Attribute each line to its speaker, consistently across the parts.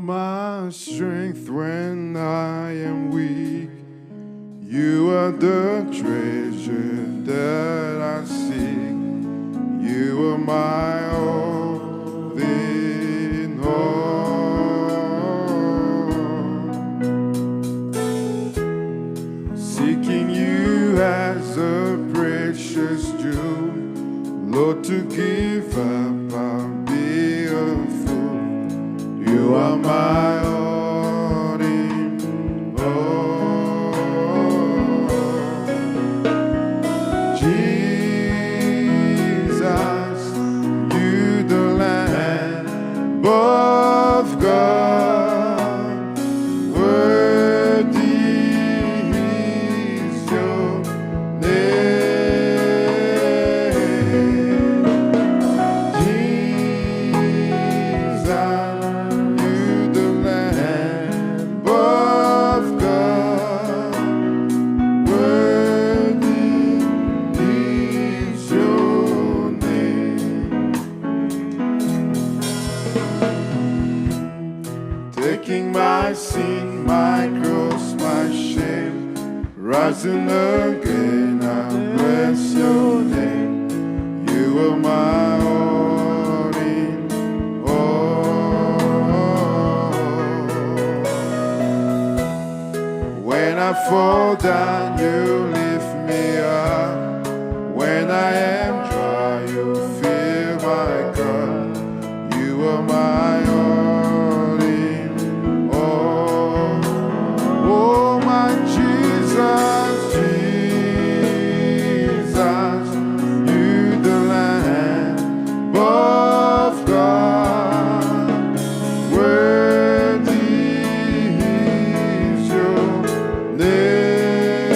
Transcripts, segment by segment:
Speaker 1: my strength when I am weak. You are the treasure that I seek. You are my all in all. Seeking you as a precious jewel, Lord, to give up I'll be a fool. You are my all in all. Jesus, you the Lamb of God, worthy is your name. Jesus, you the Lamb of God, worthy is your name. Taking my sin, my cross, my shame, rising again, I bless your name. You are my all in all. When I fall down, you lift me up. When I am dry, you fill my cup. You are my all in all. Oh, my Jesus, Jesus, you the Lamb of God, worthy is your name.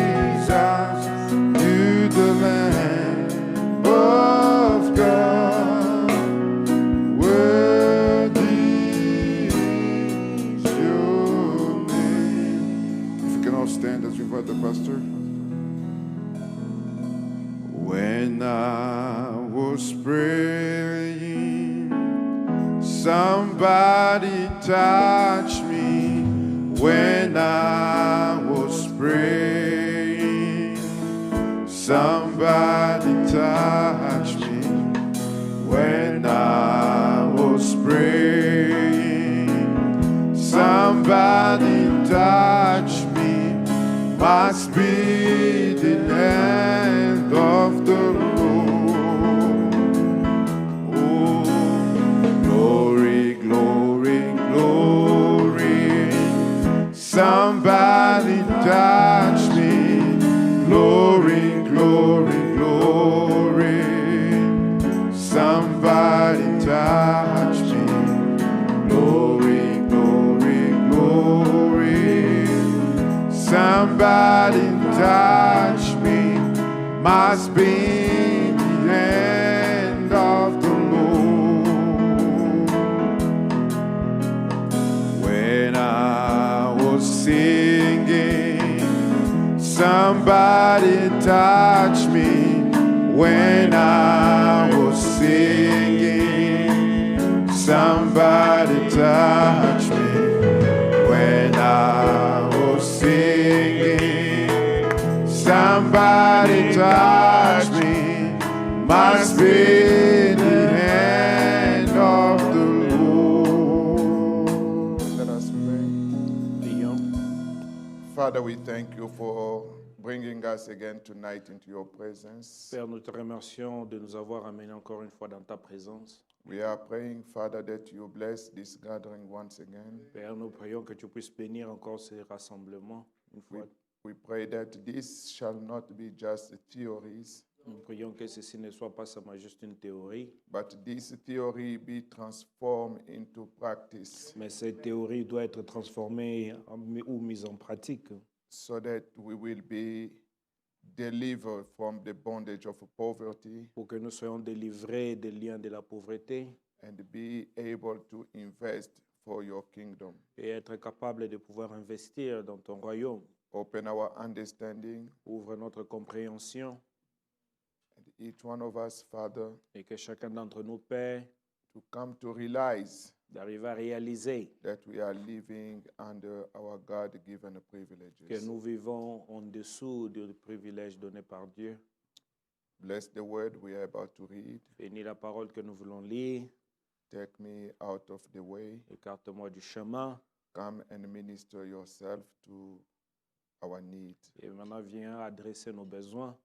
Speaker 1: Jesus, you the Lamb of God, worthy is your name. If you can all stand as we invite the pastor. When I was praying, somebody touched me. When I was praying, somebody touched me. When I was praying, somebody touched me. Must be the hand of the Lord. Oh, glory, glory, glory. Somebody touched me. Glory, glory, glory. Somebody touched me. Glory, glory, glory. Somebody touched me. Must be the hand of the Lord. When I was singing, somebody touched me. When I was singing, somebody touched me. When I was singing, somebody touched me. Must be the hand of the Lord. Let us pray. Father, we thank you for bringing us again tonight into your presence.
Speaker 2: Père, nous te remercions de nous avoir amenés encore une fois dans ta présence.
Speaker 1: We are praying, Father, that you bless this gathering once again.
Speaker 2: Père, nous prions que tu puisses bénir encore ces rassemblements une fois.
Speaker 1: We pray that this shall not be just theories,
Speaker 2: Nous prions que ceci ne soit pas seulement juste une théorie,
Speaker 1: but this theory be transformed into practice
Speaker 2: mais cette théorie doit être transformée ou mise en pratique
Speaker 1: so that we will be delivered from the bondage of poverty
Speaker 2: pour que nous soyons délivrés des liens de la pauvreté
Speaker 1: and be able to invest for your kingdom.
Speaker 2: et être capable de pouvoir investir dans ton royaume.
Speaker 1: Open our understanding
Speaker 2: Ouvre notre compréhension
Speaker 1: each one of us, Father,
Speaker 2: et que chacun d'entre nous, Père,
Speaker 1: to come to realize
Speaker 2: d'arriver à réaliser
Speaker 1: that we are living under our God-given
Speaker 2: que
Speaker 1: privileges.
Speaker 2: nous vivons en dessous du privilège donné par Dieu.
Speaker 1: Bless the word we are about to read.
Speaker 2: Bénis la parole que nous voulons lire.
Speaker 1: Take me out of the way.
Speaker 2: Écarte-moi du chemin.
Speaker 1: Come and minister yourself to our need.
Speaker 2: Et maintenant, viens adresser nos besoins.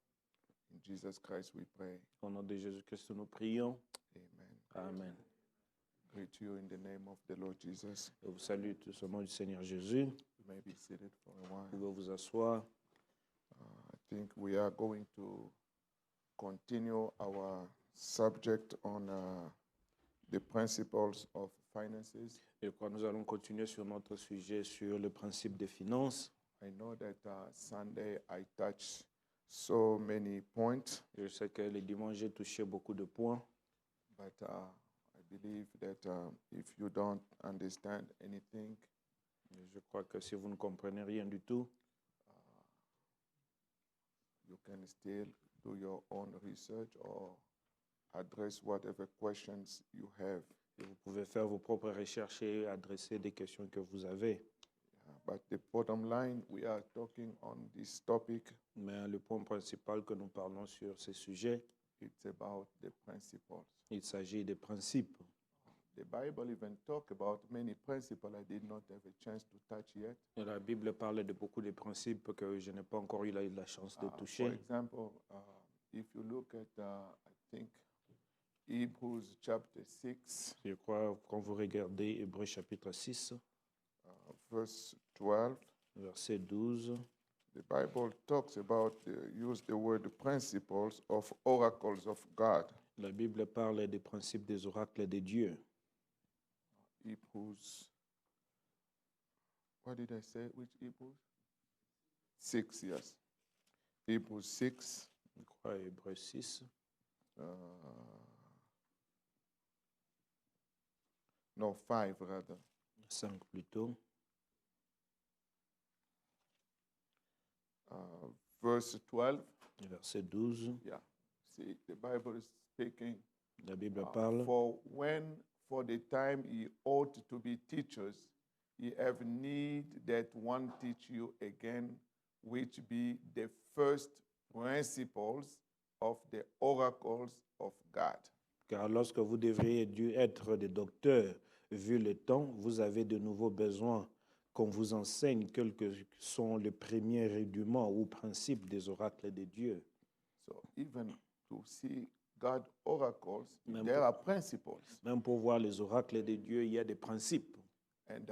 Speaker 1: In Jesus Christ we pray.
Speaker 2: Au nom de Jésus-Christ, nous prions.
Speaker 1: Amen.
Speaker 2: Amen.
Speaker 1: Greet you in the name of the Lord Jesus.
Speaker 2: Je vous salue tous au nom du Seigneur Jésus.
Speaker 1: You may be seated for a
Speaker 2: Vous
Speaker 1: while.
Speaker 2: pouvez vous asseoir.
Speaker 1: I think we are going to continue our subject on the principles of finances.
Speaker 2: Et quand nous allons continuer sur notre sujet sur le principe des finances,
Speaker 1: I know that Sunday I touched so many points,
Speaker 2: je sais que le dimanche, j'ai touché beaucoup de points,
Speaker 1: but I believe that if you don't understand anything,
Speaker 2: mais je crois que si vous ne comprenez rien du tout,
Speaker 1: you can still do your own research or address whatever questions you have.
Speaker 2: et vous pouvez faire vos propres recherches et adresser des questions que vous avez.
Speaker 1: But the bottom line, we are talking on this topic.
Speaker 2: Mais le point principal que nous parlons sur ces sujets,
Speaker 1: It's about the principles.
Speaker 2: il s'agit des principes.
Speaker 1: The Bible even talk about many principles I did not have a chance to touch yet.
Speaker 2: Et la Bible parle de beaucoup de principes que je n'ai pas encore eu la chance de
Speaker 1: For
Speaker 2: toucher.
Speaker 1: example, if you look at, I think, Hebrews chapter 6,
Speaker 2: Je crois, quand vous regardez Hébreux chapitre 6,
Speaker 1: verse 12,
Speaker 2: verset 12,
Speaker 1: the Bible talks about, use the word principles of oracles of God.
Speaker 2: la Bible parle des principes des oracles de Dieu.
Speaker 1: Hebrews, what did I say? Which Hebrews? 6, yes. Hebrews 6,
Speaker 2: Je crois Hébreux 6,
Speaker 1: no, 5 rather.
Speaker 2: 5 plutôt,
Speaker 1: Verse 12.
Speaker 2: verset 12.
Speaker 1: Yeah. See, the Bible is speaking.
Speaker 2: La Bible parle.
Speaker 1: For the time ye ought to be teachers, ye have need that one teach you again, which be the first principles of the oracles of God.
Speaker 2: Car lorsque vous devriez dû être des docteurs, vu le temps, vous avez de nouveaux besoins qu'on vous enseigne quels que sont les premiers rudiments ou principes des oracles de Dieu.
Speaker 1: So even to see God oracles,
Speaker 2: Même
Speaker 1: there
Speaker 2: pour-
Speaker 1: are principles.
Speaker 2: Même pour voir les oracles de Dieu, il y a des principes.
Speaker 1: And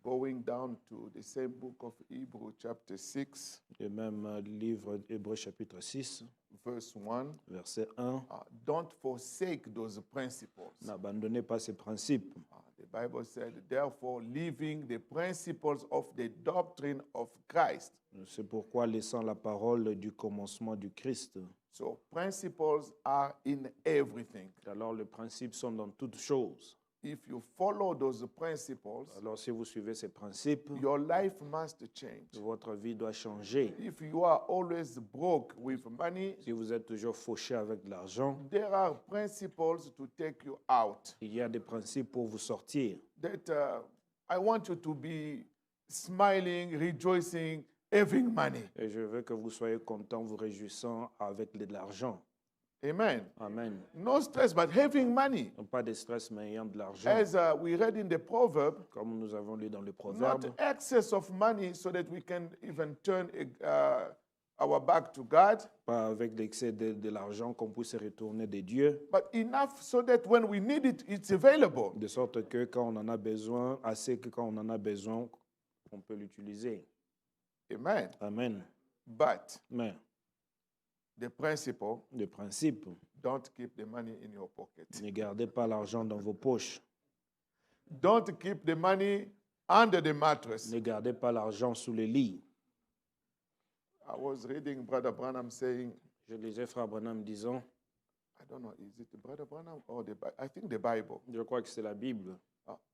Speaker 1: going down to the same book of Hebrew, chapter 6,
Speaker 2: Le même livre Hébreux chapitre 6,
Speaker 1: verse 1,
Speaker 2: verset 1.
Speaker 1: don't forsake those principles.
Speaker 2: N'abandonnez pas ces principes.
Speaker 1: The Bible said, therefore, leaving the principles of the doctrine of Christ.
Speaker 2: C'est pourquoi, laissant la parole du commencement du Christ,
Speaker 1: So principles are in everything.
Speaker 2: alors les principes sont dans toutes choses.
Speaker 1: If you follow those principles,
Speaker 2: Alors si vous suivez ces principes,
Speaker 1: your life must change.
Speaker 2: votre vie doit changer.
Speaker 1: If you are always broke with money,
Speaker 2: Si vous êtes toujours fauché avec de l'argent,
Speaker 1: there are principles to take you out.
Speaker 2: il y a des principes pour vous sortir.
Speaker 1: That I want you to be smiling, rejoicing, having money.
Speaker 2: Et je veux que vous soyez contents, vous réjouissant avec de l'argent.
Speaker 1: Amen.
Speaker 2: Amen.
Speaker 1: No stress, but having money.
Speaker 2: Non pas de stress, mais ayant de l'argent.
Speaker 1: As we read in the proverb,
Speaker 2: Comme nous avons lu dans le
Speaker 1: not
Speaker 2: proverbe,
Speaker 1: excess of money so that we can even turn our back to God,
Speaker 2: pas avec l'excès de l'argent qu'on puisse se retourner de Dieu,
Speaker 1: but enough so that when we need it, it's available.
Speaker 2: de sorte que quand on en a besoin, assez que quand on en a besoin, on peut l'utiliser.
Speaker 1: Amen.
Speaker 2: Amen.
Speaker 1: But
Speaker 2: Mais
Speaker 1: the principle,
Speaker 2: le principe,
Speaker 1: don't keep the money in your pocket.
Speaker 2: ne gardez pas l'argent dans vos poches.
Speaker 1: Don't keep the money under the mattress.
Speaker 2: Ne gardez pas l'argent sous le lit.
Speaker 1: I was reading Brother Branham saying,
Speaker 2: Je lisais Frère Branham disant,
Speaker 1: I don't know, is it Brother Branham or I think the Bible.
Speaker 2: je crois que c'est la Bible,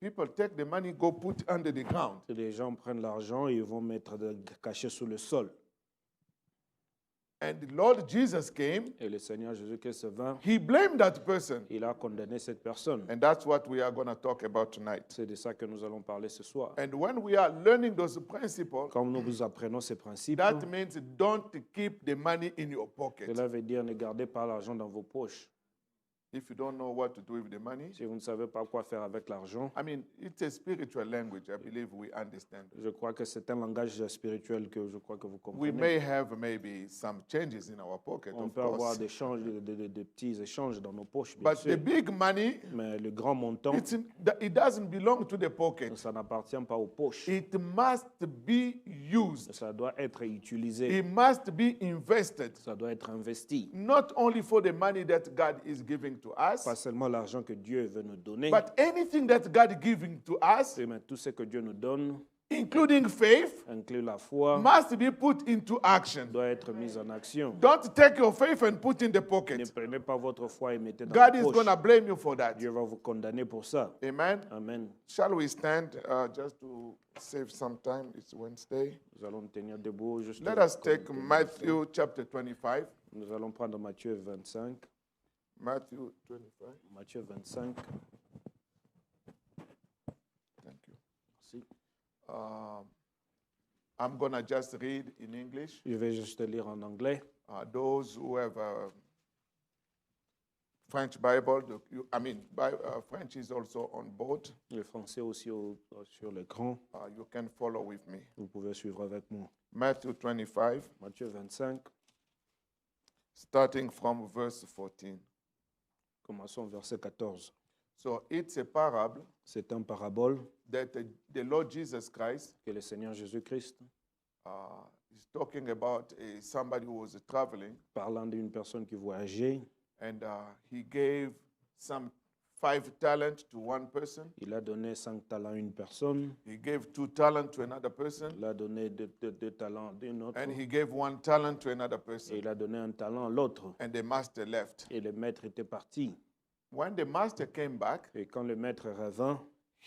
Speaker 1: People take the money, go put under the ground.
Speaker 2: que les gens prennent l'argent et ils vont mettre caché sous le sol.
Speaker 1: and the Lord Jesus came,
Speaker 2: et le Seigneur Jésus-Christ vint,
Speaker 1: he blamed that person.
Speaker 2: il a condamné cette personne.
Speaker 1: And that's what we are going to talk about tonight.
Speaker 2: C'est de ça que nous allons parler ce soir.
Speaker 1: And when we are learning those principles,
Speaker 2: Quand nous vous apprenons ces principes,
Speaker 1: that means don't keep the money in your pocket.
Speaker 2: cela veut dire ne gardez pas l'argent dans vos poches.
Speaker 1: If you don't know what to do with the money,
Speaker 2: Si vous ne savez pas quoi faire avec l'argent,
Speaker 1: I mean, it's a spiritual language. I believe we understand.
Speaker 2: je crois que c'est un langage spirituel que je crois que vous
Speaker 1: We
Speaker 2: comprenez.
Speaker 1: may have maybe some changes in our pocket,
Speaker 2: On
Speaker 1: of
Speaker 2: peut avoir
Speaker 1: course.
Speaker 2: des petits échanges dans nos poches, bien
Speaker 1: But the
Speaker 2: sûr.
Speaker 1: big money,
Speaker 2: Mais le grand montant,
Speaker 1: it doesn't belong to the pocket.
Speaker 2: ça n'appartient pas aux poches.
Speaker 1: It must be used.
Speaker 2: Ça doit être utilisé.
Speaker 1: It must be invested.
Speaker 2: Ça doit être investi.
Speaker 1: Not only for the money that God is giving to us,
Speaker 2: Pas seulement l'argent que Dieu veut nous donner,
Speaker 1: but anything that God is giving to us,
Speaker 2: mais tout ce que Dieu nous donne,
Speaker 1: including faith,
Speaker 2: inclut la foi,
Speaker 1: must be put into action.
Speaker 2: doit être mis en action.
Speaker 1: Don't take your faith and put in the
Speaker 2: Ne
Speaker 1: pocket.
Speaker 2: prenez pas votre foi et mettez dans
Speaker 1: God
Speaker 2: la
Speaker 1: is
Speaker 2: poche.
Speaker 1: going to blame you for that.
Speaker 2: Dieu va vous condamner pour ça.
Speaker 1: Amen.
Speaker 2: Amen.
Speaker 1: Shall we stand just to save some time? It's Wednesday.
Speaker 2: Nous allons nous tenir debout. Juste
Speaker 1: Let us take Matthew chapter 25.
Speaker 2: Nous allons prendre Matthieu 25.
Speaker 1: Matthew 25.
Speaker 2: Matthieu 25.
Speaker 1: Thank you.
Speaker 2: Merci.
Speaker 1: I'm going to just read in English.
Speaker 2: Je vais juste lire en anglais.
Speaker 1: Those who have French Bible, French is also on board.
Speaker 2: Le français aussi sur l'écran.
Speaker 1: You can follow with me.
Speaker 2: Vous pouvez suivre avec moi.
Speaker 1: Matthew 25,
Speaker 2: Matthieu 25.
Speaker 1: starting from verse 14.
Speaker 2: Commençons au verset 14.
Speaker 1: So it's a parable
Speaker 2: C'est un parabole
Speaker 1: that the Lord Jesus Christ
Speaker 2: que le Seigneur Jésus-Christ,
Speaker 1: is talking about somebody who was traveling,
Speaker 2: parlant d'une personne qui voyageait,
Speaker 1: and he gave some 5 talents to one person.
Speaker 2: il a donné 5 talents à une personne,
Speaker 1: He gave 2 talents to another person,
Speaker 2: il a donné 2 talents à une autre,
Speaker 1: and he gave 1 talent to another
Speaker 2: et
Speaker 1: person.
Speaker 2: il a donné un talent à l'autre.
Speaker 1: And the master left.
Speaker 2: Et le maître était parti.
Speaker 1: When the master came back,
Speaker 2: Et quand le maître revint,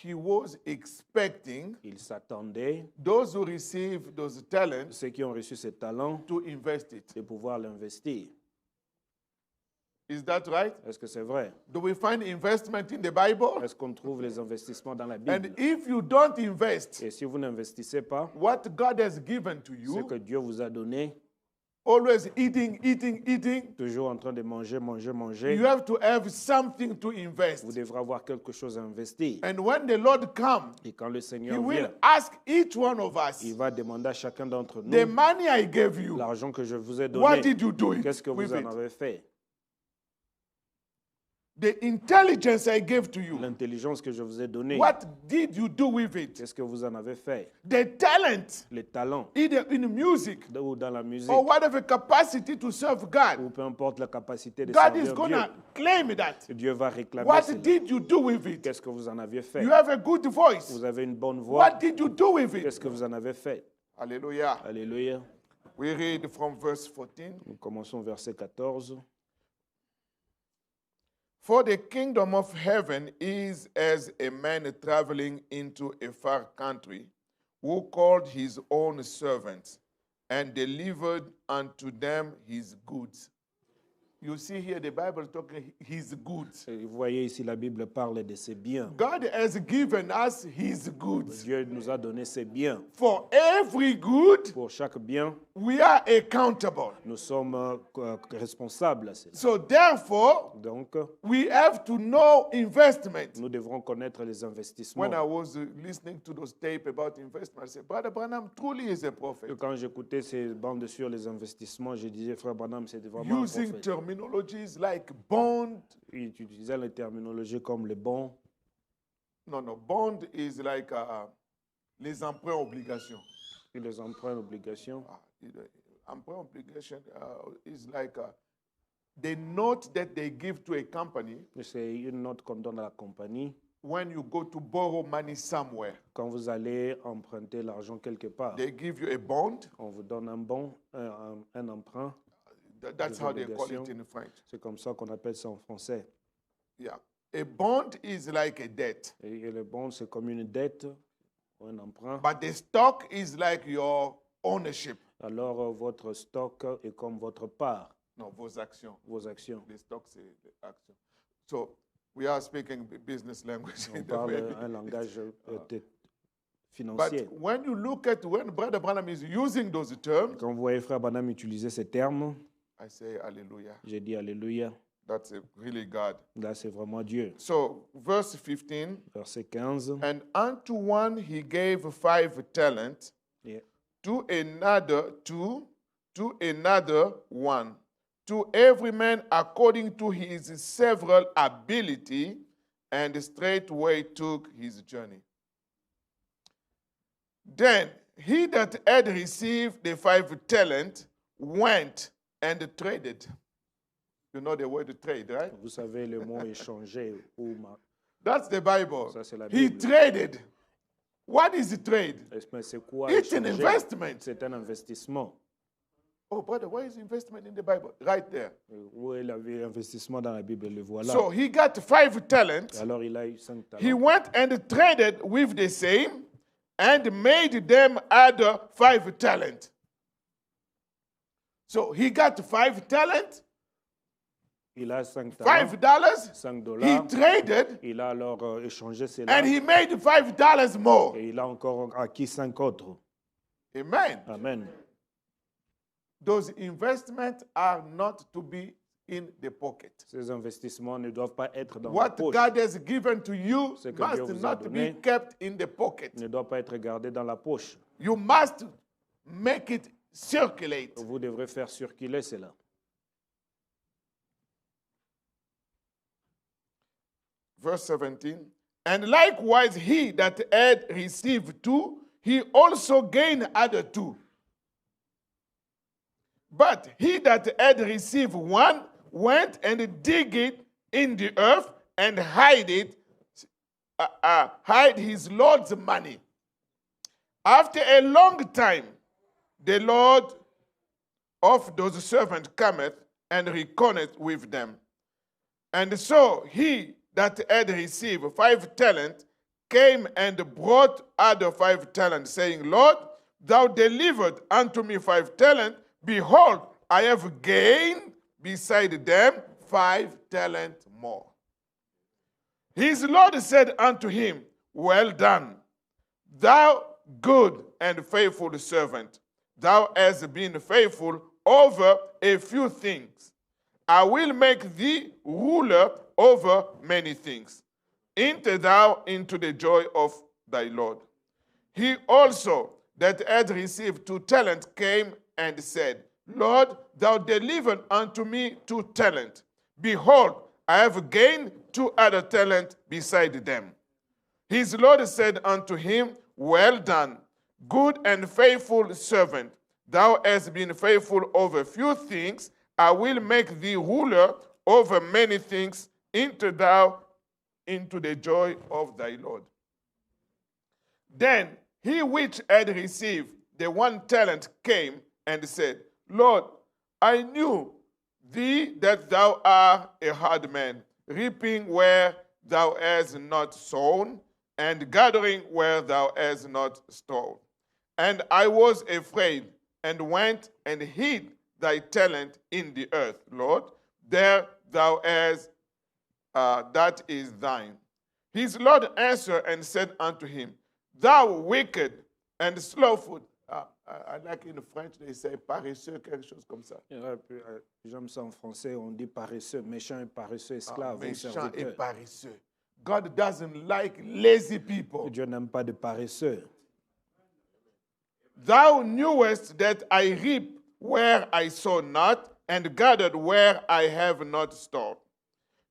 Speaker 1: he was expecting
Speaker 2: il s'attendait,
Speaker 1: those who received those talents
Speaker 2: ceux qui ont reçu ces talents,
Speaker 1: to invest it.
Speaker 2: de pouvoir l'investir.
Speaker 1: Is that right?
Speaker 2: Est-ce que c'est vrai?
Speaker 1: Do we find investment in the Bible?
Speaker 2: Est-ce qu'on trouve les investissements dans la
Speaker 1: And
Speaker 2: Bible?
Speaker 1: if you don't invest
Speaker 2: Et si vous n'investissez pas,
Speaker 1: what God has given to
Speaker 2: ce
Speaker 1: you,
Speaker 2: que Dieu vous a donné,
Speaker 1: always eating,
Speaker 2: toujours en train de manger,
Speaker 1: you have to have something to invest.
Speaker 2: vous devrez avoir quelque chose à investir.
Speaker 1: And when the Lord comes,
Speaker 2: Et quand le
Speaker 1: He
Speaker 2: Seigneur
Speaker 1: will
Speaker 2: vient,
Speaker 1: ask each one of us,
Speaker 2: il va demander à chacun d'entre
Speaker 1: the
Speaker 2: nous,
Speaker 1: money I gave you,
Speaker 2: l'argent que je vous ai
Speaker 1: what
Speaker 2: donné,
Speaker 1: did you do
Speaker 2: qu'est-ce que
Speaker 1: with
Speaker 2: vous en
Speaker 1: it?
Speaker 2: avez fait?
Speaker 1: The intelligence I gave to you,
Speaker 2: L'intelligence que je vous ai donnée,
Speaker 1: what did you do with it?
Speaker 2: qu'est-ce que vous en avez fait?
Speaker 1: The talent,
Speaker 2: Les talents,
Speaker 1: either in music
Speaker 2: ou dans la musique,
Speaker 1: or whatever capacity to serve God,
Speaker 2: ou peu importe la capacité de
Speaker 1: God is
Speaker 2: servir
Speaker 1: going
Speaker 2: Dieu,
Speaker 1: to claim that.
Speaker 2: Dieu va réclamer
Speaker 1: What
Speaker 2: cela.
Speaker 1: did you do with it?
Speaker 2: Qu'est-ce que vous en aviez fait?
Speaker 1: You have a good voice.
Speaker 2: Vous avez une bonne voix.
Speaker 1: What did you do with it?
Speaker 2: Qu'est-ce que vous en avez fait?
Speaker 1: Hallelujah.
Speaker 2: Alléluia.
Speaker 1: We read from verse 14.
Speaker 2: Nous commençons verset 14.
Speaker 1: For the kingdom of heaven is as a man traveling into a far country, who called his own servants and delivered unto them his goods. You see here the Bible talking his goods.
Speaker 2: Et vous voyez ici, la Bible parle de ses biens.
Speaker 1: God has given us his goods.
Speaker 2: Dieu nous a donné ses biens.
Speaker 1: For every good,
Speaker 2: Pour chaque bien,
Speaker 1: we are accountable.
Speaker 2: nous sommes responsables à cela.
Speaker 1: So therefore,
Speaker 2: Donc,
Speaker 1: we have to know investment.
Speaker 2: nous devrons connaître les investissements.
Speaker 1: When I was listening to those tapes about investment, I said, Brother Branham truly is a prophet.
Speaker 2: Et quand j'écoutais ces bandes sur les investissements, je disais, Frère Branham, c'est vraiment un
Speaker 1: Using
Speaker 2: prophète.
Speaker 1: terminologies like bond.
Speaker 2: Il utilisait les terminologies comme les bons.
Speaker 1: No, bond is like les emprunts obligations.
Speaker 2: Et les emprunts obligations.
Speaker 1: Emprunt obligation is like the note that they give to a company
Speaker 2: C'est une note qu'on donne à la compagnie
Speaker 1: when you go to borrow money somewhere.
Speaker 2: quand vous allez emprunter l'argent quelque part.
Speaker 1: They give you a bond.
Speaker 2: On vous donne un bon, un emprunt.
Speaker 1: That's
Speaker 2: Des
Speaker 1: how they call it
Speaker 2: obligations.
Speaker 1: in French.
Speaker 2: C'est comme ça qu'on appelle ça en français.
Speaker 1: Yeah. A bond is like a debt,
Speaker 2: Et le bon, c'est comme une dette ou un emprunt.
Speaker 1: but the stock is like your ownership.
Speaker 2: alors votre stock est comme votre part,
Speaker 1: Non, vos actions.
Speaker 2: vos actions.
Speaker 1: The stock, c'est l'action. So we are speaking business language.
Speaker 2: On
Speaker 1: in the
Speaker 2: parle
Speaker 1: way.
Speaker 2: un langage
Speaker 1: But
Speaker 2: financier.
Speaker 1: when you look at when Brother Branham is using those terms,
Speaker 2: Quand vous voyez Frère Branham utiliser ces termes,
Speaker 1: I say hallelujah.
Speaker 2: j'ai dit Alléluia.
Speaker 1: That's really God.
Speaker 2: Là, c'est vraiment Dieu.
Speaker 1: So verse 15,
Speaker 2: Verset 15.
Speaker 1: and unto one he gave 5 talents,
Speaker 2: Yeah.
Speaker 1: to another 2, to another 1, to every man according to his several ability, and straightway took his journey. Then he that had received the 5 talents went and traded. You know the word trade, right?
Speaker 2: Vous savez le mot échanger ou
Speaker 1: That's the Bible.
Speaker 2: Ça, c'est la
Speaker 1: He
Speaker 2: Bible.
Speaker 1: traded. What is trade?
Speaker 2: c'est quoi
Speaker 1: It's an
Speaker 2: échanger?
Speaker 1: investment.
Speaker 2: C'est un investissement.
Speaker 1: Oh, brother, where is investment in the Bible? Right there.
Speaker 2: Où est l'investissement dans la Bible? Le voilà.
Speaker 1: So he got 5 talents.
Speaker 2: Alors il a eu 5
Speaker 1: He
Speaker 2: talents.
Speaker 1: went and traded with the same and made them other 5 talents. So he got 5 talents,
Speaker 2: Il a 5 talents,
Speaker 1: $5.
Speaker 2: 5
Speaker 1: He
Speaker 2: dollars.
Speaker 1: traded
Speaker 2: Il a alors échangé cela
Speaker 1: and he made $5 more.
Speaker 2: et il a encore acquis 5 autres.
Speaker 1: Amen.
Speaker 2: Amen.
Speaker 1: Those investments are not to be in the pocket.
Speaker 2: Ces investissements ne doivent pas être dans la
Speaker 1: What
Speaker 2: poche.
Speaker 1: God has given to you
Speaker 2: Ce que Dieu
Speaker 1: must
Speaker 2: vous a
Speaker 1: not
Speaker 2: donné.
Speaker 1: be kept in the pocket.
Speaker 2: Ne doit pas être gardé dans la poche.
Speaker 1: You must make it circulate.
Speaker 2: Vous devrez faire circuler cela.
Speaker 1: Verse 17. And likewise he that had received 2, he also gained other 2. But he that had received 1 went and dig it in the earth and hide his Lord's money. After a long time, the Lord of those servants cometh and reckoneth with them. And so he that had received 5 talents came and brought other 5 talents, saying, Lord, thou delivered unto me 5 talents. Behold, I have gained beside them 5 talents more. His Lord said unto him, Well done, thou good and faithful servant. Thou hast been faithful over a few things. I will make thee ruler over many things. Enter thou into the joy of thy Lord. He also that had received 2 talents came and said, Lord, thou delivered unto me 2 talents. Behold, I have gained 2 other talents beside them. His Lord said unto him, Well done, good and faithful servant. Thou hast been faithful over few things. I will make thee ruler over many things. Enter thou into the joy of thy Lord. Then he which had received the 1 talent came and said, Lord, I knew thee that thou art a hard man, reaping where thou hast not sown, and gathering where thou hast not stored. And I was afraid, and went and hid thy talent in the earth. Lord, there thou hast, that is thine. His Lord answered and said unto him, Thou wicked and slothful. I like in French, they say paresseux, quelque chose comme ça.
Speaker 2: J'aime ça en français, on dit paresseux, méchant et paresseux, esclave ou
Speaker 1: Méchant et
Speaker 2: serviteur.
Speaker 1: paresseux. God doesn't like lazy people.
Speaker 2: Dieu n'aime pas de paresseux.
Speaker 1: Thou knewest that I reap where I sow not, and gathered where I have not stored.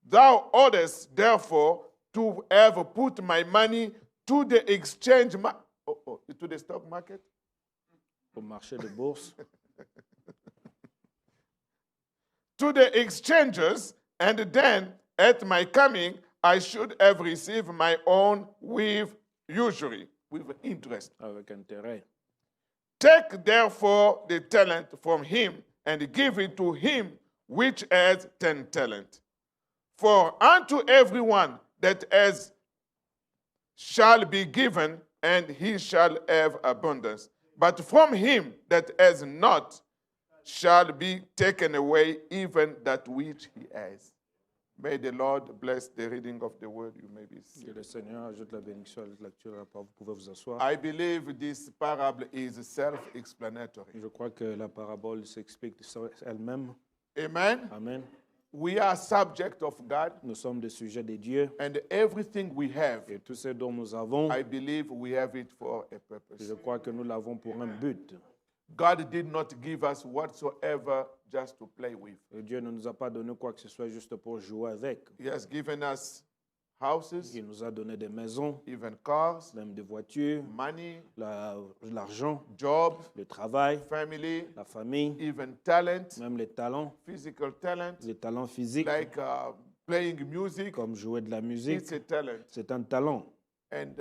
Speaker 1: Thou oughtest therefore to have put my money to the exchange, to the stock market,
Speaker 2: Au marché de bourse,
Speaker 1: to the exchanges, and then at my coming I should have received my own with usury, with interest.
Speaker 2: avec intérêt.
Speaker 1: Take therefore the talent from him and give it to him which has 10 talents. For unto everyone that has shall be given, and he shall have abundance. But from him that has not shall be taken away even that which he has. May the Lord bless the reading of the word. You may be
Speaker 2: Que
Speaker 1: seated.
Speaker 2: le Seigneur ajoute la bénédiction à la lecture de la parole. Vous pouvez vous asseoir.
Speaker 1: I believe this parable is self-explanatory.
Speaker 2: Je crois que la parabole s'explique elle-même.
Speaker 1: Amen.
Speaker 2: Amen.
Speaker 1: We are subject of God,
Speaker 2: Nous sommes des sujets de Dieu.
Speaker 1: and everything we have,
Speaker 2: Et tout ce dont nous avons,
Speaker 1: I believe we have it for a purpose.
Speaker 2: je crois que nous l'avons pour un but.
Speaker 1: God did not give us whatsoever just to play with.
Speaker 2: Et Dieu ne nous a pas donné quoi que ce soit juste pour jouer avec.
Speaker 1: He has given us houses,
Speaker 2: Il nous a donné des maisons,
Speaker 1: even cars,
Speaker 2: même des voitures,
Speaker 1: money,
Speaker 2: l'argent,
Speaker 1: jobs,
Speaker 2: le travail,
Speaker 1: family,
Speaker 2: la famille,
Speaker 1: even talent,
Speaker 2: même les talents
Speaker 1: physical talent,
Speaker 2: physiques,
Speaker 1: like playing music.
Speaker 2: comme jouer de la musique.
Speaker 1: It's a talent.
Speaker 2: C'est un talent.
Speaker 1: And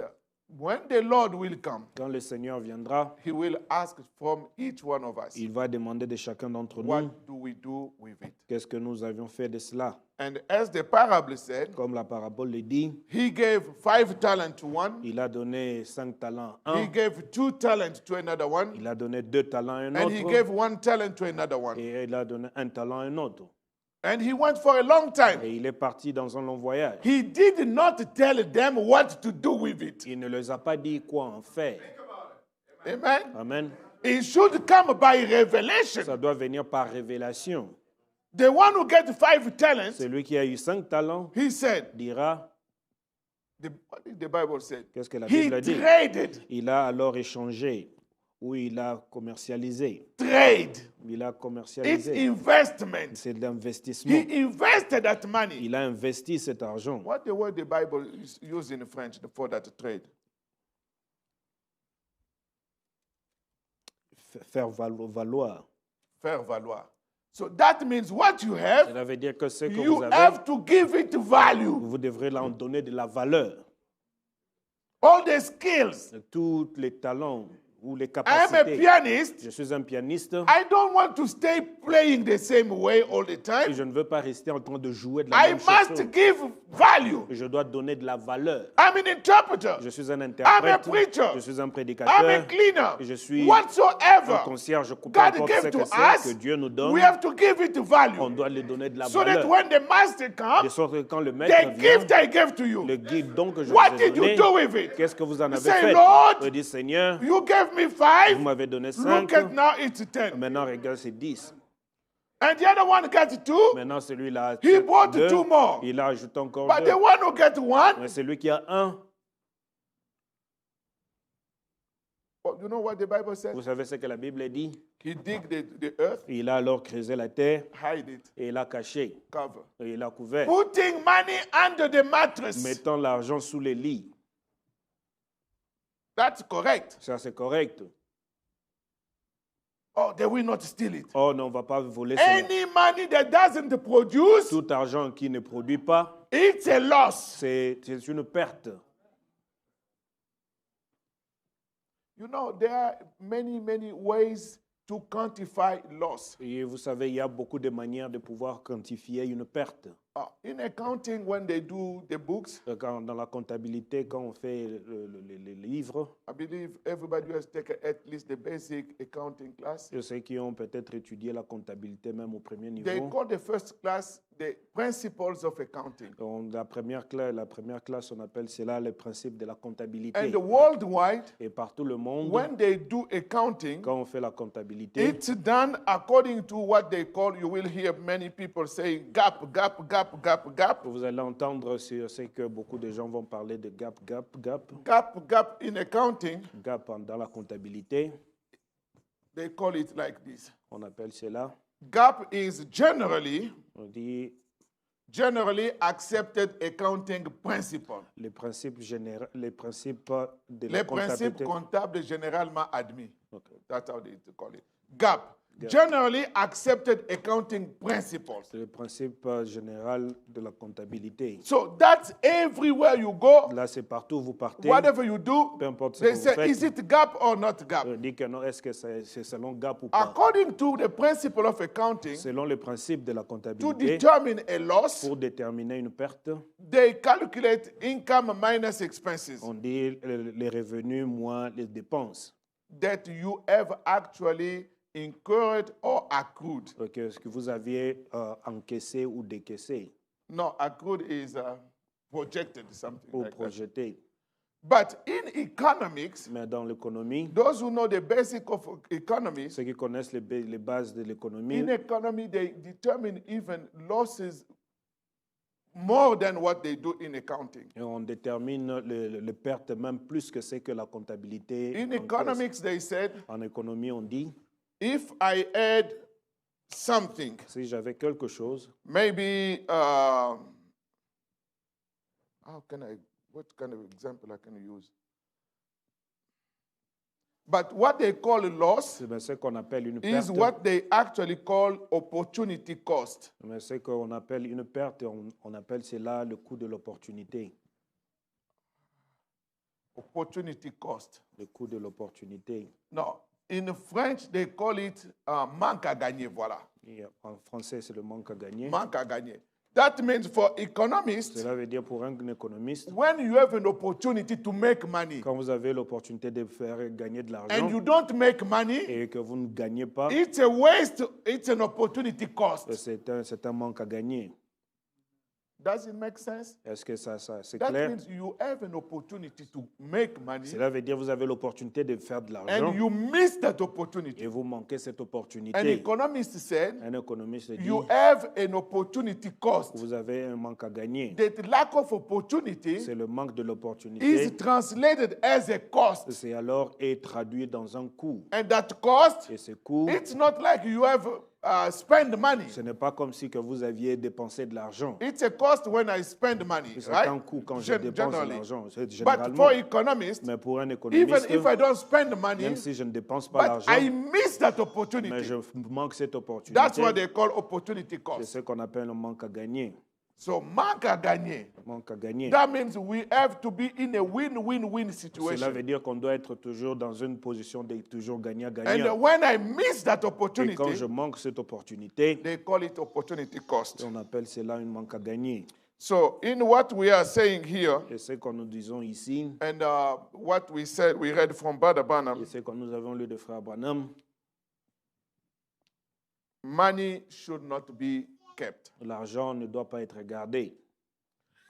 Speaker 1: when the Lord will come,
Speaker 2: Quand le Seigneur viendra,
Speaker 1: He will ask from each one of us,
Speaker 2: il va demander de chacun d'entre
Speaker 1: what
Speaker 2: nous
Speaker 1: do we do with it?
Speaker 2: qu'est-ce que nous avions fait de cela.
Speaker 1: And as the parable said,
Speaker 2: Comme la parabole le dit,
Speaker 1: He gave 5 talents to one,
Speaker 2: il a donné 5 talents à
Speaker 1: He
Speaker 2: un,
Speaker 1: gave 2 talents to another one,
Speaker 2: il a donné 2 talents à un
Speaker 1: and He
Speaker 2: autre,
Speaker 1: gave 1 talent to another one.
Speaker 2: et il a donné 1 talent à un autre.
Speaker 1: And He went for a long time.
Speaker 2: Et il est parti dans un long voyage.
Speaker 1: He did not tell them what to do with it.
Speaker 2: Il ne les a pas dit quoi en faire.
Speaker 1: Amen.
Speaker 2: Amen.
Speaker 1: It should come by revelation.
Speaker 2: Ça doit venir par révélation.
Speaker 1: The one who gets 5 talents,
Speaker 2: Celui qui a eu 5 talents
Speaker 1: he said,
Speaker 2: dira,
Speaker 1: what did the Bible say?
Speaker 2: qu'est-ce que la
Speaker 1: He
Speaker 2: Bible dit?
Speaker 1: traded.
Speaker 2: Il a alors échangé, ou il a commercialisé.
Speaker 1: Trade.
Speaker 2: Il a
Speaker 1: It's
Speaker 2: commercialisé.
Speaker 1: investment.
Speaker 2: C'est de l'investissement.
Speaker 1: He invested that money.
Speaker 2: Il a investi cet argent.
Speaker 1: What the word the Bible is used in French for that trade?
Speaker 2: Faire valoir.
Speaker 1: Faire valoir. So that means what you have,
Speaker 2: Cela veut dire que ce que
Speaker 1: you
Speaker 2: vous avez,
Speaker 1: have to give it value.
Speaker 2: vous devrez leur donner de la valeur.
Speaker 1: All the skills.
Speaker 2: Tous les talents ou les
Speaker 1: I am a
Speaker 2: capacités.
Speaker 1: pianist.
Speaker 2: Je suis un pianiste
Speaker 1: I don't want to stay playing the same way all the
Speaker 2: et
Speaker 1: time.
Speaker 2: je ne veux pas rester en train de jouer de la
Speaker 1: I
Speaker 2: même façon.
Speaker 1: must give value.
Speaker 2: Je dois donner de la valeur.
Speaker 1: I'm an interpreter.
Speaker 2: Je suis un
Speaker 1: I'm a
Speaker 2: interprète.
Speaker 1: preacher.
Speaker 2: Je suis un
Speaker 1: I'm a
Speaker 2: prédicateur.
Speaker 1: cleaner.
Speaker 2: Je suis un
Speaker 1: Whatsoever
Speaker 2: concierge. Peu
Speaker 1: God
Speaker 2: importe ce
Speaker 1: gave
Speaker 2: que
Speaker 1: to
Speaker 2: c'est que
Speaker 1: us,
Speaker 2: Dieu nous donne,
Speaker 1: we have to give it
Speaker 2: on
Speaker 1: value.
Speaker 2: doit lui donner de la
Speaker 1: So that
Speaker 2: valeur.
Speaker 1: when the master
Speaker 2: De
Speaker 1: comes,
Speaker 2: sorte que quand le maître
Speaker 1: the
Speaker 2: vient,
Speaker 1: gift I gave to you,
Speaker 2: le guide donc que je
Speaker 1: what
Speaker 2: vous ai
Speaker 1: did you
Speaker 2: donné,
Speaker 1: do with it?
Speaker 2: qu'est-ce que vous en avez
Speaker 1: Say,
Speaker 2: fait?
Speaker 1: Lord,
Speaker 2: Je dis, Seigneur,
Speaker 1: you gave me
Speaker 2: vous
Speaker 1: 5.
Speaker 2: m'avez donné
Speaker 1: Look
Speaker 2: 5.
Speaker 1: at now it's 10.
Speaker 2: Maintenant, regarde, c'est 10.
Speaker 1: And the other one got 2.
Speaker 2: Maintenant, celui-là,
Speaker 1: He brought
Speaker 2: 2.
Speaker 1: 2 more.
Speaker 2: Il a ajouté encore
Speaker 1: But
Speaker 2: 2.
Speaker 1: the one who got 1,
Speaker 2: Mais celui qui a 1,
Speaker 1: you know what the Bible says?
Speaker 2: vous savez ce que la Bible dit?
Speaker 1: He dig the earth,
Speaker 2: Il a alors creusé la terre
Speaker 1: hide it,
Speaker 2: et il a caché.
Speaker 1: cover.
Speaker 2: Et il a couvert,
Speaker 1: Putting money under the mattress.
Speaker 2: mettant l'argent sous les lits.
Speaker 1: That's correct.
Speaker 2: Ça, c'est correct.
Speaker 1: Oh, they will not steal it.
Speaker 2: Oh non, on ne va pas voler cela.
Speaker 1: Any money that doesn't produce,
Speaker 2: Tout argent qui ne produit pas,
Speaker 1: it's a loss.
Speaker 2: c'est une perte.
Speaker 1: You know, there are many ways to quantify loss.
Speaker 2: Et vous savez, il y a beaucoup de manières de pouvoir quantifier une perte.
Speaker 1: In accounting, when they do the books,
Speaker 2: Dans la comptabilité, quand on fait les livres,
Speaker 1: I believe everybody has taken at least the basic accounting class.
Speaker 2: ceux qui ont peut-être étudié la comptabilité même au premier
Speaker 1: They
Speaker 2: niveau,
Speaker 1: call the first class the principles of accounting.
Speaker 2: la première classe, on appelle cela les principes de la comptabilité.
Speaker 1: And worldwide,
Speaker 2: Et partout le monde,
Speaker 1: when they do accounting,
Speaker 2: quand on fait la comptabilité,
Speaker 1: it's done according to what they call, you will hear many people saying gap.
Speaker 2: vous allez entendre sur ce que beaucoup de gens vont parler de gap
Speaker 1: In accounting,
Speaker 2: dans la comptabilité.
Speaker 1: they call it like this.
Speaker 2: On appelle cela,
Speaker 1: Gap is generally
Speaker 2: on dit
Speaker 1: accepted accounting principle.
Speaker 2: les principes de la
Speaker 1: Les principes
Speaker 2: comptabilité.
Speaker 1: comptables généralement admis.
Speaker 2: Okay.
Speaker 1: That's how they call it. Gap. Generally accepted accounting principles.
Speaker 2: C'est le principe général de la comptabilité.
Speaker 1: So that's everywhere you go,
Speaker 2: Là, c'est partout où vous partez.
Speaker 1: whatever you do,
Speaker 2: Peu importe ce
Speaker 1: they
Speaker 2: que vous
Speaker 1: say,
Speaker 2: faites.
Speaker 1: is it gap or not gap?
Speaker 2: On dit que non, est-ce que c'est selon gap ou pas?
Speaker 1: According to the principle of accounting,
Speaker 2: Selon le principe de la
Speaker 1: to
Speaker 2: comptabilité,
Speaker 1: determine a loss,
Speaker 2: pour déterminer une perte,
Speaker 1: they calculate income minus expenses.
Speaker 2: on dit les revenus moins les dépenses.
Speaker 1: that you have actually incurred or accrued.
Speaker 2: que ce que vous aviez encaissé ou décaissé
Speaker 1: No, accrued is projected, something
Speaker 2: ou
Speaker 1: like that.
Speaker 2: projeté.
Speaker 1: But in economics,
Speaker 2: Mais dans l'économie,
Speaker 1: those who know the basic of economies,
Speaker 2: ceux qui connaissent les bases de l'économie,
Speaker 1: in economy, they determine even losses more than what they do in accounting.
Speaker 2: et on détermine les pertes même plus que ce que la comptabilité
Speaker 1: In
Speaker 2: encaisse.
Speaker 1: economics, they said,
Speaker 2: En économie, on dit,
Speaker 1: if I add something,
Speaker 2: si j'avais quelque chose,
Speaker 1: maybe, what kind of example I can use? But what they call a loss
Speaker 2: c'est ce qu'on appelle une
Speaker 1: is
Speaker 2: perte.
Speaker 1: what they actually call opportunity cost.
Speaker 2: Mais ce qu'on appelle une perte, on appelle cela le coût de l'opportunité.
Speaker 1: Opportunity cost.
Speaker 2: Le coût de l'opportunité.
Speaker 1: No, in French, they call it manque à gagner, voilà.
Speaker 2: Et en français, c'est le manque à gagner.
Speaker 1: Manque à gagner. That means for economists,
Speaker 2: Cela veut dire pour un économiste,
Speaker 1: when you have an opportunity to make money
Speaker 2: quand vous avez l'opportunité de faire gagner de
Speaker 1: and
Speaker 2: l'argent
Speaker 1: you don't make money,
Speaker 2: et que vous ne gagnez pas,
Speaker 1: it's a waste, it's an opportunity cost.
Speaker 2: c'est un manque à gagner.
Speaker 1: Does it make sense?
Speaker 2: Est-ce que c'est
Speaker 1: That
Speaker 2: clair?
Speaker 1: means you have an opportunity to make money
Speaker 2: Cela veut dire que vous avez l'opportunité de faire de
Speaker 1: and
Speaker 2: l'argent
Speaker 1: you miss that opportunity.
Speaker 2: et vous manquez cette
Speaker 1: An
Speaker 2: opportunité.
Speaker 1: economist said,
Speaker 2: Un économiste dit
Speaker 1: you have an opportunity
Speaker 2: que
Speaker 1: cost.
Speaker 2: vous avez un manque à gagner.
Speaker 1: That lack of opportunity
Speaker 2: C'est le manque de
Speaker 1: is
Speaker 2: l'opportunité.
Speaker 1: translated as a cost.
Speaker 2: C'est alors est traduit dans un coût.
Speaker 1: And that cost,
Speaker 2: Et ce coût,
Speaker 1: it's not like you have spend money.
Speaker 2: ce n'est pas comme si que vous aviez dépensé de l'argent.
Speaker 1: It's a cost when I spend money,
Speaker 2: C'est
Speaker 1: right?
Speaker 2: un coût quand je dépense de
Speaker 1: Generally.
Speaker 2: l'argent. C'est
Speaker 1: But
Speaker 2: généralement.
Speaker 1: for economists,
Speaker 2: Mais pour un
Speaker 1: even
Speaker 2: économiste,
Speaker 1: if I don't spend money,
Speaker 2: même si je ne dépense pas
Speaker 1: but
Speaker 2: l'argent,
Speaker 1: I miss that
Speaker 2: mais
Speaker 1: opportunity,
Speaker 2: je manque cette
Speaker 1: that's
Speaker 2: opportunité,
Speaker 1: what they call opportunity
Speaker 2: c'est
Speaker 1: cost.
Speaker 2: ce qu'on appelle un manque à gagner.
Speaker 1: So manque à gagner.
Speaker 2: Manque à gagner.
Speaker 1: That means we have to be in a win-win-win
Speaker 2: Cela
Speaker 1: situation.
Speaker 2: veut dire qu'on doit être toujours dans une position de toujours
Speaker 1: And
Speaker 2: gagnant-gagnant.
Speaker 1: when I miss that
Speaker 2: Et quand
Speaker 1: opportunity,
Speaker 2: je manque cette opportunité,
Speaker 1: they call it opportunity cost.
Speaker 2: on appelle cela un manque à gagner.
Speaker 1: So in what we are saying here,
Speaker 2: Et ce que nous disons ici,
Speaker 1: and what we said, we read from Brother Branham,
Speaker 2: et ce que nous avons lu de Frère Branham,
Speaker 1: money should not be kept.
Speaker 2: l'argent ne doit pas être gardé.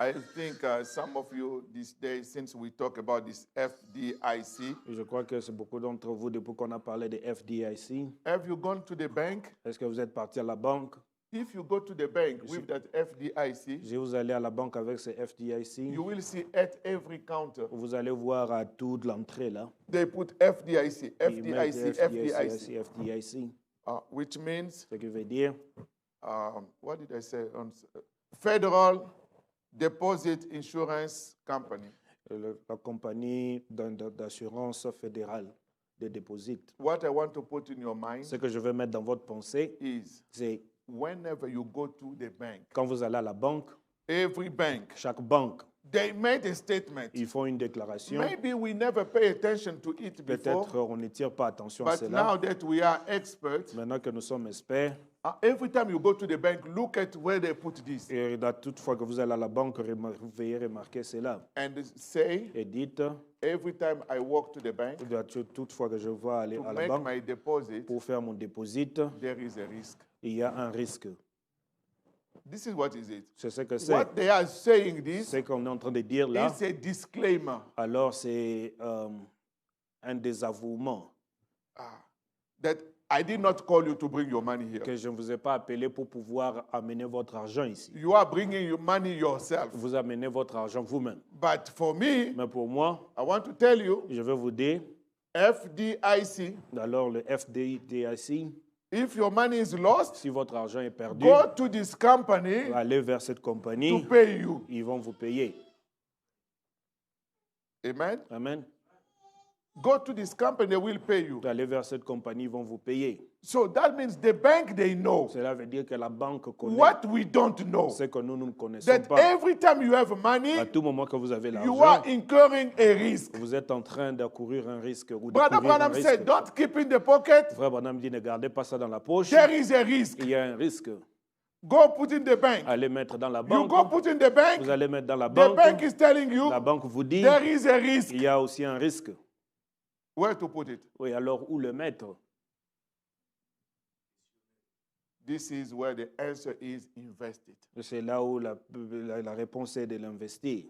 Speaker 1: I think some of you these days, since we talk about this FDIC,
Speaker 2: Et je crois que c'est beaucoup d'entre vous, depuis qu'on a parlé de FDIC,
Speaker 1: have you gone to the bank?
Speaker 2: est-ce que vous êtes parti à la banque?
Speaker 1: If you go to the bank with that FDIC,
Speaker 2: Si vous allez à la banque avec ce FDIC,
Speaker 1: you will see at every counter,
Speaker 2: vous allez voir à toute l'entrée là,
Speaker 1: they put FDIC,
Speaker 2: ils mettent
Speaker 1: FDIC, FDIC,
Speaker 2: FDIC,
Speaker 1: which means,
Speaker 2: ce qui veut dire
Speaker 1: what did I say? Federal Deposit Insurance Company.
Speaker 2: la compagnie d'assurance fédérale de dépôts.
Speaker 1: What I want to put in your mind
Speaker 2: Ce que je veux mettre dans votre pensée,
Speaker 1: is
Speaker 2: c'est
Speaker 1: whenever you go to the bank,
Speaker 2: quand vous allez à la banque,
Speaker 1: every bank,
Speaker 2: chaque banque,
Speaker 1: they made a statement.
Speaker 2: ils font une déclaration.
Speaker 1: Maybe we never pay attention to it before,
Speaker 2: Peut-être on ne tire pas attention à
Speaker 1: but
Speaker 2: cela.
Speaker 1: now that we are experts,
Speaker 2: Maintenant que nous sommes experts,
Speaker 1: every time you go to the bank, look at where they put this
Speaker 2: et toute fois que vous allez à la banque, veuillez remarquer cela.
Speaker 1: and say,
Speaker 2: Et dites,
Speaker 1: every time I walk to the bank
Speaker 2: toute fois que je vais aller
Speaker 1: to
Speaker 2: à la
Speaker 1: make
Speaker 2: banque
Speaker 1: my deposit,
Speaker 2: pour faire mon dépôt,
Speaker 1: there is a risk.
Speaker 2: il y a un risque.
Speaker 1: This is what is it.
Speaker 2: C'est ce que c'est.
Speaker 1: What they are saying this
Speaker 2: Ce qu'on est en train de dire là,
Speaker 1: is a disclaimer.
Speaker 2: alors c'est un désavouement
Speaker 1: That I did not call you to bring your money here.
Speaker 2: que je ne vous ai pas appelé pour pouvoir amener votre argent ici.
Speaker 1: You are bringing your money yourself.
Speaker 2: Vous amenez votre argent vous-même.
Speaker 1: But for me,
Speaker 2: Mais pour moi,
Speaker 1: I want to tell you,
Speaker 2: je vais vous dire,
Speaker 1: FDIC,
Speaker 2: alors le FDIC,
Speaker 1: if your money is lost,
Speaker 2: si votre argent est perdu,
Speaker 1: go to this company
Speaker 2: allez vers cette
Speaker 1: to
Speaker 2: compagnie,
Speaker 1: pay you.
Speaker 2: ils vont vous payer.
Speaker 1: Amen.
Speaker 2: Amen.
Speaker 1: Go to this company, they will pay you.
Speaker 2: Allez vers cette compagnie, ils vont vous payer.
Speaker 1: So that means the bank, they know
Speaker 2: Cela veut dire que la banque connaît
Speaker 1: what we don't know.
Speaker 2: ce que nous ne connaissons
Speaker 1: That
Speaker 2: pas.
Speaker 1: every time you have money,
Speaker 2: À tout moment que vous avez
Speaker 1: you
Speaker 2: l'argent,
Speaker 1: are incurring a risk.
Speaker 2: vous êtes en train d'accourir un risque ou de
Speaker 1: Brother
Speaker 2: courir un
Speaker 1: Branham
Speaker 2: risque.
Speaker 1: said, don't keep in the pocket.
Speaker 2: Frère Branham dit, ne gardez pas ça dans la poche.
Speaker 1: There is a risk.
Speaker 2: Il y a un risque.
Speaker 1: Go put in the bank.
Speaker 2: Allez mettre dans la
Speaker 1: You
Speaker 2: banque.
Speaker 1: go put in the bank.
Speaker 2: Vous allez mettre dans la
Speaker 1: The
Speaker 2: banque.
Speaker 1: bank is telling you
Speaker 2: La banque vous dit,
Speaker 1: there is a risk.
Speaker 2: il y a aussi un risque.
Speaker 1: Where to put it?
Speaker 2: Oui, alors où le mettre?
Speaker 1: This is where the answer is invest it.
Speaker 2: C'est là où la réponse est de l'investir.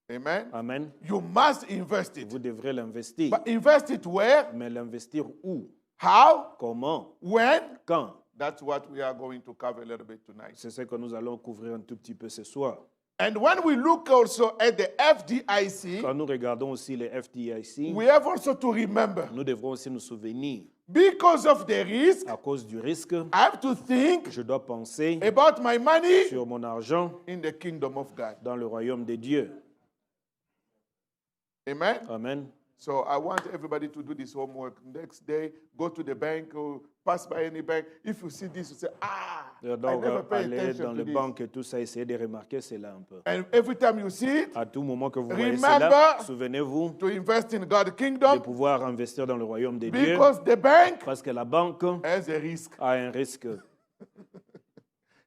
Speaker 1: Amen.
Speaker 2: Amen.
Speaker 1: You must invest it.
Speaker 2: Vous devrez l'investir.
Speaker 1: But invest it where?
Speaker 2: Mais l'investir où?
Speaker 1: How?
Speaker 2: Comment?
Speaker 1: When?
Speaker 2: Quand?
Speaker 1: That's what we are going to cover a little bit tonight.
Speaker 2: C'est ce que nous allons couvrir un tout petit peu ce soir.
Speaker 1: And when we look also at the FDIC,
Speaker 2: Quand nous regardons aussi les FDIC,
Speaker 1: we have also to remember,
Speaker 2: nous devrons aussi nous souvenir,
Speaker 1: because of the risk,
Speaker 2: à cause du risque,
Speaker 1: I have to think
Speaker 2: je dois penser
Speaker 1: about my money
Speaker 2: sur mon argent
Speaker 1: in the kingdom of God.
Speaker 2: dans le royaume de Dieu.
Speaker 1: Amen.
Speaker 2: Amen.
Speaker 1: So I want everybody to do this homework. Next day, go to the bank or pass by any bank. If you see this, you say, I
Speaker 2: Donc,
Speaker 1: never pay
Speaker 2: aller
Speaker 1: attention
Speaker 2: dans
Speaker 1: to
Speaker 2: les
Speaker 1: this.
Speaker 2: banques et tout ça, essayez de remarquer cela un peu.
Speaker 1: And every time you see it,
Speaker 2: À tout moment que vous voyez
Speaker 1: Remember
Speaker 2: cela, souvenez-vous
Speaker 1: to invest in God's
Speaker 2: de
Speaker 1: kingdom,
Speaker 2: pouvoir investir dans le royaume de Dieu,
Speaker 1: because the bank
Speaker 2: parce que la banque
Speaker 1: has a risk.
Speaker 2: a un risque.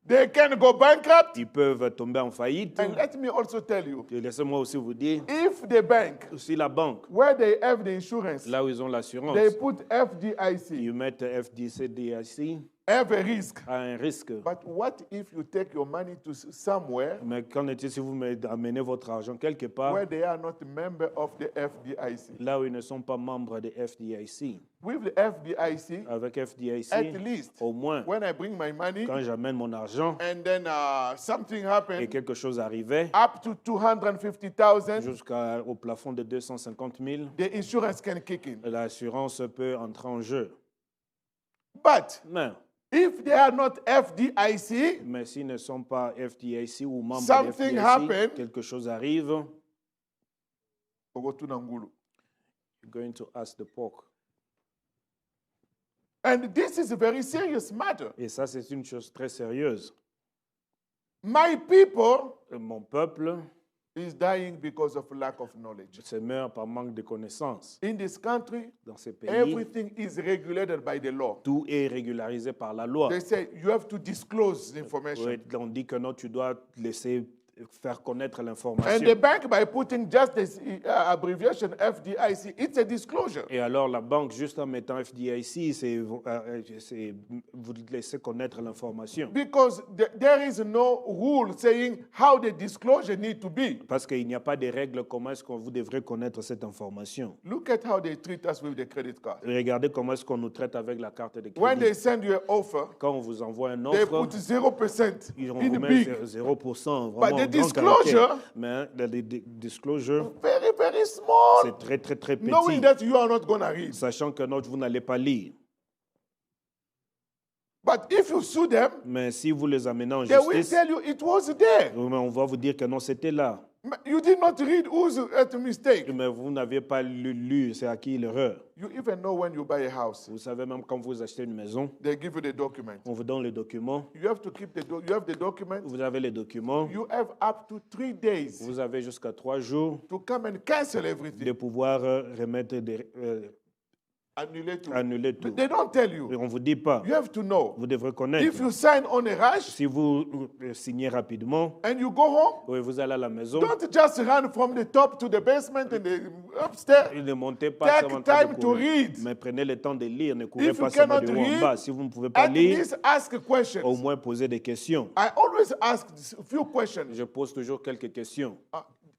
Speaker 1: They can go bankrupt.
Speaker 2: Ils peuvent tomber en faillite.
Speaker 1: And let me also tell you,
Speaker 2: Et laissez-moi aussi vous dire,
Speaker 1: if the bank,
Speaker 2: si la banque,
Speaker 1: where they have the insurance,
Speaker 2: là où ils ont l'assurance,
Speaker 1: they put FDIC,
Speaker 2: ils mettent FDIC,
Speaker 1: have a risk.
Speaker 2: a un risque.
Speaker 1: But what if you take your money to somewhere
Speaker 2: Mais qu'en est-il si vous amenez votre argent quelque part,
Speaker 1: where they are not member of the FDIC?
Speaker 2: là où ils ne sont pas membres de FDIC?
Speaker 1: With the FDIC,
Speaker 2: Avec FDIC,
Speaker 1: at least
Speaker 2: au moins,
Speaker 1: when I bring my money
Speaker 2: quand j'amène mon argent
Speaker 1: and then something
Speaker 2: et
Speaker 1: happened,
Speaker 2: quelque chose arrivait,
Speaker 1: up to 250,000,
Speaker 2: jusqu'au plafond de 250 000,
Speaker 1: the insurance can kick in.
Speaker 2: l'assurance peut entrer en jeu.
Speaker 1: But
Speaker 2: Mais,
Speaker 1: if they are not FDIC,
Speaker 2: mais s'ils ne sont pas FDIC ou membres de
Speaker 1: Something
Speaker 2: FDIC,
Speaker 1: happened.
Speaker 2: quelque chose arrive,
Speaker 1: Ogotuna-ngulu.
Speaker 2: you're going to ask the pork.
Speaker 1: And this is a very serious matter.
Speaker 2: Et ça, c'est une chose très sérieuse.
Speaker 1: My people
Speaker 2: Mon peuple
Speaker 1: is dying because of lack of knowledge.
Speaker 2: se meurt par manque de connaissances.
Speaker 1: In this country,
Speaker 2: Dans ces pays,
Speaker 1: everything is regulated by the law.
Speaker 2: tout est régularisé par la loi.
Speaker 1: They say you have to disclose the information.
Speaker 2: Oui, on dit que non, tu dois laisser faire connaître
Speaker 1: And
Speaker 2: l'information.
Speaker 1: the bank, by putting just this abbreviation FDIC, it's a disclosure.
Speaker 2: Et alors, la banque, juste en mettant FDIC, c'est vous laissez connaître l'information.
Speaker 1: Because there is no rule saying how the disclosure need to be.
Speaker 2: Parce qu'il n'y a pas de règles comment est-ce que vous devrez connaître cette information.
Speaker 1: Look at how they treat us with the credit card.
Speaker 2: Regardez comment est-ce qu'on nous traite avec la carte de
Speaker 1: When they
Speaker 2: crédit.
Speaker 1: send you an offer,
Speaker 2: Quand on vous envoie un
Speaker 1: they
Speaker 2: offre,
Speaker 1: put 0%
Speaker 2: ils vont
Speaker 1: in
Speaker 2: vous
Speaker 1: big.
Speaker 2: mettre 0%,
Speaker 1: But
Speaker 2: vraiment
Speaker 1: the
Speaker 2: en grand
Speaker 1: disclosure-
Speaker 2: caractère. Mais le disclosure,
Speaker 1: Very, very small.
Speaker 2: c'est très, très, très
Speaker 1: Knowing
Speaker 2: petit.
Speaker 1: that you are not going to read.
Speaker 2: Sachant que non, vous n'allez pas lire.
Speaker 1: But if you sue them,
Speaker 2: Mais si vous les amenez en
Speaker 1: they will
Speaker 2: justice,
Speaker 1: tell you it was there.
Speaker 2: on va vous dire que non, c'était là.
Speaker 1: You did not read who's at mistake.
Speaker 2: Mais vous n'avez pas lu, c'est à qui l'erreur.
Speaker 1: You even know when you buy a house,
Speaker 2: Vous savez, même quand vous achetez une maison,
Speaker 1: they give you the document.
Speaker 2: on vous donne les documents.
Speaker 1: You have to keep you have the document.
Speaker 2: Vous avez les documents.
Speaker 1: You have up to 3 days
Speaker 2: Vous avez jusqu'à 3 jours
Speaker 1: to come and cancel
Speaker 2: de
Speaker 1: everything.
Speaker 2: pouvoir annuler tout.
Speaker 1: They don't tell
Speaker 2: Et
Speaker 1: you.
Speaker 2: on ne vous dit pas.
Speaker 1: You have to know.
Speaker 2: Vous devrez
Speaker 1: If
Speaker 2: connaître.
Speaker 1: you sign on a rush
Speaker 2: Si vous signez rapidement,
Speaker 1: and you go home,
Speaker 2: oui, vous allez à la maison.
Speaker 1: don't just run from the top to the basement and the upstairs.
Speaker 2: Ne montez pas
Speaker 1: Take
Speaker 2: seulement en train de
Speaker 1: time to
Speaker 2: courir,
Speaker 1: read.
Speaker 2: mais prenez le temps de lire. Ne courez
Speaker 1: If you
Speaker 2: pas seulement de
Speaker 1: cannot
Speaker 2: haut en
Speaker 1: read,
Speaker 2: bas. Si vous ne pouvez pas
Speaker 1: At
Speaker 2: lire,
Speaker 1: least ask questions.
Speaker 2: au moins posez des questions.
Speaker 1: I always ask a few questions.
Speaker 2: Je pose toujours quelques questions.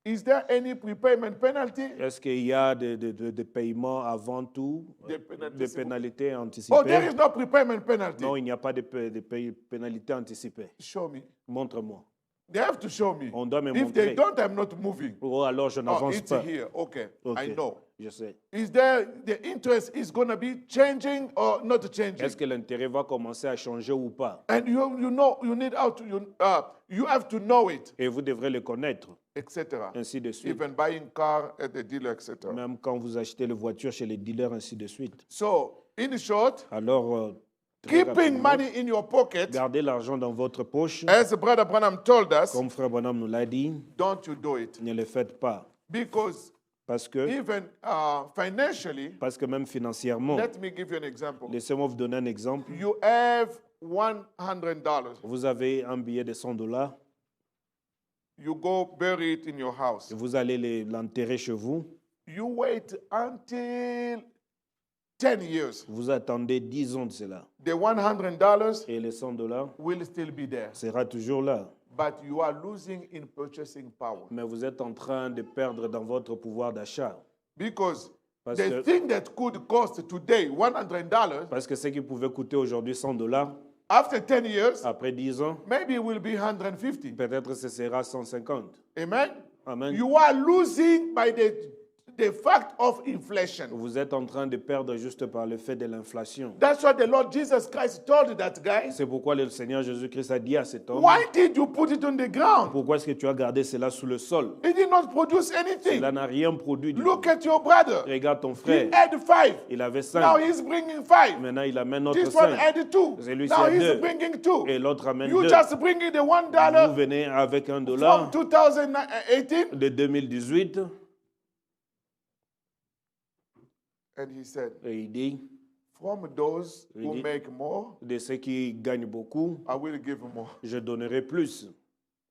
Speaker 1: Is there any prepayment penalty?
Speaker 2: Est-ce qu'il y a des paiements avant tout, des pénalités anticipées?
Speaker 1: Oh, there is no prepayment penalty.
Speaker 2: Non, il n'y a pas de pénalités anticipées.
Speaker 1: Show me.
Speaker 2: Montre-moi.
Speaker 1: They have to show me.
Speaker 2: On doit me
Speaker 1: If they
Speaker 2: montrer.
Speaker 1: don't, I'm not moving.
Speaker 2: Oh, alors je
Speaker 1: Oh,
Speaker 2: n'avance
Speaker 1: it's
Speaker 2: pas.
Speaker 1: here. Okay.
Speaker 2: Ok,
Speaker 1: I know.
Speaker 2: je sais.
Speaker 1: Is there the interest is going to be changing or not changing?
Speaker 2: Est-ce que l'intérêt va commencer à changer ou pas?
Speaker 1: And you know you need how to you have to know it,
Speaker 2: Et vous devrez le connaître,
Speaker 1: etc.
Speaker 2: ainsi de suite.
Speaker 1: Even buying car at the dealer, etc.
Speaker 2: Même quand vous achetez les voitures chez les dealers, ainsi de suite.
Speaker 1: So, in short,
Speaker 2: Alors, très
Speaker 1: keeping
Speaker 2: rapidement,
Speaker 1: money in your pocket,
Speaker 2: gardez l'argent dans votre poche.
Speaker 1: as Brother Branham told us,
Speaker 2: Comme Frère Bonhomme nous l'a dit,
Speaker 1: don't you do it.
Speaker 2: ne le faites pas.
Speaker 1: Because
Speaker 2: Parce que
Speaker 1: even financially,
Speaker 2: même financièrement,
Speaker 1: let me give you an example.
Speaker 2: laissez-moi vous donner un exemple.
Speaker 1: You have $100.
Speaker 2: Vous avez un billet de $100,
Speaker 1: You go bury it in your house.
Speaker 2: et vous allez l'enterrer chez vous.
Speaker 1: You wait until 10 years.
Speaker 2: Vous attendez 10 ans de cela.
Speaker 1: The $100
Speaker 2: Et les 100 dollars
Speaker 1: will still be there.
Speaker 2: sera toujours là.
Speaker 1: But you are losing in purchasing power.
Speaker 2: Mais vous êtes en train de perdre dans votre pouvoir d'achat.
Speaker 1: Because
Speaker 2: Parce
Speaker 1: the
Speaker 2: que,
Speaker 1: thing that could cost today $100,
Speaker 2: parce que ce qui pouvait coûter aujourd'hui 100 dollars,
Speaker 1: after 10 years,
Speaker 2: après 10 ans,
Speaker 1: maybe it will be 150.
Speaker 2: peut-être ce sera 150.
Speaker 1: Amen?
Speaker 2: Amen.
Speaker 1: You are losing by the fact of inflation.
Speaker 2: Vous êtes en train de perdre juste par le fait de l'inflation.
Speaker 1: That's what the Lord Jesus Christ told that guy.
Speaker 2: C'est pourquoi le Seigneur Jésus-Christ a dit à cet homme,
Speaker 1: Why did you put it on the ground?
Speaker 2: pourquoi est-ce que tu as gardé cela sous le sol?
Speaker 1: It did not produce anything.
Speaker 2: Cela n'a rien produit du
Speaker 1: Look
Speaker 2: tout.
Speaker 1: at your brother.
Speaker 2: Regarde ton
Speaker 1: He
Speaker 2: frère,
Speaker 1: had 5.
Speaker 2: il avait
Speaker 1: Now
Speaker 2: 5.
Speaker 1: he's bringing 5.
Speaker 2: Maintenant, il amène notre
Speaker 1: This one
Speaker 2: 5.
Speaker 1: had 2.
Speaker 2: Celui-ci
Speaker 1: Now
Speaker 2: a
Speaker 1: he's
Speaker 2: 2.
Speaker 1: bringing 2.
Speaker 2: Et l'autre amène
Speaker 1: You
Speaker 2: 2.
Speaker 1: just bringing the
Speaker 2: Vous
Speaker 1: $1
Speaker 2: venez avec un
Speaker 1: from
Speaker 2: dollar
Speaker 1: 2018.
Speaker 2: de 2018
Speaker 1: And he said,
Speaker 2: et il dit,
Speaker 1: from those who
Speaker 2: dit-
Speaker 1: make more,
Speaker 2: de ceux qui gagnent beaucoup,
Speaker 1: I will give more.
Speaker 2: je donnerai plus.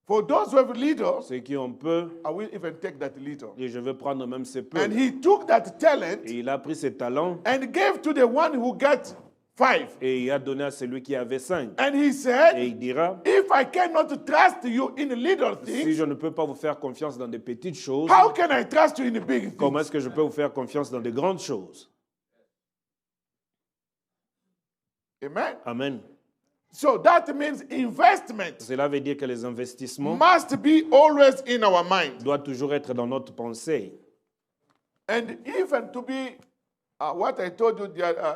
Speaker 1: For those who have little,
Speaker 2: Ceux qui ont peu,
Speaker 1: I will even take that little.
Speaker 2: et je vais prendre même ces peu.
Speaker 1: And he took that talent
Speaker 2: Et il a pris ses talents
Speaker 1: and gave to the one who got 5.
Speaker 2: et il a donné à celui qui avait 5.
Speaker 1: And he
Speaker 2: Et
Speaker 1: said,
Speaker 2: il dira,
Speaker 1: if I cannot trust you in little
Speaker 2: si
Speaker 1: things,
Speaker 2: je ne peux pas vous faire confiance dans des petites choses,
Speaker 1: how can I trust you in big
Speaker 2: comment
Speaker 1: things?
Speaker 2: est-ce que je peux vous faire confiance dans de grandes choses?
Speaker 1: Amen.
Speaker 2: Amen.
Speaker 1: So that means investment
Speaker 2: Cela veut dire que les investissements
Speaker 1: must be always in our mind.
Speaker 2: doivent toujours être dans notre pensée.
Speaker 1: And even to be what I told you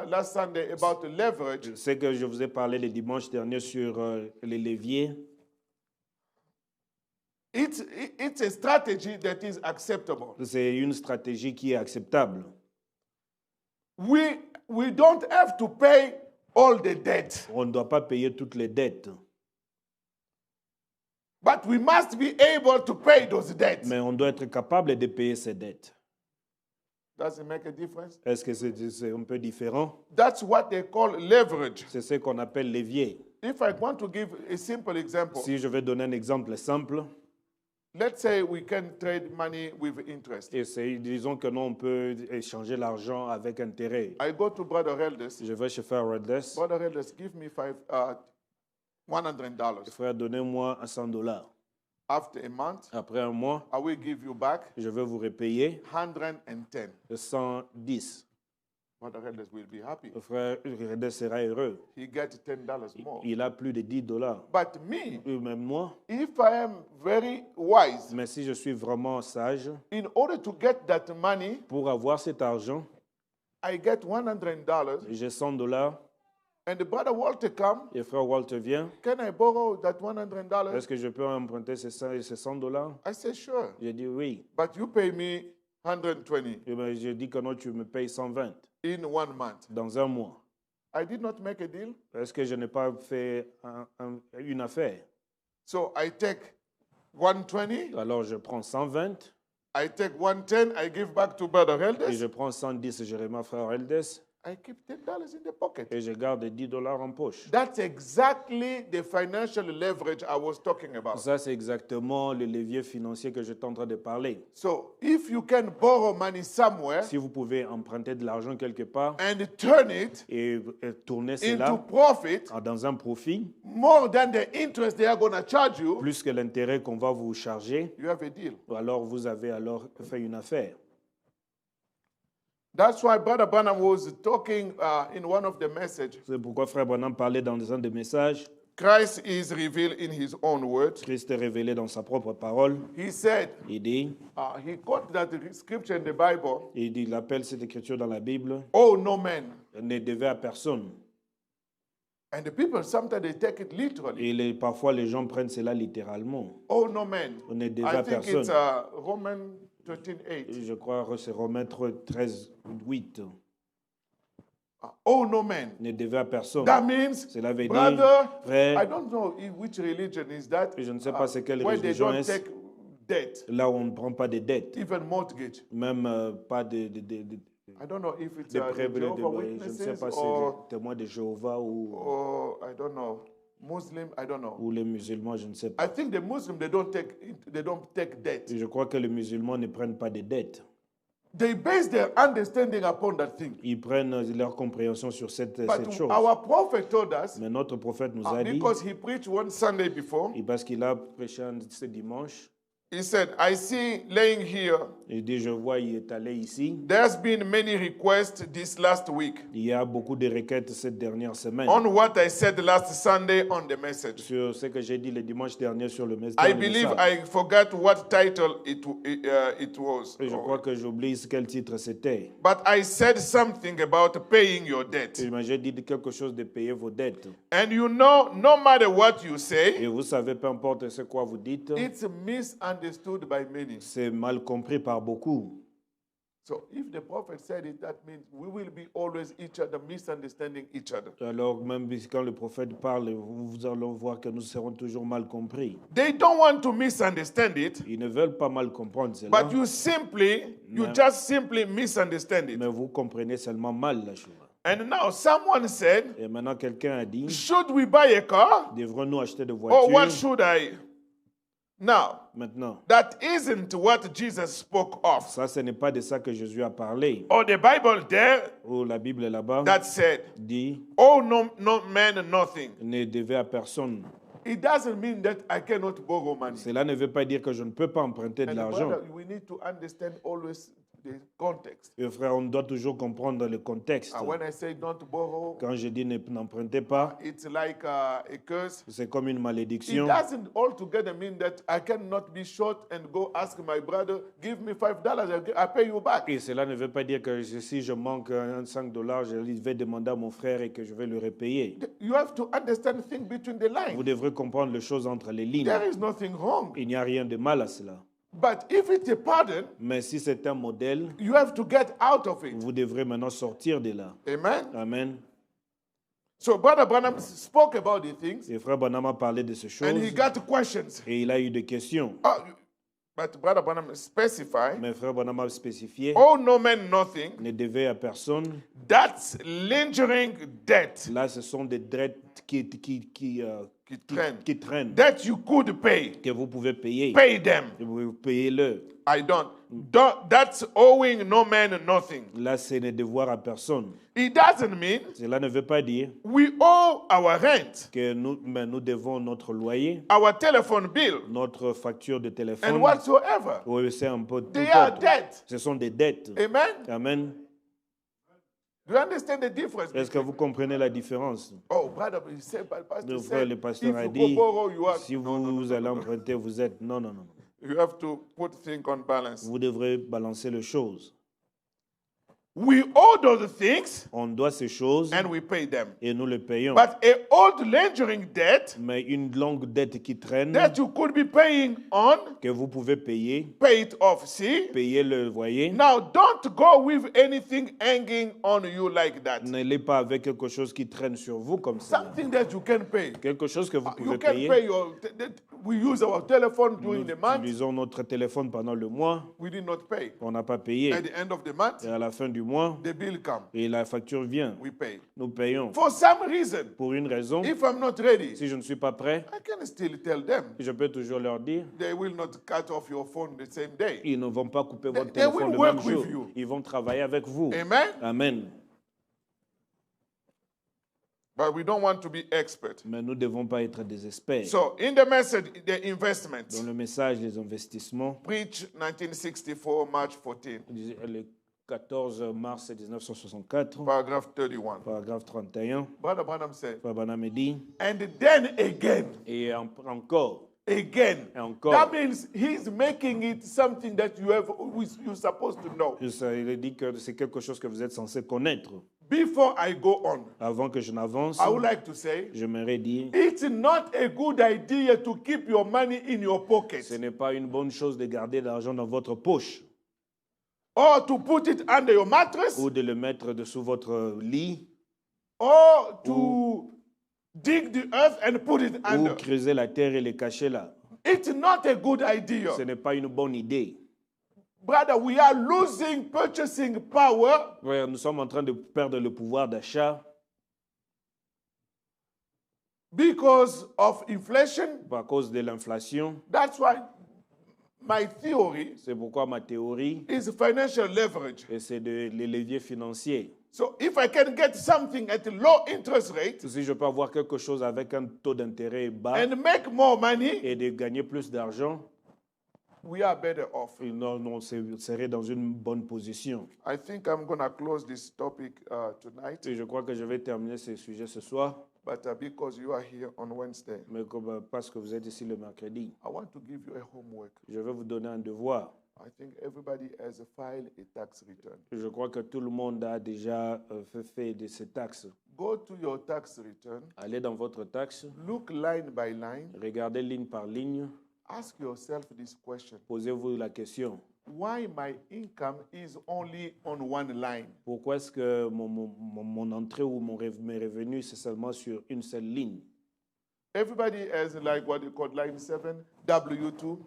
Speaker 1: last Sunday about leverage,
Speaker 2: C'est que je vous ai parlé le dimanche dernier sur les leviers.
Speaker 1: it's a strategy that is acceptable.
Speaker 2: C'est une stratégie qui est acceptable.
Speaker 1: We don't have to pay all the debt,
Speaker 2: On ne doit pas payer toutes les dettes,
Speaker 1: but we must be able to pay those debts.
Speaker 2: mais on doit être capable de payer ces dettes.
Speaker 1: Does it make a difference?
Speaker 2: Est-ce que c'est un peu différent?
Speaker 1: That's what they call leverage.
Speaker 2: C'est ce qu'on appelle levier.
Speaker 1: If I want to give a simple example,
Speaker 2: Si je vais donner un exemple simple,
Speaker 1: let's say we can trade money with interest.
Speaker 2: et disons que nous, on peut échanger l'argent avec intérêt.
Speaker 1: I go to Brother Elders.
Speaker 2: Je vais chez Frère Redles.
Speaker 1: Brother Elders, give me $100.
Speaker 2: Frère, donnez-moi 100 dollars.
Speaker 1: After a month,
Speaker 2: Après un mois,
Speaker 1: I will give you back
Speaker 2: je vais vous repayer
Speaker 1: 110.
Speaker 2: 110.
Speaker 1: Brother Elders will be happy.
Speaker 2: Frère Redles sera heureux.
Speaker 1: He gets $10 more.
Speaker 2: Il a plus de 10 dollars.
Speaker 1: But me,
Speaker 2: Même moi,
Speaker 1: if I am very wise,
Speaker 2: mais si je suis vraiment sage,
Speaker 1: in order to get that money,
Speaker 2: pour avoir cet argent,
Speaker 1: I get $100.
Speaker 2: j'ai 100 dollars.
Speaker 1: And the Brother Walter come,
Speaker 2: Et frère Walter vient.
Speaker 1: can I borrow that $100?
Speaker 2: Est-ce que je peux emprunter ces 100 dollars?
Speaker 1: I say, sure.
Speaker 2: J'ai dit oui.
Speaker 1: But you pay me 120
Speaker 2: Et ben, j'ai dit que non, tu me payes 120
Speaker 1: in 1 month.
Speaker 2: dans un mois.
Speaker 1: I did not make a deal.
Speaker 2: Est-ce que je n'ai pas fait une affaire?
Speaker 1: So I take 120,
Speaker 2: Alors je prends 120
Speaker 1: I take 110, I give back to Brother
Speaker 2: et
Speaker 1: Elders.
Speaker 2: je prends 110 et je remets à frère Eldes
Speaker 1: I keep $10 in the pocket.
Speaker 2: et je garde 10 dollars en poche.
Speaker 1: That's exactly the financial leverage I was talking about.
Speaker 2: Ça, c'est exactement le levier financier que j'étais en train de parler.
Speaker 1: So if you can borrow money somewhere
Speaker 2: Si vous pouvez emprunter de l'argent quelque part
Speaker 1: and turn it
Speaker 2: et tourner
Speaker 1: into
Speaker 2: cela
Speaker 1: profit
Speaker 2: dans un profit,
Speaker 1: more than the interest they are going to charge you,
Speaker 2: plus que l'intérêt qu'on va vous charger,
Speaker 1: you have a deal.
Speaker 2: alors vous avez alors fait une affaire.
Speaker 1: That's why Brother Branham was talking in one of the messages.
Speaker 2: C'est pourquoi Frère Branham parlait dans un des messages.
Speaker 1: Christ is revealed in his own words.
Speaker 2: Christ est révélé dans sa propre parole.
Speaker 1: He said,
Speaker 2: Il dit,
Speaker 1: he quoted that scripture in the Bible,
Speaker 2: il appelle cette écriture dans la Bible,
Speaker 1: oh no man.
Speaker 2: ne devait à personne.
Speaker 1: And the people sometimes they take it literally.
Speaker 2: Et parfois les gens prennent cela littéralement.
Speaker 1: Oh no man.
Speaker 2: Ne devait
Speaker 1: I
Speaker 2: à
Speaker 1: think
Speaker 2: personne.
Speaker 1: it's Romans 13:8.
Speaker 2: Je crois que c'est Romains 13, 8.
Speaker 1: Oh no man.
Speaker 2: Ne devait à personne.
Speaker 1: That means,
Speaker 2: Cela veut dire,
Speaker 1: brother, I
Speaker 2: frère,
Speaker 1: don't know which religion is that.
Speaker 2: je ne sais pas c'est quelle
Speaker 1: where they
Speaker 2: religion
Speaker 1: don't
Speaker 2: est-ce,
Speaker 1: take debt,
Speaker 2: là où on ne prend pas de dettes,
Speaker 1: even mortgage.
Speaker 2: même pas de
Speaker 1: I don't know if it's
Speaker 2: prêts,
Speaker 1: the Jehovah
Speaker 2: je ne sais
Speaker 1: Witnesses
Speaker 2: pas si c'est
Speaker 1: or,
Speaker 2: les témoins de Jéhovah
Speaker 1: or I don't know, Muslim. I don't know.
Speaker 2: ou les musulmans, je ne sais pas.
Speaker 1: I think the Muslim they don't take debt.
Speaker 2: Je crois que les musulmans ne prennent pas de dettes.
Speaker 1: they base their understanding upon that thing.
Speaker 2: Ils prennent leur compréhension sur cette
Speaker 1: But
Speaker 2: chose.
Speaker 1: our prophet told us,
Speaker 2: Mais notre prophète nous a dit,
Speaker 1: because he preached one Sunday before,
Speaker 2: et parce qu'il a prêché ce dimanche,
Speaker 1: he said, I see laying here,
Speaker 2: il dit, je vois, il est allé ici.
Speaker 1: there's been many requests this last week
Speaker 2: Il y a beaucoup de requêtes cette dernière semaine
Speaker 1: on what I said last Sunday on the message.
Speaker 2: sur ce que j'ai dit le dimanche dernier sur le message.
Speaker 1: I believe I forgot what title it was.
Speaker 2: Et je crois que j'oublie quel titre c'était.
Speaker 1: But I said something about paying your debt.
Speaker 2: Mais j'ai dit quelque chose de payer vos dettes.
Speaker 1: And you know, no matter what you
Speaker 2: Et
Speaker 1: say,
Speaker 2: vous savez, peu importe ce quoi vous dites,
Speaker 1: it's misunderstood by many.
Speaker 2: c'est mal compris par beaucoup.
Speaker 1: So if the prophet said it, that means we will be always each other misunderstanding each other.
Speaker 2: Alors même quand le prophète parle, vous allez voir que nous serons toujours mal compris.
Speaker 1: They don't want to misunderstand it,
Speaker 2: Ils ne veulent pas mal comprendre cela,
Speaker 1: but you just simply misunderstand it.
Speaker 2: mais vous comprenez seulement mal la chose.
Speaker 1: And now someone said,
Speaker 2: Et maintenant quelqu'un a dit,
Speaker 1: should we buy a car?
Speaker 2: devrons-nous acheter des
Speaker 1: Or what
Speaker 2: voitures?
Speaker 1: should I? Now,
Speaker 2: Maintenant,
Speaker 1: that isn't what Jesus spoke of.
Speaker 2: ça ce n'est pas de ça que Jésus a parlé.
Speaker 1: Or the Bible there
Speaker 2: Ou la Bible là-bas
Speaker 1: that said,
Speaker 2: dit,
Speaker 1: oh, no man, nothing.
Speaker 2: ne devez à personne.
Speaker 1: It doesn't mean that I cannot borrow money.
Speaker 2: Cela ne veut pas dire que je ne peux pas emprunter de
Speaker 1: And
Speaker 2: l'argent.
Speaker 1: brother, we need to understand always the context.
Speaker 2: Et frère, on doit toujours comprendre le contexte.
Speaker 1: When I say don't borrow,
Speaker 2: Quand je dis n'empruntez pas,
Speaker 1: it's like a curse.
Speaker 2: c'est comme une
Speaker 1: It
Speaker 2: malédiction.
Speaker 1: doesn't altogether mean that I cannot be short and go ask my brother, give me $5, I pay you back.
Speaker 2: Et cela ne veut pas dire que si je manque un $5, je vais demander à mon frère et que je vais le repayer.
Speaker 1: You have to understand things between the
Speaker 2: Vous
Speaker 1: lines.
Speaker 2: devrez comprendre les choses entre les lignes.
Speaker 1: There is nothing wrong.
Speaker 2: Il n'y a rien de mal à cela.
Speaker 1: But if it's a pardon,
Speaker 2: Mais si c'est un modèle,
Speaker 1: you have to get out of it.
Speaker 2: vous devrez maintenant sortir de là.
Speaker 1: Amen.
Speaker 2: Amen.
Speaker 1: So Brother Branham spoke about the things
Speaker 2: Et frère Branham a parlé de ces choses
Speaker 1: and he got questions.
Speaker 2: et il a eu des questions.
Speaker 1: But Brother Branham specified,
Speaker 2: Mais frère Branham a spécifié,
Speaker 1: oh, no man, nothing.
Speaker 2: ne devez à personne.
Speaker 1: That's lingering debt
Speaker 2: Là, ce sont des dettes qui traînent,
Speaker 1: that you could pay.
Speaker 2: que vous pouvez payer.
Speaker 1: Pay them.
Speaker 2: Vous payez-le.
Speaker 1: I don't. That's owing no man nothing.
Speaker 2: Là, c'est ne devoir à personne.
Speaker 1: It doesn't mean
Speaker 2: Cela ne veut pas dire
Speaker 1: we owe our rent,
Speaker 2: que nous devons notre loyer,
Speaker 1: our telephone bill,
Speaker 2: notre facture de
Speaker 1: and
Speaker 2: téléphone.
Speaker 1: whatsoever.
Speaker 2: Oui, c'est un peu tout
Speaker 1: They are
Speaker 2: autre.
Speaker 1: debt.
Speaker 2: Ce sont des dettes.
Speaker 1: Amen.
Speaker 2: Amen.
Speaker 1: Do you understand the difference?
Speaker 2: Est-ce que vous comprenez la différence?
Speaker 1: Oh, brother, he said, pastor
Speaker 2: Le
Speaker 1: said,
Speaker 2: pasteur a
Speaker 1: if
Speaker 2: dit,
Speaker 1: you go borrow, you are.
Speaker 2: si vous allez emprunter, vous êtes... Non, non, non.
Speaker 1: You have to put things on balance.
Speaker 2: Vous devrez balancer les choses.
Speaker 1: We owe those things
Speaker 2: On doit ces choses
Speaker 1: and we pay them.
Speaker 2: et nous les payons.
Speaker 1: But a old lingering debt
Speaker 2: Mais une longue dette qui traîne,
Speaker 1: that you could be paying on,
Speaker 2: que vous pouvez payer,
Speaker 1: pay it off. See?
Speaker 2: payer le loyer.
Speaker 1: Now, don't go with anything hanging on you like that.
Speaker 2: N'allez pas avec quelque chose qui traîne sur vous comme ça.
Speaker 1: Something that you can pay.
Speaker 2: Quelque chose que vous
Speaker 1: You
Speaker 2: pouvez
Speaker 1: can
Speaker 2: payer.
Speaker 1: pay your. We use our telephone during
Speaker 2: Nous
Speaker 1: the month.
Speaker 2: utilisons notre téléphone pendant le mois.
Speaker 1: We did not pay.
Speaker 2: On n'a pas payé.
Speaker 1: At the end of the month,
Speaker 2: Et à la fin du mois,
Speaker 1: the bill comes.
Speaker 2: et la facture vient.
Speaker 1: We pay.
Speaker 2: Nous payons.
Speaker 1: For some reason,
Speaker 2: Pour une raison,
Speaker 1: if I'm not ready,
Speaker 2: si je ne suis pas prêt,
Speaker 1: I can still tell them.
Speaker 2: je peux toujours leur dire,
Speaker 1: They will not cut off your phone the same day.
Speaker 2: ils ne vont pas couper votre
Speaker 1: They
Speaker 2: téléphone
Speaker 1: will
Speaker 2: le
Speaker 1: work
Speaker 2: même
Speaker 1: with
Speaker 2: jour.
Speaker 1: you.
Speaker 2: Ils vont travailler avec vous.
Speaker 1: Amen?
Speaker 2: Amen.
Speaker 1: But we don't want to be expert.
Speaker 2: Mais nous ne devons pas être des experts.
Speaker 1: So, in the message, the
Speaker 2: Dans
Speaker 1: investments,
Speaker 2: le message des investissements,
Speaker 1: preach 1964, March 14,
Speaker 2: le 14 mars 1964,
Speaker 1: paragraph 31.
Speaker 2: paragraphe 31,
Speaker 1: Brother Branham said,
Speaker 2: Frère Branham dit,
Speaker 1: and then again,
Speaker 2: et encore,
Speaker 1: again.
Speaker 2: et encore,
Speaker 1: That means he's making it something that you're supposed to know.
Speaker 2: il dit que c'est quelque chose que vous êtes censé connaître.
Speaker 1: Before I go on,
Speaker 2: Avant que je n'avance,
Speaker 1: I would like to say,
Speaker 2: j'aimerais dire,
Speaker 1: it's not a good idea to keep your money in your pocket
Speaker 2: ce n'est pas une bonne chose de garder l'argent dans votre poche
Speaker 1: or to put it under your mattress
Speaker 2: ou de le mettre dessous votre lit
Speaker 1: or to dig the earth and put it
Speaker 2: ou
Speaker 1: under.
Speaker 2: creuser la terre et le cacher là.
Speaker 1: It's not a good idea.
Speaker 2: Ce n'est pas une bonne idée.
Speaker 1: Brother, we are losing purchasing power
Speaker 2: Frère, nous sommes en train de perdre le pouvoir d'achat
Speaker 1: because of inflation.
Speaker 2: à cause de l'inflation.
Speaker 1: That's why my theory
Speaker 2: C'est pourquoi ma théorie,
Speaker 1: is financial leverage.
Speaker 2: et c'est les leviers financiers.
Speaker 1: So if I can get something at a low interest rate
Speaker 2: Si je peux avoir quelque chose avec un taux d'intérêt bas
Speaker 1: and make more money,
Speaker 2: et de gagner plus d'argent,
Speaker 1: we are better off.
Speaker 2: on serait dans une bonne position.
Speaker 1: I think I'm going to close this topic tonight,
Speaker 2: Et je crois que je vais terminer ce sujet ce soir,
Speaker 1: but because you are here on Wednesday,
Speaker 2: mais parce que vous êtes ici le mercredi,
Speaker 1: I want to give you a homework.
Speaker 2: je vais vous donner un devoir.
Speaker 1: I think everybody has filed a tax return.
Speaker 2: Je crois que tout le monde a déjà fait de ces taxes.
Speaker 1: Go to your tax return,
Speaker 2: Allez dans votre taxe,
Speaker 1: look line by line,
Speaker 2: regardez ligne par ligne,
Speaker 1: ask yourself this question.
Speaker 2: posez-vous la question.
Speaker 1: Why my income is only on one line?
Speaker 2: Pourquoi est-ce que mon entrée ou mes revenus, c'est seulement sur une seule ligne?
Speaker 1: Everybody has like what you call line 7, W2.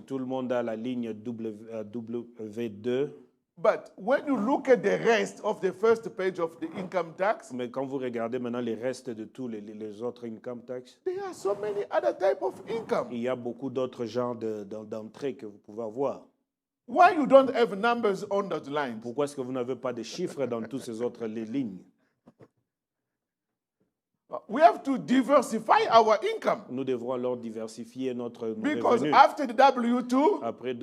Speaker 2: Tout le monde a la ligne W2.
Speaker 1: But when you look at the rest of the first page of the income tax,
Speaker 2: Mais quand vous regardez maintenant les restes de tous les autres income tax,
Speaker 1: there are so many other type of income.
Speaker 2: il y a beaucoup d'autres genres d'entrées que vous pouvez avoir.
Speaker 1: Why you don't have numbers on those lines?
Speaker 2: Pourquoi est-ce que vous n'avez pas de chiffres dans toutes ces autres lignes?
Speaker 1: We have to diversify our income
Speaker 2: Nous devrons alors diversifier nos
Speaker 1: because
Speaker 2: revenus.
Speaker 1: after the W2
Speaker 2: Après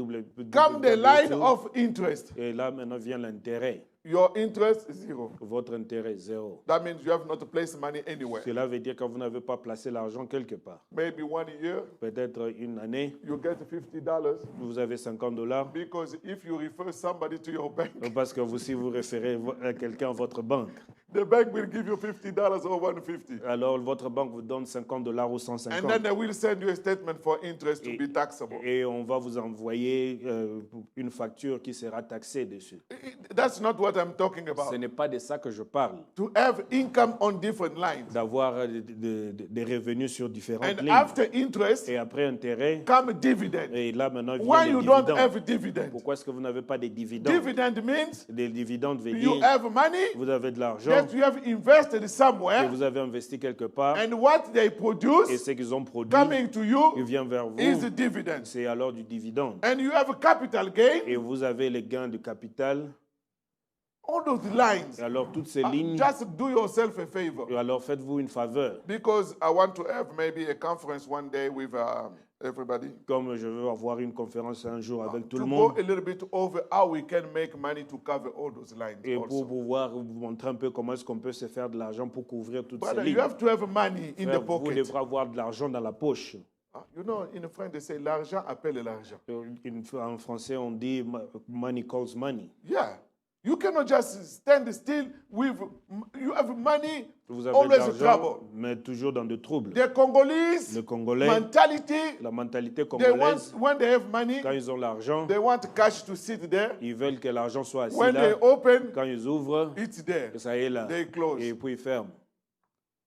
Speaker 1: come the line of interest.
Speaker 2: Et là, maintenant vient l'intérêt.
Speaker 1: Your interest is zero.
Speaker 2: Votre intérêt, zéro.
Speaker 1: That means you have not placed money anywhere.
Speaker 2: Cela veut dire que vous n'avez pas placé l'argent quelque part.
Speaker 1: Maybe 1 year
Speaker 2: Peut-être une année,
Speaker 1: you get $50
Speaker 2: vous avez $50
Speaker 1: because if you refer somebody to your bank,
Speaker 2: parce que si vous référez à quelqu'un à votre banque,
Speaker 1: the bank will give you $50 or 150.
Speaker 2: alors votre banque vous donne $50 ou
Speaker 1: And
Speaker 2: 150.
Speaker 1: then they will send you a statement for interest to
Speaker 2: Et-
Speaker 1: be taxable.
Speaker 2: Et on va vous envoyer une facture qui sera taxée dessus.
Speaker 1: That's not what I'm talking
Speaker 2: Ce
Speaker 1: about.
Speaker 2: n'est pas de ça que je parle,
Speaker 1: To have income on different lines.
Speaker 2: d'avoir des revenus sur différentes
Speaker 1: And
Speaker 2: lignes.
Speaker 1: after interest,
Speaker 2: Et après intérêt,
Speaker 1: come dividend.
Speaker 2: et là maintenant
Speaker 1: Why
Speaker 2: vient
Speaker 1: you
Speaker 2: les
Speaker 1: don't
Speaker 2: dividendes.
Speaker 1: have dividend?
Speaker 2: Pourquoi est-ce que vous n'avez pas des dividendes?
Speaker 1: Dividend means
Speaker 2: Des dividendes veut
Speaker 1: you
Speaker 2: dire
Speaker 1: have money
Speaker 2: vous avez de l'argent
Speaker 1: that you have invested
Speaker 2: que
Speaker 1: somewhere,
Speaker 2: vous avez investi quelque part
Speaker 1: and what they
Speaker 2: et
Speaker 1: produce
Speaker 2: ce qu'ils ont produit
Speaker 1: coming to
Speaker 2: qui
Speaker 1: you
Speaker 2: vient vers
Speaker 1: is
Speaker 2: vous,
Speaker 1: the dividend.
Speaker 2: c'est alors du dividende.
Speaker 1: And you have a capital gain
Speaker 2: Et vous avez les gains de capital.
Speaker 1: on those lines.
Speaker 2: Et alors toutes ces lignes,
Speaker 1: Just do yourself a favor.
Speaker 2: et alors faites-vous une faveur.
Speaker 1: Because I want to have maybe a conference one day with everybody.
Speaker 2: Comme je veux avoir une conférence un jour avec tout
Speaker 1: To
Speaker 2: le
Speaker 1: go
Speaker 2: monde,
Speaker 1: a little bit over how we can make money to cover all those lines
Speaker 2: et pour
Speaker 1: also.
Speaker 2: pouvoir vous montrer un peu comment est-ce qu'on peut se faire de l'argent pour couvrir toutes ces
Speaker 1: Brother, you
Speaker 2: lignes.
Speaker 1: have to have money in
Speaker 2: Frère,
Speaker 1: the
Speaker 2: vous
Speaker 1: pocket.
Speaker 2: devrez avoir de l'argent dans la poche.
Speaker 1: You know, in French, they say l'argent appelle l'argent.
Speaker 2: En français, on dit money calls money.
Speaker 1: Yeah. You cannot just stand still with, you have money,
Speaker 2: Vous avez de
Speaker 1: always
Speaker 2: l'argent,
Speaker 1: trouble.
Speaker 2: mais toujours dans de troubles.
Speaker 1: The Congolese
Speaker 2: Le Congolais,
Speaker 1: mentality,
Speaker 2: la mentalité
Speaker 1: they want,
Speaker 2: congolaise,
Speaker 1: when they have money,
Speaker 2: quand ils ont l'argent,
Speaker 1: they want cash to sit there.
Speaker 2: ils veulent que l'argent soit assis
Speaker 1: When they
Speaker 2: là.
Speaker 1: open,
Speaker 2: Quand ils ouvrent,
Speaker 1: it's there.
Speaker 2: ça y est là.
Speaker 1: They close.
Speaker 2: Et puis ils ferment.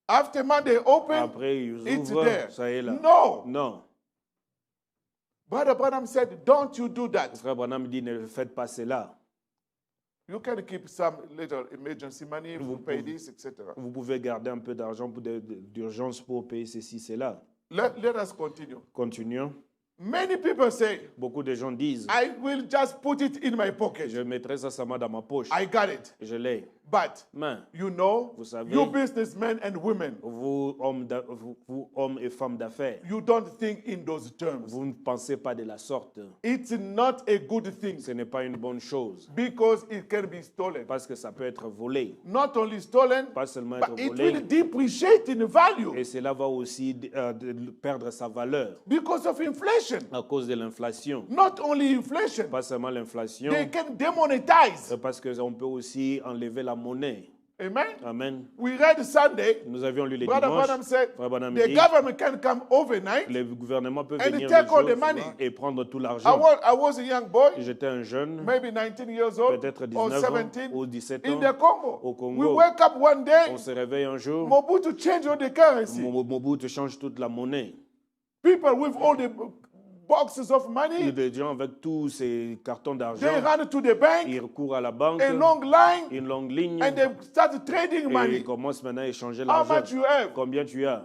Speaker 1: After they open,
Speaker 2: Après, ils
Speaker 1: it's
Speaker 2: ouvrent,
Speaker 1: there.
Speaker 2: ça y est là.
Speaker 1: No.
Speaker 2: Non.
Speaker 1: Brother Branham said, don't you do that.
Speaker 2: Frère Branham dit, ne faites pas cela.
Speaker 1: You can keep some little emergency money to pay this, etc.
Speaker 2: Vous pouvez garder un peu d'argent d'urgence pour payer ceci, cela.
Speaker 1: Let us continue.
Speaker 2: Continuons.
Speaker 1: Many people say,
Speaker 2: Beaucoup de gens disent,
Speaker 1: I will just put it in my pocket.
Speaker 2: je mettrai ça seulement dans ma poche.
Speaker 1: I got it.
Speaker 2: Je l'ai.
Speaker 1: But
Speaker 2: Mais
Speaker 1: you know,
Speaker 2: Vous savez-
Speaker 1: you businessmen and women,
Speaker 2: vous, hommes et femmes d'affaires,
Speaker 1: you don't think in those terms.
Speaker 2: vous ne pensez pas de la sorte.
Speaker 1: It's not a good thing
Speaker 2: Ce n'est pas une bonne chose
Speaker 1: because it can be stolen.
Speaker 2: parce que ça peut être volé.
Speaker 1: Not only stolen,
Speaker 2: Pas seulement
Speaker 1: but
Speaker 2: être
Speaker 1: it
Speaker 2: volé,
Speaker 1: will depreciate in value
Speaker 2: et cela va aussi perdre sa valeur
Speaker 1: because of inflation.
Speaker 2: à cause de l'inflation.
Speaker 1: Not only inflation,
Speaker 2: Pas seulement l'inflation,
Speaker 1: they can demonetize.
Speaker 2: parce qu'on peut aussi enlever la monnaie.
Speaker 1: Amen.
Speaker 2: Amen.
Speaker 1: We read Sunday,
Speaker 2: Nous avions lu les
Speaker 1: Brother Branham
Speaker 2: dimanches.
Speaker 1: said,
Speaker 2: Frère Branham
Speaker 1: the
Speaker 2: dit,
Speaker 1: government can come overnight.
Speaker 2: le gouvernement peut
Speaker 1: And
Speaker 2: venir
Speaker 1: take
Speaker 2: le
Speaker 1: all
Speaker 2: jour
Speaker 1: the money.
Speaker 2: et prendre tout
Speaker 1: I
Speaker 2: l'argent.
Speaker 1: was a young boy,
Speaker 2: J'étais un jeune,
Speaker 1: maybe 19 years old
Speaker 2: peut-être
Speaker 1: or
Speaker 2: 19 ans
Speaker 1: 17,
Speaker 2: ou 17
Speaker 1: in
Speaker 2: ans.
Speaker 1: the Congo.
Speaker 2: Au Congo.
Speaker 1: We wake up one day,
Speaker 2: On se réveille un jour,
Speaker 1: Mobutu changed all the currency.
Speaker 2: Mobutu change toute la monnaie.
Speaker 1: People with all the boxes of money,
Speaker 2: Les gens avec tous ces cartons
Speaker 1: they
Speaker 2: d'argent,
Speaker 1: run to the bank,
Speaker 2: ils recourent à la banque,
Speaker 1: a long line,
Speaker 2: une longue ligne,
Speaker 1: and they start trading
Speaker 2: et
Speaker 1: money.
Speaker 2: ils commencent maintenant à échanger
Speaker 1: How
Speaker 2: l'argent.
Speaker 1: much you have?
Speaker 2: Combien tu as?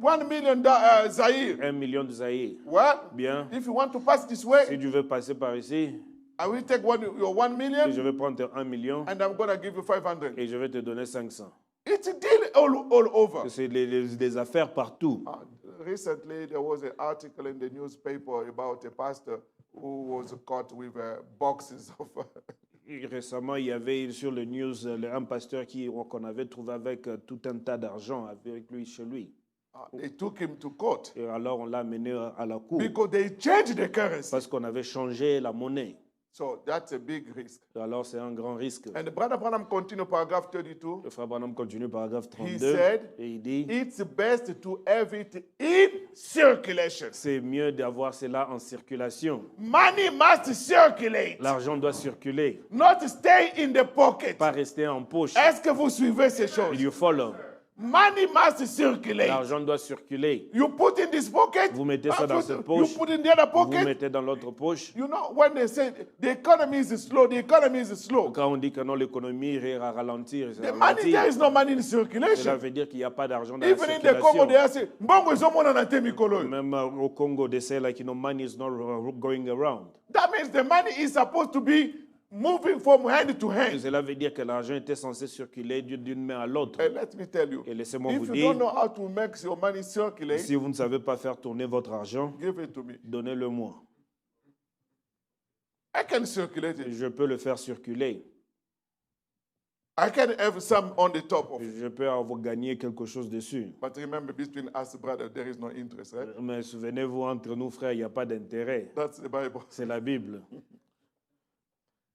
Speaker 1: $1 million Zaire.
Speaker 2: 1 million de Zaïre.
Speaker 1: What?
Speaker 2: Bien.
Speaker 1: If you want to pass this
Speaker 2: Si
Speaker 1: way,
Speaker 2: tu veux passer par ici,
Speaker 1: I will take your 1
Speaker 2: je
Speaker 1: million
Speaker 2: vais prendre 1 million
Speaker 1: and I'm going to give you 500.
Speaker 2: et je vais te donner 500.
Speaker 1: It's a deal all over.
Speaker 2: C'est des affaires partout.
Speaker 1: Recently, there was an article in the newspaper about a pastor who was caught with boxes of.
Speaker 2: Et récemment, il y avait sur le news un pasteur qu'on avait trouvé avec tout un tas d'argent avec lui chez lui.
Speaker 1: They took him to court
Speaker 2: Et alors, on l'a amené à la cour
Speaker 1: because they changed the currency.
Speaker 2: parce qu'on avait changé la monnaie.
Speaker 1: So that's a big risk.
Speaker 2: Alors, c'est un grand risque.
Speaker 1: And Brother Branham continue paragraph 32.
Speaker 2: Le frère Branham continue, paragraphe 32.
Speaker 1: He said,
Speaker 2: Et il dit,
Speaker 1: it's best to have it in circulation.
Speaker 2: c'est mieux d'avoir cela en circulation.
Speaker 1: Money must circulate,
Speaker 2: L'argent doit circuler,
Speaker 1: not stay in the pocket.
Speaker 2: pas rester en poche.
Speaker 1: Est-ce que vous suivez ces choses?
Speaker 2: You follow.
Speaker 1: Money must circulate.
Speaker 2: L'argent doit circuler.
Speaker 1: You put in this pocket.
Speaker 2: Vous mettez ça dans cette
Speaker 1: You
Speaker 2: poche.
Speaker 1: put in the other
Speaker 2: Vous
Speaker 1: pocket.
Speaker 2: mettez dans l'autre poche.
Speaker 1: You know, when they say the economy is slow, the economy is slow.
Speaker 2: Quand on dit que non, l'économie va ralentir,
Speaker 1: The money, there is no money in
Speaker 2: cela
Speaker 1: circulation.
Speaker 2: veut dire qu'il n'y a pas d'argent dans la
Speaker 1: Even in the Congo, they
Speaker 2: circulation.
Speaker 1: are saying, Mbongo is almost on a temikolo.
Speaker 2: Même au Congo, they say like, money is not going around.
Speaker 1: That means the money is supposed to be moving from hand to hand.
Speaker 2: Cela veut dire que l'argent était censé circuler d'une main à l'autre.
Speaker 1: And let me tell you,
Speaker 2: Et laissez-moi
Speaker 1: if
Speaker 2: vous
Speaker 1: you
Speaker 2: dire,
Speaker 1: don't know how to make your money circulate,
Speaker 2: si vous ne savez pas faire tourner votre argent,
Speaker 1: give it to me.
Speaker 2: donnez-le-moi.
Speaker 1: I can circulate it.
Speaker 2: Je peux le faire circuler.
Speaker 1: I can have some on the top of it.
Speaker 2: Je peux avoir gagné quelque chose dessus.
Speaker 1: But remember, between us, brother, there is no interest, right?
Speaker 2: Mais souvenez-vous, entre nous, frères, il n'y a pas d'intérêt.
Speaker 1: That's the Bible.
Speaker 2: C'est la Bible.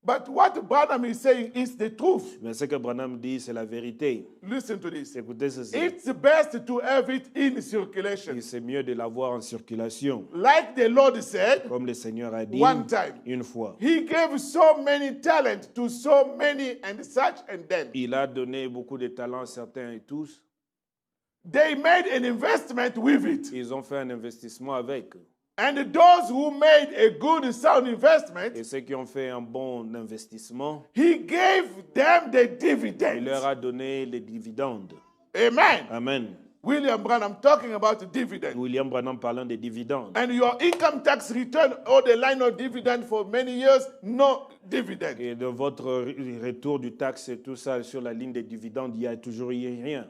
Speaker 1: But what Branham is saying is the truth.
Speaker 2: Mais ce que Branham dit, c'est la vérité.
Speaker 1: Listen to this.
Speaker 2: Écoutez ceci.
Speaker 1: It's best to have it in circulation.
Speaker 2: Et c'est mieux de l'avoir en circulation.
Speaker 1: Like the Lord said,
Speaker 2: Comme le Seigneur a dit
Speaker 1: one time,
Speaker 2: une fois.
Speaker 1: He gave so many talents to so many and such and then.
Speaker 2: Il a donné beaucoup de talents à certains et tous.
Speaker 1: They made an investment with it.
Speaker 2: Ils ont fait un investissement avec.
Speaker 1: And those who made a good sound investment,
Speaker 2: Et ceux qui ont fait un bon investissement,
Speaker 1: He gave them the
Speaker 2: il leur
Speaker 1: dividends.
Speaker 2: a donné les dividendes.
Speaker 1: Amen.
Speaker 2: Amen.
Speaker 1: William Branham talking about the dividend.
Speaker 2: William Branham parlant des dividendes.
Speaker 1: And your income tax return or the line of dividend for many years, no dividend.
Speaker 2: Et de votre retour du taxe et tout ça sur la ligne des dividendes, il n'y a toujours eu rien.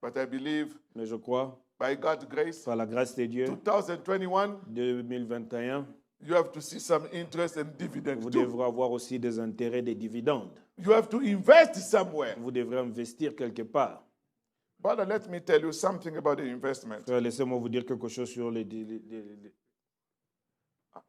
Speaker 1: But I believe
Speaker 2: Mais je crois,
Speaker 1: by God's grace,
Speaker 2: par la grâce de Dieu,
Speaker 1: 2021,
Speaker 2: 2021,
Speaker 1: you have to see some interest and dividend
Speaker 2: vous
Speaker 1: too.
Speaker 2: devrez avoir aussi des intérêts des dividendes.
Speaker 1: You have to invest somewhere.
Speaker 2: Vous devrez investir quelque part.
Speaker 1: Brother, let me tell you something about the investment.
Speaker 2: Frère, laissez-moi vous dire quelque chose sur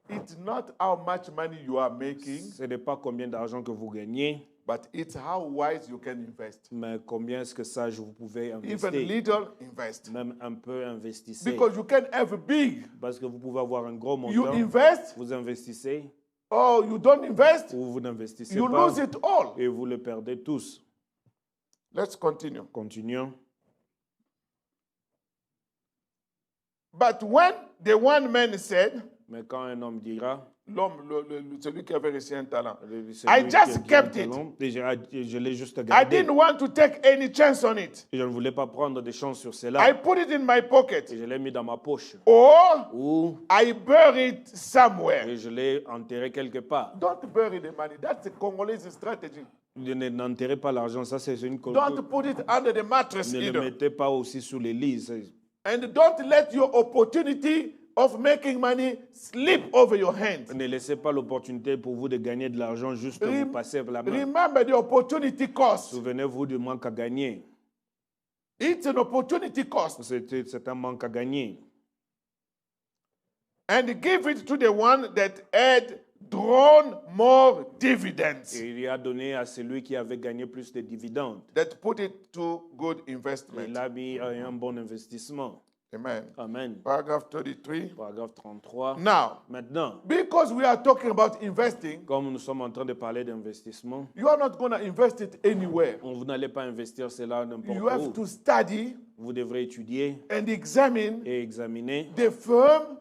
Speaker 1: It's not how much money you are making,
Speaker 2: ce n'est pas combien d'argent que vous gagnez,
Speaker 1: but it's how wise you can invest.
Speaker 2: mais combien est-ce que sage vous pouvez
Speaker 1: Even
Speaker 2: investir.
Speaker 1: little, invest.
Speaker 2: Même un peu, investissez.
Speaker 1: Because you can have big.
Speaker 2: Parce que vous pouvez avoir un gros
Speaker 1: You
Speaker 2: montant,
Speaker 1: invest,
Speaker 2: vous investissez,
Speaker 1: or you don't invest,
Speaker 2: ou vous n'investissez
Speaker 1: you
Speaker 2: pas,
Speaker 1: lose it all.
Speaker 2: et vous le perdez tous.
Speaker 1: Let's continue.
Speaker 2: Continuons.
Speaker 1: But when the one man said,
Speaker 2: Mais quand un homme dira,
Speaker 1: l'homme, celui qui avait reçu un talent,
Speaker 2: celui
Speaker 1: I
Speaker 2: qui
Speaker 1: just
Speaker 2: a dit un
Speaker 1: kept it.
Speaker 2: talent, et je l'ai juste
Speaker 1: I
Speaker 2: gardé.
Speaker 1: didn't want to take any chance on it.
Speaker 2: Et je ne voulais pas prendre des chances sur
Speaker 1: I
Speaker 2: cela.
Speaker 1: put it in my pocket.
Speaker 2: Et je l'ai mis dans ma poche.
Speaker 1: Or
Speaker 2: Ou
Speaker 1: I bury it somewhere.
Speaker 2: et je l'ai enterré quelque part.
Speaker 1: Don't bury the money. That's a Congolese strategy.
Speaker 2: N'enterrez pas l'argent, ça c'est une
Speaker 1: Don't put it under the mattress
Speaker 2: Ne le
Speaker 1: either.
Speaker 2: mettez pas aussi sous les lits.
Speaker 1: And don't let your opportunity of making money slip over your hand.
Speaker 2: Ne laissez pas l'opportunité pour vous de gagner de l'argent juste vous passer la main.
Speaker 1: Remember the opportunity cost.
Speaker 2: Souvenez-vous du manque à gagner.
Speaker 1: It's an opportunity cost.
Speaker 2: C'est un manque à gagner.
Speaker 1: And give it to the one that had drawn more dividends.
Speaker 2: Et il a donné à celui qui avait gagné plus de dividendes.
Speaker 1: That put it to good
Speaker 2: Il
Speaker 1: investment.
Speaker 2: a mis un bon investissement.
Speaker 1: Amen.
Speaker 2: Amen.
Speaker 1: Paragraph 33.
Speaker 2: Paragraphe 33.
Speaker 1: Now,
Speaker 2: Maintenant,
Speaker 1: because we are talking about investing,
Speaker 2: comme nous sommes en train de parler d'investissement,
Speaker 1: you are not going to invest it anywhere.
Speaker 2: vous n'allez pas investir cela n'importe
Speaker 1: You have
Speaker 2: où.
Speaker 1: to study
Speaker 2: Vous devrez étudier
Speaker 1: and examine
Speaker 2: et examiner
Speaker 1: the firm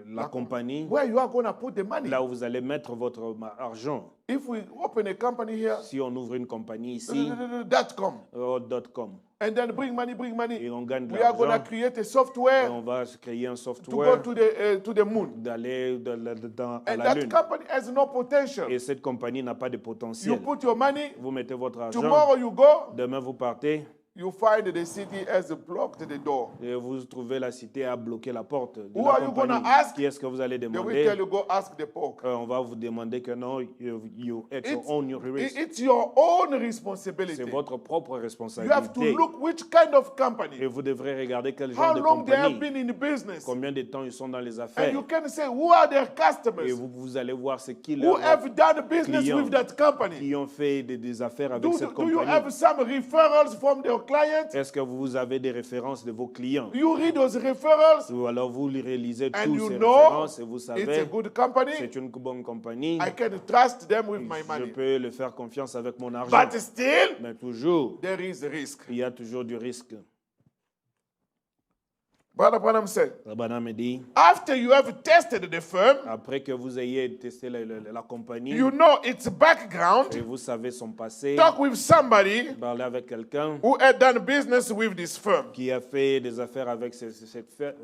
Speaker 2: la compagnie,
Speaker 1: where you are going to put the money.
Speaker 2: là où vous allez mettre votre argent.
Speaker 1: If we open a company here,
Speaker 2: Si on ouvre une compagnie ici,
Speaker 1: .com,
Speaker 2: .com.
Speaker 1: And then bring money.
Speaker 2: Et on gagne de
Speaker 1: We are going to
Speaker 2: l'argent.
Speaker 1: create a
Speaker 2: Et
Speaker 1: software
Speaker 2: on va créer un
Speaker 1: to
Speaker 2: software
Speaker 1: go to the moon.
Speaker 2: d'aller à
Speaker 1: And
Speaker 2: la
Speaker 1: that
Speaker 2: Lune.
Speaker 1: company has no potential.
Speaker 2: Et cette compagnie n'a pas de
Speaker 1: You
Speaker 2: potentiel.
Speaker 1: put your money,
Speaker 2: Vous mettez votre argent.
Speaker 1: tomorrow you go,
Speaker 2: Demain, vous partez
Speaker 1: you find the city has blocked the door.
Speaker 2: et vous trouvez la cité à bloquer la porte de
Speaker 1: Who
Speaker 2: la
Speaker 1: are you
Speaker 2: compagnie.
Speaker 1: gonna ask?
Speaker 2: Qui est-ce que vous allez
Speaker 1: They will
Speaker 2: demander?
Speaker 1: tell you, go ask the Pope.
Speaker 2: On va vous demander que non, it's
Speaker 1: It's,
Speaker 2: on your risk.
Speaker 1: it's your own
Speaker 2: C'est
Speaker 1: responsibility.
Speaker 2: votre propre
Speaker 1: You have to
Speaker 2: responsabilité.
Speaker 1: look which kind of
Speaker 2: Et
Speaker 1: company,
Speaker 2: vous devrez regarder quel
Speaker 1: how
Speaker 2: genre de
Speaker 1: long they have
Speaker 2: compagnie,
Speaker 1: been in business.
Speaker 2: combien de temps ils sont dans les
Speaker 1: And
Speaker 2: affaires.
Speaker 1: you can say, who are their
Speaker 2: Et
Speaker 1: customers?
Speaker 2: vous allez voir ce qui
Speaker 1: Who
Speaker 2: leur
Speaker 1: have done business
Speaker 2: clients
Speaker 1: with that company?
Speaker 2: qui ont fait des affaires avec
Speaker 1: Do
Speaker 2: cette
Speaker 1: you have
Speaker 2: compagnie.
Speaker 1: some referrals from their clients?
Speaker 2: Est-ce que vous avez des références de vos clients?
Speaker 1: You read those referrals
Speaker 2: Ou alors vous réalisez
Speaker 1: and
Speaker 2: tous
Speaker 1: you
Speaker 2: ces
Speaker 1: know
Speaker 2: références et vous
Speaker 1: it's a
Speaker 2: savez
Speaker 1: good company.
Speaker 2: c'est une bonne compagnie.
Speaker 1: I can trust them with my
Speaker 2: Je
Speaker 1: money.
Speaker 2: peux le faire confiance avec mon argent.
Speaker 1: But still,
Speaker 2: Mais toujours,
Speaker 1: there is risk.
Speaker 2: il y a toujours du risque.
Speaker 1: Brother Branham said,
Speaker 2: Rabbanah me dit,
Speaker 1: after you have tested the firm,
Speaker 2: après que vous ayez testé la compagnie
Speaker 1: you know its background,
Speaker 2: et vous savez son passé,
Speaker 1: talk with somebody
Speaker 2: parlez avec quelqu'un
Speaker 1: who had done business with this firm
Speaker 2: qui a fait des affaires avec cette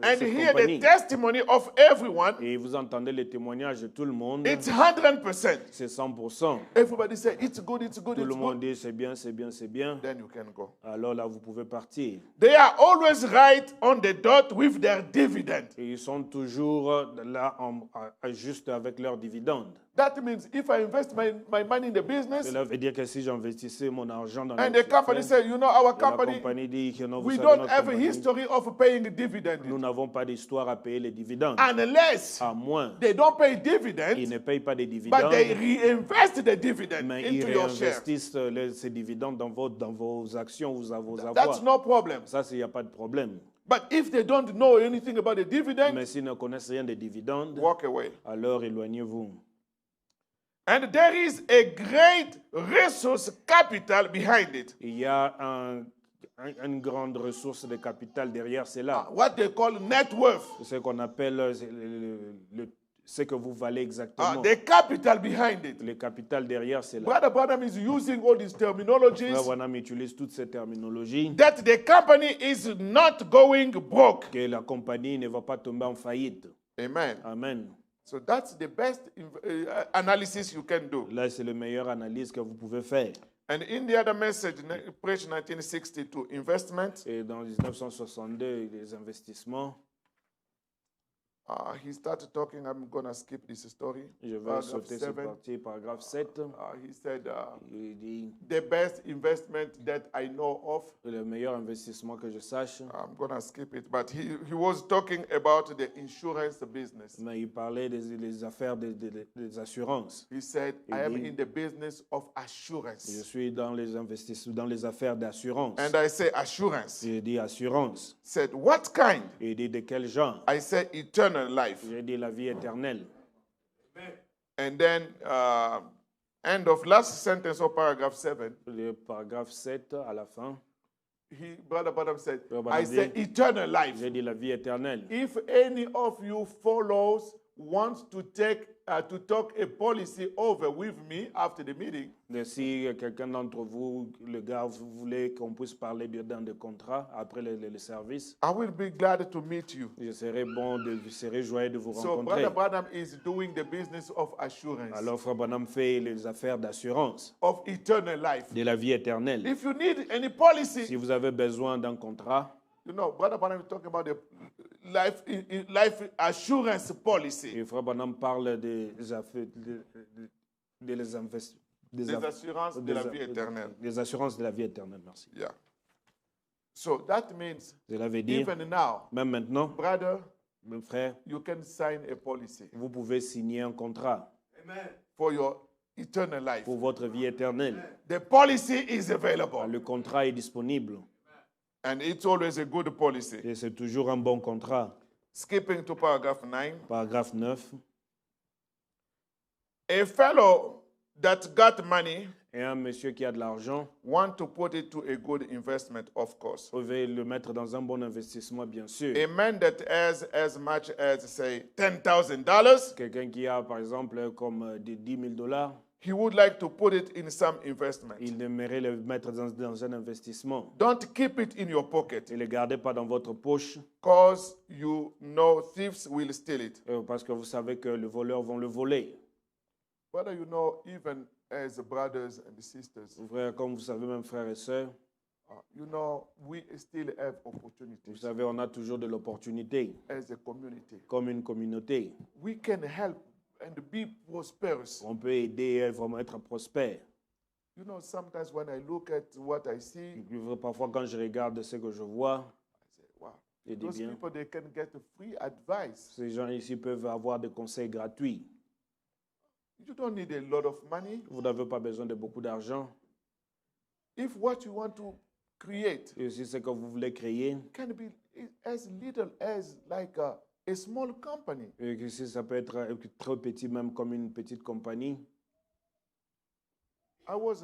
Speaker 1: and hear the
Speaker 2: compagnie.
Speaker 1: testimony of everyone.
Speaker 2: Et vous entendez les témoignages de tout le monde,
Speaker 1: It's 100%.
Speaker 2: c'est 100%.
Speaker 1: Everybody say, it's good, it's good,
Speaker 2: Tout le
Speaker 1: it's
Speaker 2: monde
Speaker 1: good.
Speaker 2: dit c'est bien, c'est bien, c'est bien.
Speaker 1: Then you can go.
Speaker 2: Alors là, vous pouvez partir.
Speaker 1: They are always right on the dot with their dividend.
Speaker 2: Et ils sont toujours là juste avec leurs dividendes.
Speaker 1: That means if I invest my money in the business
Speaker 2: Cela veut dire que si j'investissais mon argent dans
Speaker 1: and
Speaker 2: le
Speaker 1: the company
Speaker 2: secteur,
Speaker 1: say, you know, our
Speaker 2: et la
Speaker 1: company,
Speaker 2: compagnie dit que non, vous
Speaker 1: we
Speaker 2: savez,
Speaker 1: don't
Speaker 2: notre
Speaker 1: have a
Speaker 2: compagnie,
Speaker 1: history of paying dividend
Speaker 2: nous n'avons pas d'histoire à payer les dividendes.
Speaker 1: unless
Speaker 2: À moins
Speaker 1: they don't pay
Speaker 2: qu'ils
Speaker 1: dividend,
Speaker 2: ne payent pas des
Speaker 1: but
Speaker 2: dividendes,
Speaker 1: they reinvest the dividend
Speaker 2: mais ils
Speaker 1: into your share.
Speaker 2: réinvestissent ces dividendes dans vos actions ou à vos
Speaker 1: That's
Speaker 2: avoirs.
Speaker 1: no problem.
Speaker 2: Ça, il n'y a pas de problème.
Speaker 1: But if they don't know anything about the dividend,
Speaker 2: Mais s'ils ne connaissent rien des dividendes,
Speaker 1: walk away.
Speaker 2: alors éloignez-vous.
Speaker 1: And there is a great resource capital behind it.
Speaker 2: Il y a une grande ressource de capital derrière cela.
Speaker 1: What they call net worth.
Speaker 2: C'est ce qu'on appelle ce que vous valez exactement.
Speaker 1: The capital behind it.
Speaker 2: Le capital derrière cela.
Speaker 1: Brother Branham is using all these terminologies
Speaker 2: Frère Branham utilise toutes ces terminologies
Speaker 1: that the company is not going broke.
Speaker 2: que la compagnie ne va pas tomber en faillite.
Speaker 1: Amen.
Speaker 2: Amen.
Speaker 1: So that's the best analysis you can do.
Speaker 2: Là, c'est la meilleure analyse que vous pouvez faire.
Speaker 1: And in the other message, preached 1962, investment,
Speaker 2: Et dans 1962, les investissements,
Speaker 1: he started talking. I'm going to skip this story.
Speaker 2: je vais
Speaker 1: Paragraph
Speaker 2: sauter cette
Speaker 1: 7.
Speaker 2: partie, paragraphe 7.
Speaker 1: He said,
Speaker 2: Il dit,
Speaker 1: the best investment that I know of.
Speaker 2: le meilleur investissement que je sache.
Speaker 1: I'm going to skip it, but he was talking about the insurance business.
Speaker 2: Mais il parlait des affaires des assurances.
Speaker 1: He said, I am
Speaker 2: dit-
Speaker 1: in the business of
Speaker 2: Je
Speaker 1: assurance.
Speaker 2: suis dans les investissements, dans les affaires d'assurance.
Speaker 1: And I say assurance.
Speaker 2: J'ai dit assurance.
Speaker 1: Said, what kind?
Speaker 2: Il dit de quel genre?
Speaker 1: I said eternal life.
Speaker 2: J'ai dit la vie éternelle.
Speaker 1: And then end of last sentence of paragraph 7,
Speaker 2: Le paragraphe 7 à la fin.
Speaker 1: Brother Branham said,
Speaker 2: Brother Branham
Speaker 1: I said
Speaker 2: dit-
Speaker 1: eternal life.
Speaker 2: J'ai dit la vie éternelle.
Speaker 1: If any of you follows wants to talk a policy over with me after the meeting,
Speaker 2: Mais si quelqu'un d'entre vous, le gars, vous voulez qu'on puisse parler dans des contrats après le service,
Speaker 1: I will be glad to meet you.
Speaker 2: je serai joyeux de vous
Speaker 1: So
Speaker 2: rencontrer.
Speaker 1: Brother Branham is doing the business of assurance,
Speaker 2: Alors, Frère Branham fait les affaires d'assurance,
Speaker 1: of eternal life.
Speaker 2: de la vie éternelle.
Speaker 1: If you need any policy,
Speaker 2: Si vous avez besoin d'un contrat,
Speaker 1: you know, Brother Branham is talking about the life assurance policy.
Speaker 2: et Frère Branham parle des affaires,
Speaker 1: Des assurances de la vie éternelle.
Speaker 2: des assurances de la vie éternelle, merci.
Speaker 1: Yeah. So that means
Speaker 2: Cela veut dire,
Speaker 1: even now,
Speaker 2: même maintenant,
Speaker 1: brother,
Speaker 2: mon frère,
Speaker 1: you can sign a policy
Speaker 2: vous pouvez signer un contrat
Speaker 1: for your eternal life.
Speaker 2: pour votre vie éternelle.
Speaker 1: The policy is available,
Speaker 2: Le contrat est disponible
Speaker 1: and it's always a good policy.
Speaker 2: et c'est toujours un bon contrat.
Speaker 1: Skipping to paragraph 9.
Speaker 2: Paragraphe 9.
Speaker 1: A fellow that got money
Speaker 2: Et un monsieur qui a de l'argent,
Speaker 1: want to put it to a good investment, of course.
Speaker 2: vous pouvez le mettre dans un bon investissement, bien sûr.
Speaker 1: A man that has as much as, say, $10,000,
Speaker 2: Quelqu'un qui a, par exemple, comme des $10 000,
Speaker 1: he would like to put it in some investment.
Speaker 2: Il aimerait le mettre dans un investissement.
Speaker 1: Don't keep it in your pocket
Speaker 2: Ne le gardez pas dans votre poche
Speaker 1: because you know thieves will steal it.
Speaker 2: parce que vous savez que les voleurs vont le voler.
Speaker 1: Whether you know, even as brothers and sisters,
Speaker 2: Frères, comme vous savez, même frères et sœurs,
Speaker 1: you know, we still have
Speaker 2: vous
Speaker 1: opportunities
Speaker 2: savez, on a toujours de l'opportunité
Speaker 1: as a community.
Speaker 2: comme une communauté.
Speaker 1: We can help and be prosperous.
Speaker 2: On peut aider et vraiment être prospère.
Speaker 1: You know, sometimes when I look at what I see,
Speaker 2: Parfois, quand je regarde ce que je vois,
Speaker 1: I say, wow,
Speaker 2: je dis
Speaker 1: those
Speaker 2: bien,
Speaker 1: people, they can get free advice.
Speaker 2: ces gens ici peuvent avoir des conseils gratuits.
Speaker 1: You don't need a lot of money.
Speaker 2: Vous n'avez pas besoin de beaucoup d'argent.
Speaker 1: If what you want to create
Speaker 2: Et si ce que vous voulez créer,
Speaker 1: can be as little as like a small company,
Speaker 2: et que si ça peut être très petit, même comme une petite compagnie.
Speaker 1: I was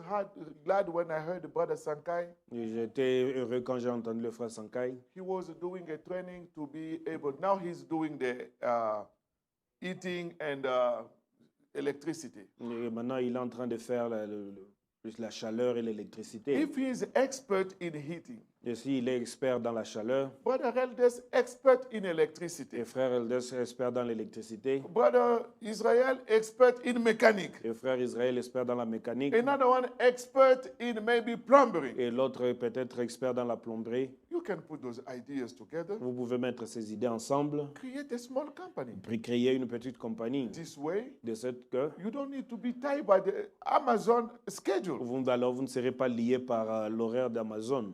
Speaker 1: glad when I heard Brother Sankai.
Speaker 2: Et j'étais heureux quand j'ai entendu le frère Sankai.
Speaker 1: He was doing a training to be able. Now he's doing the heating and electricity.
Speaker 2: Et maintenant, il est en train de faire la chaleur et l'électricité.
Speaker 1: If he is expert in heating,
Speaker 2: Et s'il est expert dans la chaleur,
Speaker 1: Brother Elders expert in electricity,
Speaker 2: et frère Elders est expert dans l'électricité,
Speaker 1: Brother Israel expert in mechanic,
Speaker 2: et frère Israël expert dans la mécanique,
Speaker 1: another one expert in maybe plumbing.
Speaker 2: et l'autre peut-être expert dans la plomberie.
Speaker 1: You can put those ideas together,
Speaker 2: Vous pouvez mettre ces idées ensemble,
Speaker 1: create a small company.
Speaker 2: puis créer une petite compagnie.
Speaker 1: This way,
Speaker 2: De cette que
Speaker 1: you don't need to be tied by the Amazon schedule.
Speaker 2: alors vous ne serez pas lié par l'horaire d'Amazon.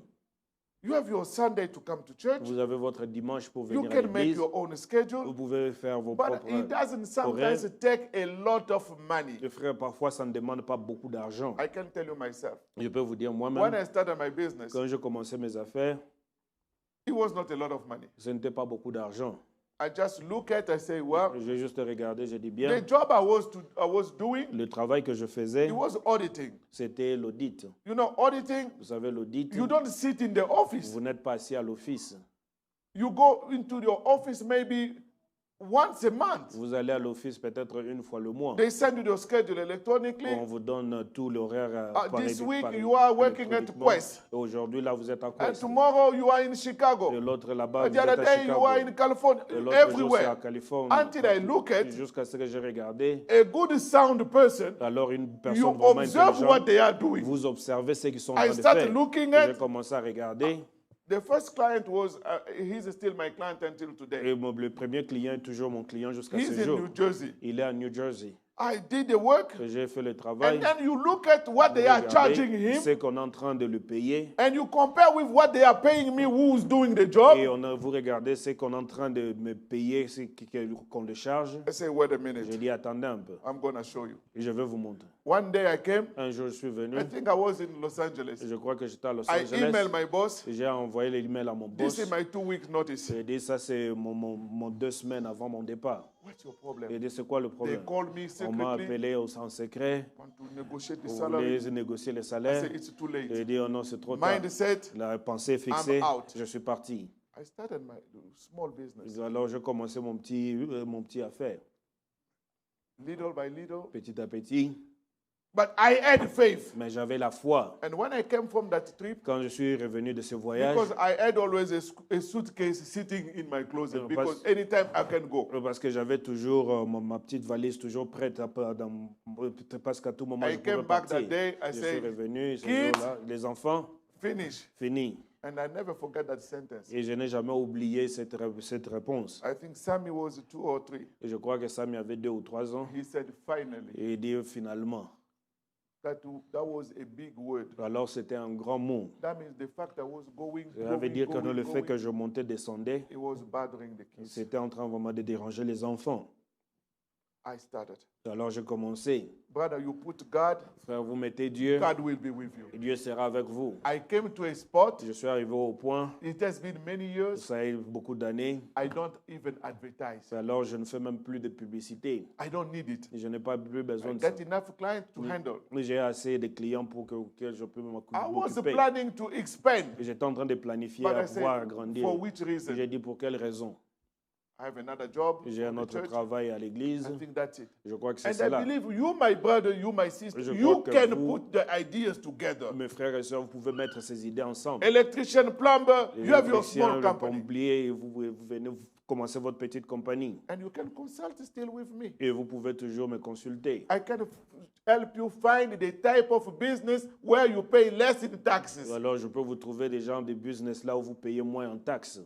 Speaker 1: You have your Sunday to come to church.
Speaker 2: Vous avez votre dimanche pour
Speaker 1: You
Speaker 2: venir à
Speaker 1: can make
Speaker 2: l'église.
Speaker 1: your own
Speaker 2: Vous
Speaker 1: schedule,
Speaker 2: pouvez faire vos
Speaker 1: but
Speaker 2: propres
Speaker 1: it doesn't
Speaker 2: horaires.
Speaker 1: sometimes take a lot of money.
Speaker 2: Et frère, parfois, ça ne demande pas beaucoup d'argent.
Speaker 1: I can tell you myself.
Speaker 2: Je peux vous dire
Speaker 1: When
Speaker 2: moi-même,
Speaker 1: I started my business,
Speaker 2: quand je commençais mes affaires,
Speaker 1: it was not a lot of money.
Speaker 2: ce n'était pas beaucoup d'argent.
Speaker 1: I just look at, I say, well,
Speaker 2: J'ai juste regardé, j'ai dit
Speaker 1: the
Speaker 2: bien,
Speaker 1: job I was doing,
Speaker 2: le travail que je faisais,
Speaker 1: it was auditing.
Speaker 2: c'était l'audit.
Speaker 1: You know, auditing,
Speaker 2: Vous savez, l'audit,
Speaker 1: you don't sit in the office.
Speaker 2: vous n'êtes pas assis à l'office.
Speaker 1: You go into your office maybe once a month.
Speaker 2: Vous allez à l'office peut-être une fois le mois.
Speaker 1: They send you the schedule electronically.
Speaker 2: On vous donne tout l'horaire
Speaker 1: This week you are working at
Speaker 2: électroniquement.
Speaker 1: Quest.
Speaker 2: Et aujourd'hui, là, vous êtes à
Speaker 1: And
Speaker 2: Quest.
Speaker 1: tomorrow you are in
Speaker 2: Et
Speaker 1: Chicago.
Speaker 2: l'autre là-bas, vous
Speaker 1: The other
Speaker 2: êtes à
Speaker 1: day you are
Speaker 2: Chicago.
Speaker 1: in California.
Speaker 2: Et l'autre jour, c'est à
Speaker 1: Everywhere.
Speaker 2: Californie.
Speaker 1: Until I look at
Speaker 2: Jusqu'à ce que j'ai regardé.
Speaker 1: a good sound person,
Speaker 2: Alors, une
Speaker 1: you
Speaker 2: personne vraiment
Speaker 1: observe what
Speaker 2: intelligente,
Speaker 1: they are doing.
Speaker 2: vous observez ce qu'ils sont en
Speaker 1: I
Speaker 2: train de
Speaker 1: start
Speaker 2: faire.
Speaker 1: looking
Speaker 2: Et
Speaker 1: at-
Speaker 2: j'ai commencé à regarder.
Speaker 1: The first client was, he's still my client until
Speaker 2: Et
Speaker 1: today.
Speaker 2: le premier client est toujours mon client jusqu'à
Speaker 1: He's
Speaker 2: ce
Speaker 1: in
Speaker 2: jour.
Speaker 1: New Jersey.
Speaker 2: Il est à New Jersey.
Speaker 1: I did the work,
Speaker 2: Et j'ai fait le travail.
Speaker 1: and then you look at what they are charging him,
Speaker 2: ce qu'on est en train de le payer.
Speaker 1: and you compare with what they are paying me, who's doing the
Speaker 2: Et
Speaker 1: job.
Speaker 2: vous regardez ce qu'on est en train de me payer, qu'on le charge.
Speaker 1: I say, wait a
Speaker 2: J'ai
Speaker 1: minute,
Speaker 2: dit, attendez un peu.
Speaker 1: I'm going to show you.
Speaker 2: Et je vais vous montrer.
Speaker 1: One day I came,
Speaker 2: Un jour, je suis venu.
Speaker 1: I think I was in Los Angeles.
Speaker 2: Je crois que j'étais à Los
Speaker 1: I
Speaker 2: Angeles.
Speaker 1: emailed my boss.
Speaker 2: J'ai envoyé l'email à mon boss.
Speaker 1: This is my 2 weeks notice.
Speaker 2: J'ai dit, ça c'est mon 2 semaines avant mon départ.
Speaker 1: What's your
Speaker 2: J'ai
Speaker 1: problem?
Speaker 2: dit, c'est quoi le
Speaker 1: They
Speaker 2: problème?
Speaker 1: called me
Speaker 2: On m'a
Speaker 1: secretly,
Speaker 2: appelé en secret.
Speaker 1: want to negotiate the
Speaker 2: Vous
Speaker 1: salary.
Speaker 2: voulez négocier les
Speaker 1: I
Speaker 2: salaires?
Speaker 1: said, it's too late.
Speaker 2: J'ai dit, oh non, c'est trop tard.
Speaker 1: Mindset,
Speaker 2: La pensée est fixée.
Speaker 1: I'm out.
Speaker 2: Je suis parti.
Speaker 1: I started my small business.
Speaker 2: Alors, j'ai commencé mon petit affaire.
Speaker 1: Little by little.
Speaker 2: Petit à petit.
Speaker 1: But I had faith.
Speaker 2: Mais j'avais la foi.
Speaker 1: And when I came from that trip,
Speaker 2: Quand je suis revenu de ce voyage,
Speaker 1: because I had always a suitcase sitting in my closet,
Speaker 2: No,
Speaker 1: because
Speaker 2: but-
Speaker 1: anytime I can go.
Speaker 2: parce que j'avais toujours ma petite valise toujours prête parce qu'à tout moment
Speaker 1: I
Speaker 2: je pouvais
Speaker 1: came back
Speaker 2: partir.
Speaker 1: that day, I
Speaker 2: Je suis
Speaker 1: said,
Speaker 2: revenu ce
Speaker 1: "Kids,
Speaker 2: jour-là. Les enfants,
Speaker 1: finish.
Speaker 2: fini.
Speaker 1: And I never forget that sentence.
Speaker 2: Et je n'ai jamais oublié cette réponse.
Speaker 1: I think Sammy was 2 or 3.
Speaker 2: Et je crois que Samy avait 2 ou 3 ans.
Speaker 1: He said, finally.
Speaker 2: Et il dit finalement.
Speaker 1: That was a big word.
Speaker 2: Alors c'était un grand mot.
Speaker 1: That means the fact I was going,
Speaker 2: Ça veut dire que
Speaker 1: going,
Speaker 2: le fait
Speaker 1: going,
Speaker 2: que je montais, descendais,
Speaker 1: it was bothering the kids.
Speaker 2: c'était en train vraiment de déranger les enfants.
Speaker 1: I started.
Speaker 2: Alors j'ai commencé.
Speaker 1: Brother, you put God,
Speaker 2: Frère, vous mettez Dieu,
Speaker 1: God will be with you.
Speaker 2: et Dieu sera avec vous.
Speaker 1: I came to a spot,
Speaker 2: Je suis arrivé au point,
Speaker 1: it has been many years,
Speaker 2: ça a eu beaucoup d'années,
Speaker 1: I don't even advertise.
Speaker 2: alors je ne fais même plus de publicité.
Speaker 1: I don't need it.
Speaker 2: Je n'ai pas plus besoin
Speaker 1: I
Speaker 2: de ça.
Speaker 1: get enough clients to handle.
Speaker 2: J'ai assez de clients pour que je peux
Speaker 1: I was
Speaker 2: m'occuper.
Speaker 1: planning to expand,
Speaker 2: Et j'étais en train de planifier
Speaker 1: but
Speaker 2: à
Speaker 1: I
Speaker 2: pouvoir
Speaker 1: said,
Speaker 2: agrandir.
Speaker 1: for which
Speaker 2: Et
Speaker 1: reason?
Speaker 2: j'ai dit pour quelle raison?
Speaker 1: I have another job.
Speaker 2: J'ai un
Speaker 1: in the
Speaker 2: autre
Speaker 1: church.
Speaker 2: travail à l'église.
Speaker 1: I think that's it.
Speaker 2: Je crois que c'est
Speaker 1: And I
Speaker 2: cela.
Speaker 1: believe you, my brother, you, my sister,
Speaker 2: Je
Speaker 1: you
Speaker 2: crois que
Speaker 1: can
Speaker 2: vous-
Speaker 1: put the ideas together.
Speaker 2: Mes frères et sœurs, vous pouvez mettre ces idées ensemble.
Speaker 1: Electrician, plumber, you have your
Speaker 2: L'électricien,
Speaker 1: small
Speaker 2: le
Speaker 1: company.
Speaker 2: plombier, vous venez vous commencer votre petite compagnie.
Speaker 1: And you can consult still with me.
Speaker 2: Et vous pouvez toujours me consulter.
Speaker 1: I can help you find the type of business where you pay less in taxes.
Speaker 2: Alors, je peux vous trouver des gens de business là où vous payez moins en taxes.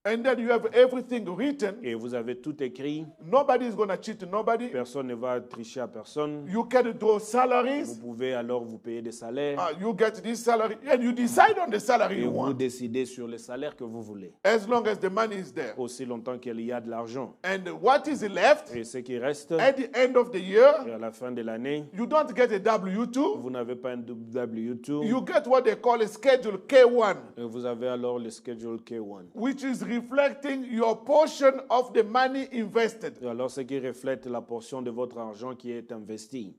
Speaker 1: And then you have everything written.
Speaker 2: Et vous avez tout écrit.
Speaker 1: Nobody is going to cheat nobody.
Speaker 2: Personne ne va tricher à personne.
Speaker 1: You can draw
Speaker 2: Vous
Speaker 1: salaries.
Speaker 2: pouvez alors vous payer des salaires.
Speaker 1: You get this salary and you decide on the salary
Speaker 2: Et
Speaker 1: you
Speaker 2: vous
Speaker 1: want.
Speaker 2: décidez sur les salaires que vous voulez.
Speaker 1: As long as the money is there.
Speaker 2: Aussi longtemps qu'il y a de l'argent.
Speaker 1: And what is left
Speaker 2: Et ce qui reste,
Speaker 1: at the end of the year,
Speaker 2: et à la fin de l'année,
Speaker 1: you don't get a W2.
Speaker 2: vous n'avez pas un W2.
Speaker 1: You get what they call a Schedule K1,
Speaker 2: Et vous avez alors le schedule K1.
Speaker 1: which is reflecting your portion of the money invested.
Speaker 2: Et alors, ce qui reflète la portion de votre argent qui est investi.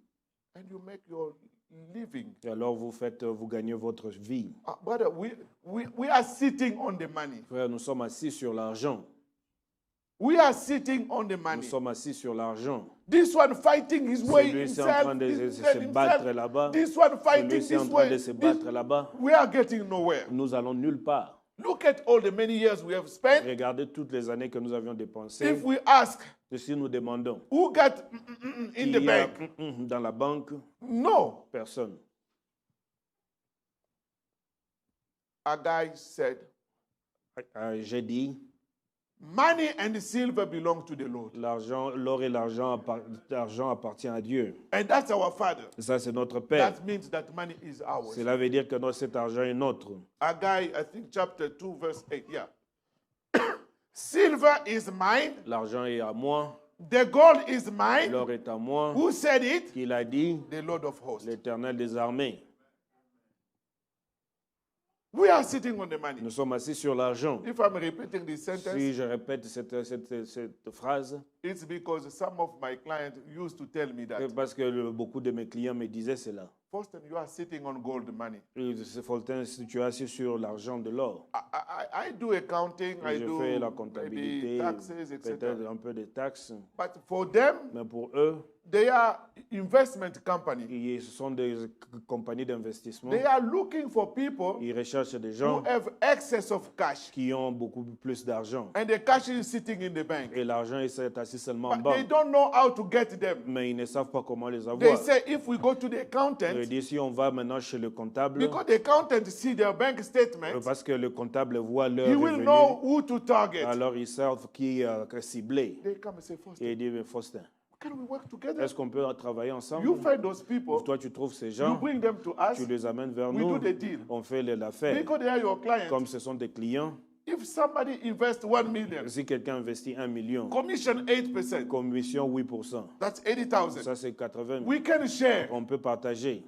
Speaker 1: And you make your living.
Speaker 2: Et alors, vous gagnez votre vie.
Speaker 1: Brother, we are sitting on the money.
Speaker 2: Frère, nous sommes assis sur l'argent.
Speaker 1: We are sitting on the
Speaker 2: Nous
Speaker 1: money.
Speaker 2: sommes assis sur l'argent.
Speaker 1: This one fighting his way
Speaker 2: Celui-ci est en
Speaker 1: himself.
Speaker 2: train de
Speaker 1: this
Speaker 2: se
Speaker 1: man
Speaker 2: battre
Speaker 1: himself.
Speaker 2: là-bas.
Speaker 1: This one fighting
Speaker 2: Celui-ci est en
Speaker 1: this
Speaker 2: train de
Speaker 1: way.
Speaker 2: se
Speaker 1: This-
Speaker 2: battre là-bas.
Speaker 1: we are getting nowhere.
Speaker 2: Nous allons nulle part.
Speaker 1: Look at all the many years we have spent.
Speaker 2: Regardez toutes les années que nous avions dépensées.
Speaker 1: If we ask,
Speaker 2: Et si nous demandons,
Speaker 1: who got in
Speaker 2: qui
Speaker 1: the
Speaker 2: y a
Speaker 1: bank?
Speaker 2: dans la banque,
Speaker 1: No.
Speaker 2: personne.
Speaker 1: A guy said,
Speaker 2: J'ai dit,
Speaker 1: money and silver belong to the Lord.
Speaker 2: l'or et l'argent appartient à Dieu.
Speaker 1: And that's our Father.
Speaker 2: Ça, c'est notre Père.
Speaker 1: That means that money is ours.
Speaker 2: Cela veut dire que cet argent est notre.
Speaker 1: A guy, I think chapter 2, verse 8, yeah. Silver is mine.
Speaker 2: L'argent est à moi,
Speaker 1: The gold is mine.
Speaker 2: l'or est à moi.
Speaker 1: Who said it?
Speaker 2: Qui l'a dit?
Speaker 1: The Lord of hosts.
Speaker 2: L'Éternel des armées.
Speaker 1: We are sitting on the money.
Speaker 2: Nous sommes assis sur l'argent.
Speaker 1: If I'm repeating this sentence,
Speaker 2: Si je répète cette phrase,
Speaker 1: it's because some of my clients used to tell me that.
Speaker 2: c'est parce que beaucoup de mes clients me disaient cela.
Speaker 1: Faustin, you are sitting on gold money.
Speaker 2: C'est Fulton, si tu es assis sur l'argent de l'or.
Speaker 1: I do accounting, I
Speaker 2: Je
Speaker 1: do
Speaker 2: fais la
Speaker 1: maybe
Speaker 2: comptabilité,
Speaker 1: taxes, etc.
Speaker 2: peut-être un peu de taxes.
Speaker 1: But for them,
Speaker 2: Mais pour eux,
Speaker 1: they are investment company.
Speaker 2: ce sont des compagnies d'investissement.
Speaker 1: They are looking for people
Speaker 2: Ils recherchent des
Speaker 1: who
Speaker 2: gens
Speaker 1: have excess of cash.
Speaker 2: qui ont beaucoup plus d'argent.
Speaker 1: And the cash is sitting in the bank.
Speaker 2: Et l'argent est assis seulement en
Speaker 1: But they
Speaker 2: banque.
Speaker 1: don't know how to get them.
Speaker 2: Mais ils ne savent pas comment les
Speaker 1: They
Speaker 2: avoir.
Speaker 1: say if we go to the
Speaker 2: Je
Speaker 1: accountant,
Speaker 2: dis, si on va maintenant chez le comptable,
Speaker 1: because the accountant see their bank statement,
Speaker 2: parce que le comptable voit leur
Speaker 1: he will
Speaker 2: revenu,
Speaker 1: know who to target.
Speaker 2: alors ils savent qui cibler.
Speaker 1: They come and say, Faustin,
Speaker 2: Et il dit, mais Faustin,
Speaker 1: can we work together?
Speaker 2: est-ce qu'on peut travailler ensemble?
Speaker 1: You find those people,
Speaker 2: Toi, tu trouves ces
Speaker 1: you
Speaker 2: gens,
Speaker 1: bring them to us,
Speaker 2: tu les amènes vers
Speaker 1: we
Speaker 2: nous,
Speaker 1: do the deal.
Speaker 2: on fait l'affaire.
Speaker 1: Because they are your clients.
Speaker 2: Comme ce sont des clients,
Speaker 1: If somebody invests 1 million,
Speaker 2: si quelqu'un investit 1 million,
Speaker 1: commission 8%,
Speaker 2: commission 8%,
Speaker 1: that's 80,000.
Speaker 2: ça c'est 80 000.
Speaker 1: We can share,
Speaker 2: On peut partager.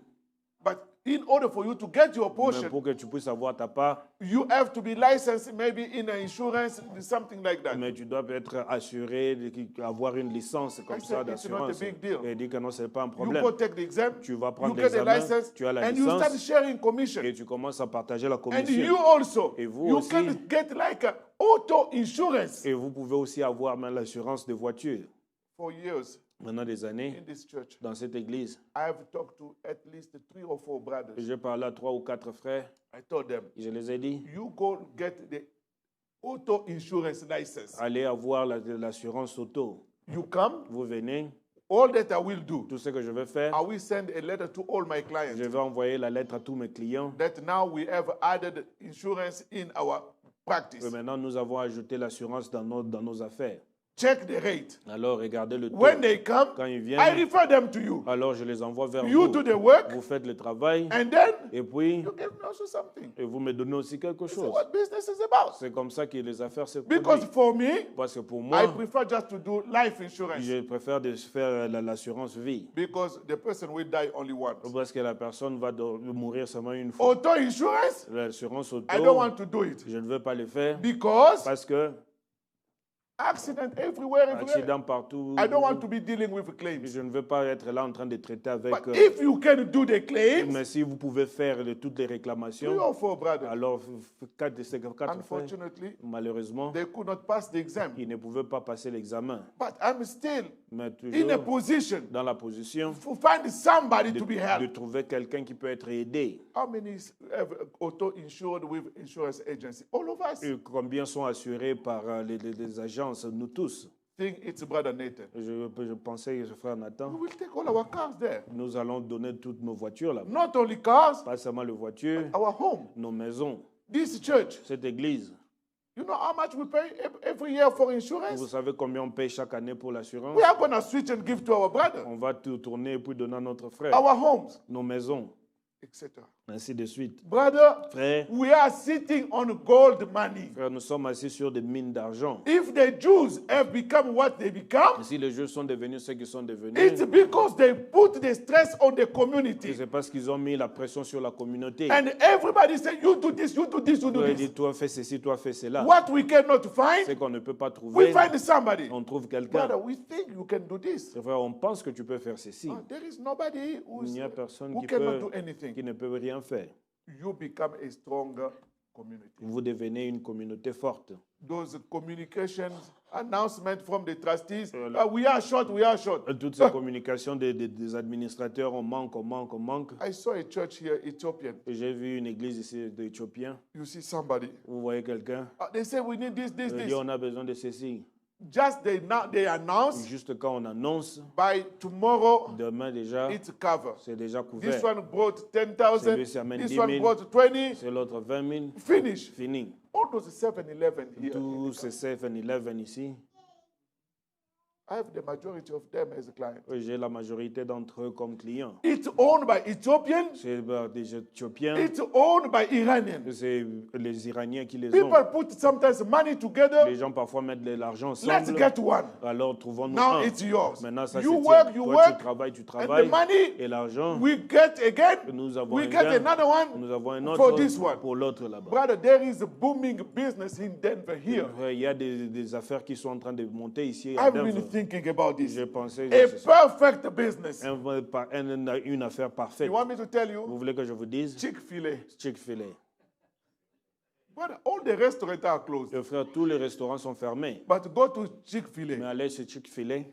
Speaker 1: but in order for you to get your
Speaker 2: Mais
Speaker 1: portion,
Speaker 2: pour que tu puisses avoir ta part,
Speaker 1: you have to be licensed maybe in an insurance, something like that.
Speaker 2: mais tu dois être assuré, avoir une licence comme
Speaker 1: I
Speaker 2: ça
Speaker 1: said, it's not a
Speaker 2: d'assurance.
Speaker 1: big deal.
Speaker 2: Et il dit que non, ce n'est pas un
Speaker 1: You
Speaker 2: problème.
Speaker 1: go take the exam,
Speaker 2: Tu vas
Speaker 1: you
Speaker 2: prendre
Speaker 1: get the
Speaker 2: l'examen,
Speaker 1: license,
Speaker 2: tu as la
Speaker 1: and you start
Speaker 2: licence
Speaker 1: sharing commission.
Speaker 2: et tu commences à partager la
Speaker 1: And
Speaker 2: commission.
Speaker 1: you also,
Speaker 2: Et vous
Speaker 1: you
Speaker 2: aussi.
Speaker 1: can get like a auto insurance.
Speaker 2: Et vous pouvez aussi avoir même l'assurance de voiture.
Speaker 1: For years
Speaker 2: Maintenant des années,
Speaker 1: in this church,
Speaker 2: dans cette église,
Speaker 1: I have talked to at least 3 or 4 brothers.
Speaker 2: j'ai parlé à 3 ou 4 frères,
Speaker 1: I told them,
Speaker 2: je les ai dit,
Speaker 1: you go get the auto insurance license.
Speaker 2: allez avoir l'assurance auto.
Speaker 1: You come,
Speaker 2: Vous venez,
Speaker 1: all that I will do,
Speaker 2: tout ce que je vais faire,
Speaker 1: I will send a letter to all my
Speaker 2: je
Speaker 1: clients
Speaker 2: vais envoyer la lettre à tous mes clients.
Speaker 1: that now we have added insurance in our practice.
Speaker 2: Et maintenant, nous avons ajouté l'assurance dans nos affaires.
Speaker 1: Check the rate.
Speaker 2: Alors, regardez le taux.
Speaker 1: When they come,
Speaker 2: Quand ils
Speaker 1: I
Speaker 2: viennent,
Speaker 1: refer them to you.
Speaker 2: alors je les envoie vers
Speaker 1: You
Speaker 2: vous.
Speaker 1: do the work,
Speaker 2: Vous faites le travail
Speaker 1: and then
Speaker 2: et puis
Speaker 1: you give me also something.
Speaker 2: et vous me donnez aussi quelque
Speaker 1: This is
Speaker 2: chose.
Speaker 1: what business is about.
Speaker 2: C'est comme ça que les affaires se
Speaker 1: Because
Speaker 2: produisent.
Speaker 1: for me,
Speaker 2: Parce que pour
Speaker 1: I
Speaker 2: moi,
Speaker 1: prefer just to do life insurance
Speaker 2: je préfère de faire l'assurance vie.
Speaker 1: because the person will die only once.
Speaker 2: Parce que la personne va mourir seulement une fois.
Speaker 1: Auto insurance,
Speaker 2: L'assurance
Speaker 1: I don't
Speaker 2: auto,
Speaker 1: want to do it
Speaker 2: je ne veux pas le faire
Speaker 1: because
Speaker 2: parce que
Speaker 1: Accident everywhere, everywhere.
Speaker 2: Accident partout.
Speaker 1: I don't want to be dealing with claims.
Speaker 2: Je ne veux pas être là en train de traiter avec...
Speaker 1: But if you can do the claims,
Speaker 2: mais si vous pouvez faire toutes les
Speaker 1: 3
Speaker 2: réclamations,
Speaker 1: or 4 brothers,
Speaker 2: alors 4 de ces 4 frères,
Speaker 1: unfortunately,
Speaker 2: malheureusement,
Speaker 1: they could not pass the exam.
Speaker 2: ils ne pouvaient pas passer l'examen.
Speaker 1: But I'm still
Speaker 2: Mais
Speaker 1: in a
Speaker 2: toujours
Speaker 1: position
Speaker 2: dans la position
Speaker 1: to find somebody to be
Speaker 2: de
Speaker 1: helped.
Speaker 2: trouver quelqu'un qui peut être aidé.
Speaker 1: How many have auto-insured with insurance agency? All of us.
Speaker 2: Et combien sont assurés par les agences? Nous tous.
Speaker 1: Think it's Brother Nathan.
Speaker 2: Je pensais, frère Nathan,
Speaker 1: We will take all our cars there.
Speaker 2: nous allons donner toutes nos voitures là-bas.
Speaker 1: Not only cars,
Speaker 2: Pas seulement les voitures,
Speaker 1: our home.
Speaker 2: nos maisons,
Speaker 1: This church.
Speaker 2: cette église.
Speaker 1: You know how much we pay every year for
Speaker 2: Vous
Speaker 1: insurance?
Speaker 2: savez combien on paye chaque année pour l'assurance?
Speaker 1: We are going to switch and give to our brother.
Speaker 2: On va tout tourner et puis donner à notre frère.
Speaker 1: Our homes,
Speaker 2: Nos maisons,
Speaker 1: etc.
Speaker 2: ainsi de suite.
Speaker 1: Brother,
Speaker 2: Frère,
Speaker 1: we are sitting on gold money.
Speaker 2: frère, nous sommes assis sur des mines d'argent.
Speaker 1: If the Jews have become what they become,
Speaker 2: Si les Juifs sont devenus ceux qu'ils sont devenus,
Speaker 1: it's because they put the stress on the community.
Speaker 2: c'est parce qu'ils ont mis la pression sur la communauté.
Speaker 1: And everybody say, you do this, you do this, you do
Speaker 2: Toi, il
Speaker 1: this.
Speaker 2: dit, toi fais ceci, toi fais cela.
Speaker 1: What we cannot
Speaker 2: C'est
Speaker 1: find,
Speaker 2: qu'on ne peut pas
Speaker 1: we
Speaker 2: trouver.
Speaker 1: find somebody.
Speaker 2: On trouve quelqu'un.
Speaker 1: Brother, we think you can do this.
Speaker 2: Frère, on pense que tu peux faire ceci.
Speaker 1: There is nobody
Speaker 2: Il n'y a personne
Speaker 1: who
Speaker 2: qui
Speaker 1: cannot
Speaker 2: peut,
Speaker 1: do anything.
Speaker 2: qui ne peut rien faire.
Speaker 1: You become a stronger community.
Speaker 2: Vous devenez une communauté forte.
Speaker 1: Those communications, announcements from the trustees, we are short, we are short.
Speaker 2: Toutes ces communications des administrateurs, on manque, on manque, on manque.
Speaker 1: I saw a church here, Ethiopian.
Speaker 2: Et j'ai vu une église ici d'Éthiopiens.
Speaker 1: You see somebody.
Speaker 2: Vous voyez quelqu'un.
Speaker 1: They say we need this, this,
Speaker 2: Il dit,
Speaker 1: this.
Speaker 2: on a besoin de ceci.
Speaker 1: Just they announce
Speaker 2: Juste quand on annonce,
Speaker 1: by tomorrow
Speaker 2: demain déjà,
Speaker 1: it's covered.
Speaker 2: c'est déjà
Speaker 1: This
Speaker 2: couvert.
Speaker 1: one brought 10,000.
Speaker 2: Celui-ci amène
Speaker 1: This
Speaker 2: 10
Speaker 1: one
Speaker 2: 000.
Speaker 1: brought 20.
Speaker 2: C'est l'autre 20 000.
Speaker 1: Finish.
Speaker 2: Fini.
Speaker 1: All those 7-Eleven here.
Speaker 2: Tous ces 7-Eleven ici,
Speaker 1: I have the majority of them as clients.
Speaker 2: j'ai la majorité d'entre eux comme clients.
Speaker 1: It's owned by Ethiopians.
Speaker 2: C'est des Éthiopiens,
Speaker 1: It's owned by Iranians.
Speaker 2: c'est les Iraniens qui les ont.
Speaker 1: People put sometimes money together.
Speaker 2: Les gens parfois mettent de l'argent
Speaker 1: Let's
Speaker 2: ensemble.
Speaker 1: get one.
Speaker 2: Alors trouvons-nous
Speaker 1: Now
Speaker 2: un.
Speaker 1: it's yours.
Speaker 2: Maintenant, ça
Speaker 1: You
Speaker 2: c'est
Speaker 1: work,
Speaker 2: tien.
Speaker 1: you
Speaker 2: Toi,
Speaker 1: work.
Speaker 2: tu
Speaker 1: And the
Speaker 2: travailles.
Speaker 1: money
Speaker 2: Et l'argent,
Speaker 1: we get again.
Speaker 2: nous avons
Speaker 1: We
Speaker 2: un
Speaker 1: get
Speaker 2: gain.
Speaker 1: another one
Speaker 2: Nous avons un
Speaker 1: for
Speaker 2: autre
Speaker 1: this one.
Speaker 2: pour l'autre là-bas.
Speaker 1: Brother, there is a booming business in Denver here.
Speaker 2: Il y a des affaires qui sont en train de monter ici à
Speaker 1: I've been
Speaker 2: Denver.
Speaker 1: thinking about this.
Speaker 2: J'ai pensé
Speaker 1: A
Speaker 2: c'est ça.
Speaker 1: perfect business.
Speaker 2: Une affaire parfaite.
Speaker 1: You want me to tell
Speaker 2: Vous
Speaker 1: you?
Speaker 2: voulez que je vous dise?
Speaker 1: Chick-fil-A.
Speaker 2: Chick-fil-A.
Speaker 1: Brother, all the restaurants are closed.
Speaker 2: Frère, tous les restaurants sont fermés.
Speaker 1: But go to
Speaker 2: Mais
Speaker 1: Chick-fil-A.
Speaker 2: aller chez Chick-fil-A,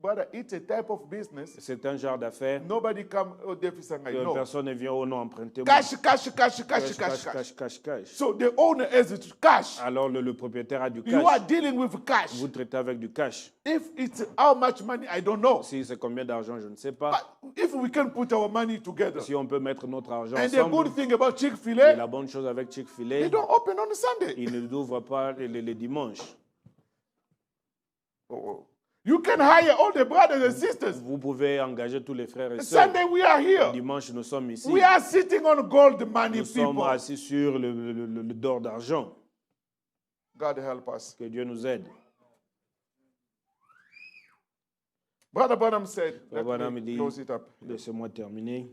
Speaker 1: Brother, it's a type of business.
Speaker 2: c'est un genre d'affaires.
Speaker 1: Nobody come, oh, deficit. No.
Speaker 2: Personne ne vient au nom emprunter.
Speaker 1: Cash, cash, cash, cash,
Speaker 2: Cash,
Speaker 1: cash, cash.
Speaker 2: cash.
Speaker 1: So the owner has cash.
Speaker 2: Alors le propriétaire a du
Speaker 1: You are
Speaker 2: cash.
Speaker 1: dealing with cash.
Speaker 2: Vous traitez avec du cash.
Speaker 1: If it's how much money, I don't know.
Speaker 2: Si c'est combien d'argent, je ne sais pas.
Speaker 1: But if we can put our money together.
Speaker 2: Si on peut mettre notre argent
Speaker 1: And the
Speaker 2: ensemble.
Speaker 1: good thing about
Speaker 2: Et
Speaker 1: Chick-fil-A,
Speaker 2: la bonne chose avec
Speaker 1: they
Speaker 2: Chick-fil-A,
Speaker 1: don't open on Sunday.
Speaker 2: il ne l'ouvre pas les dimanches.
Speaker 1: Oh. You can hire all the brothers and sisters.
Speaker 2: Vous pouvez engager tous les frères et sœurs.
Speaker 1: Sunday we are here.
Speaker 2: Dimanche, nous sommes ici.
Speaker 1: We are sitting on gold money,
Speaker 2: Nous sommes
Speaker 1: people.
Speaker 2: assis sur le d'or d'argent.
Speaker 1: God help us.
Speaker 2: Que Dieu nous aide.
Speaker 1: Brother Branham said,
Speaker 2: Frère Branham
Speaker 1: let me
Speaker 2: dit,
Speaker 1: close it up.
Speaker 2: laissez-moi terminer.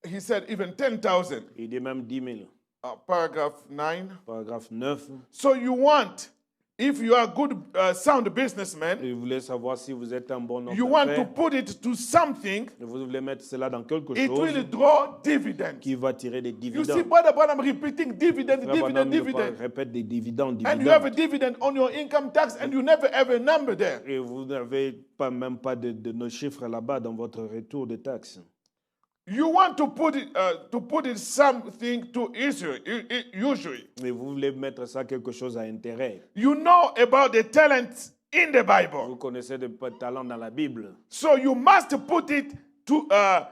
Speaker 1: He said even 10,000.
Speaker 2: Il dit même 10 000.
Speaker 1: Paragraph 9.
Speaker 2: Paragraphe 9.
Speaker 1: So you want, if you are a good, sound businessman,
Speaker 2: Et vous voulez savoir si vous êtes un bon homme
Speaker 1: you want to
Speaker 2: d'affaires.
Speaker 1: put it to something,
Speaker 2: Vous voulez mettre cela dans quelque
Speaker 1: it
Speaker 2: chose
Speaker 1: will draw dividends.
Speaker 2: qui va tirer des
Speaker 1: You see,
Speaker 2: dividendes.
Speaker 1: Brother Branham repeating dividend,
Speaker 2: Frère
Speaker 1: dividend,
Speaker 2: Branham
Speaker 1: dividend.
Speaker 2: répète des dividendes,
Speaker 1: And you have a
Speaker 2: dividendes.
Speaker 1: dividend on your income tax and you never have a number there.
Speaker 2: Et vous n'avez même pas de nos chiffres là-bas dans votre retour de taxes.
Speaker 1: You want to put it something to usury.
Speaker 2: Mais vous voulez mettre ça quelque chose à intérêt.
Speaker 1: You know about the talents in the
Speaker 2: Vous
Speaker 1: Bible.
Speaker 2: connaissez des talents dans la Bible.
Speaker 1: So you must put it to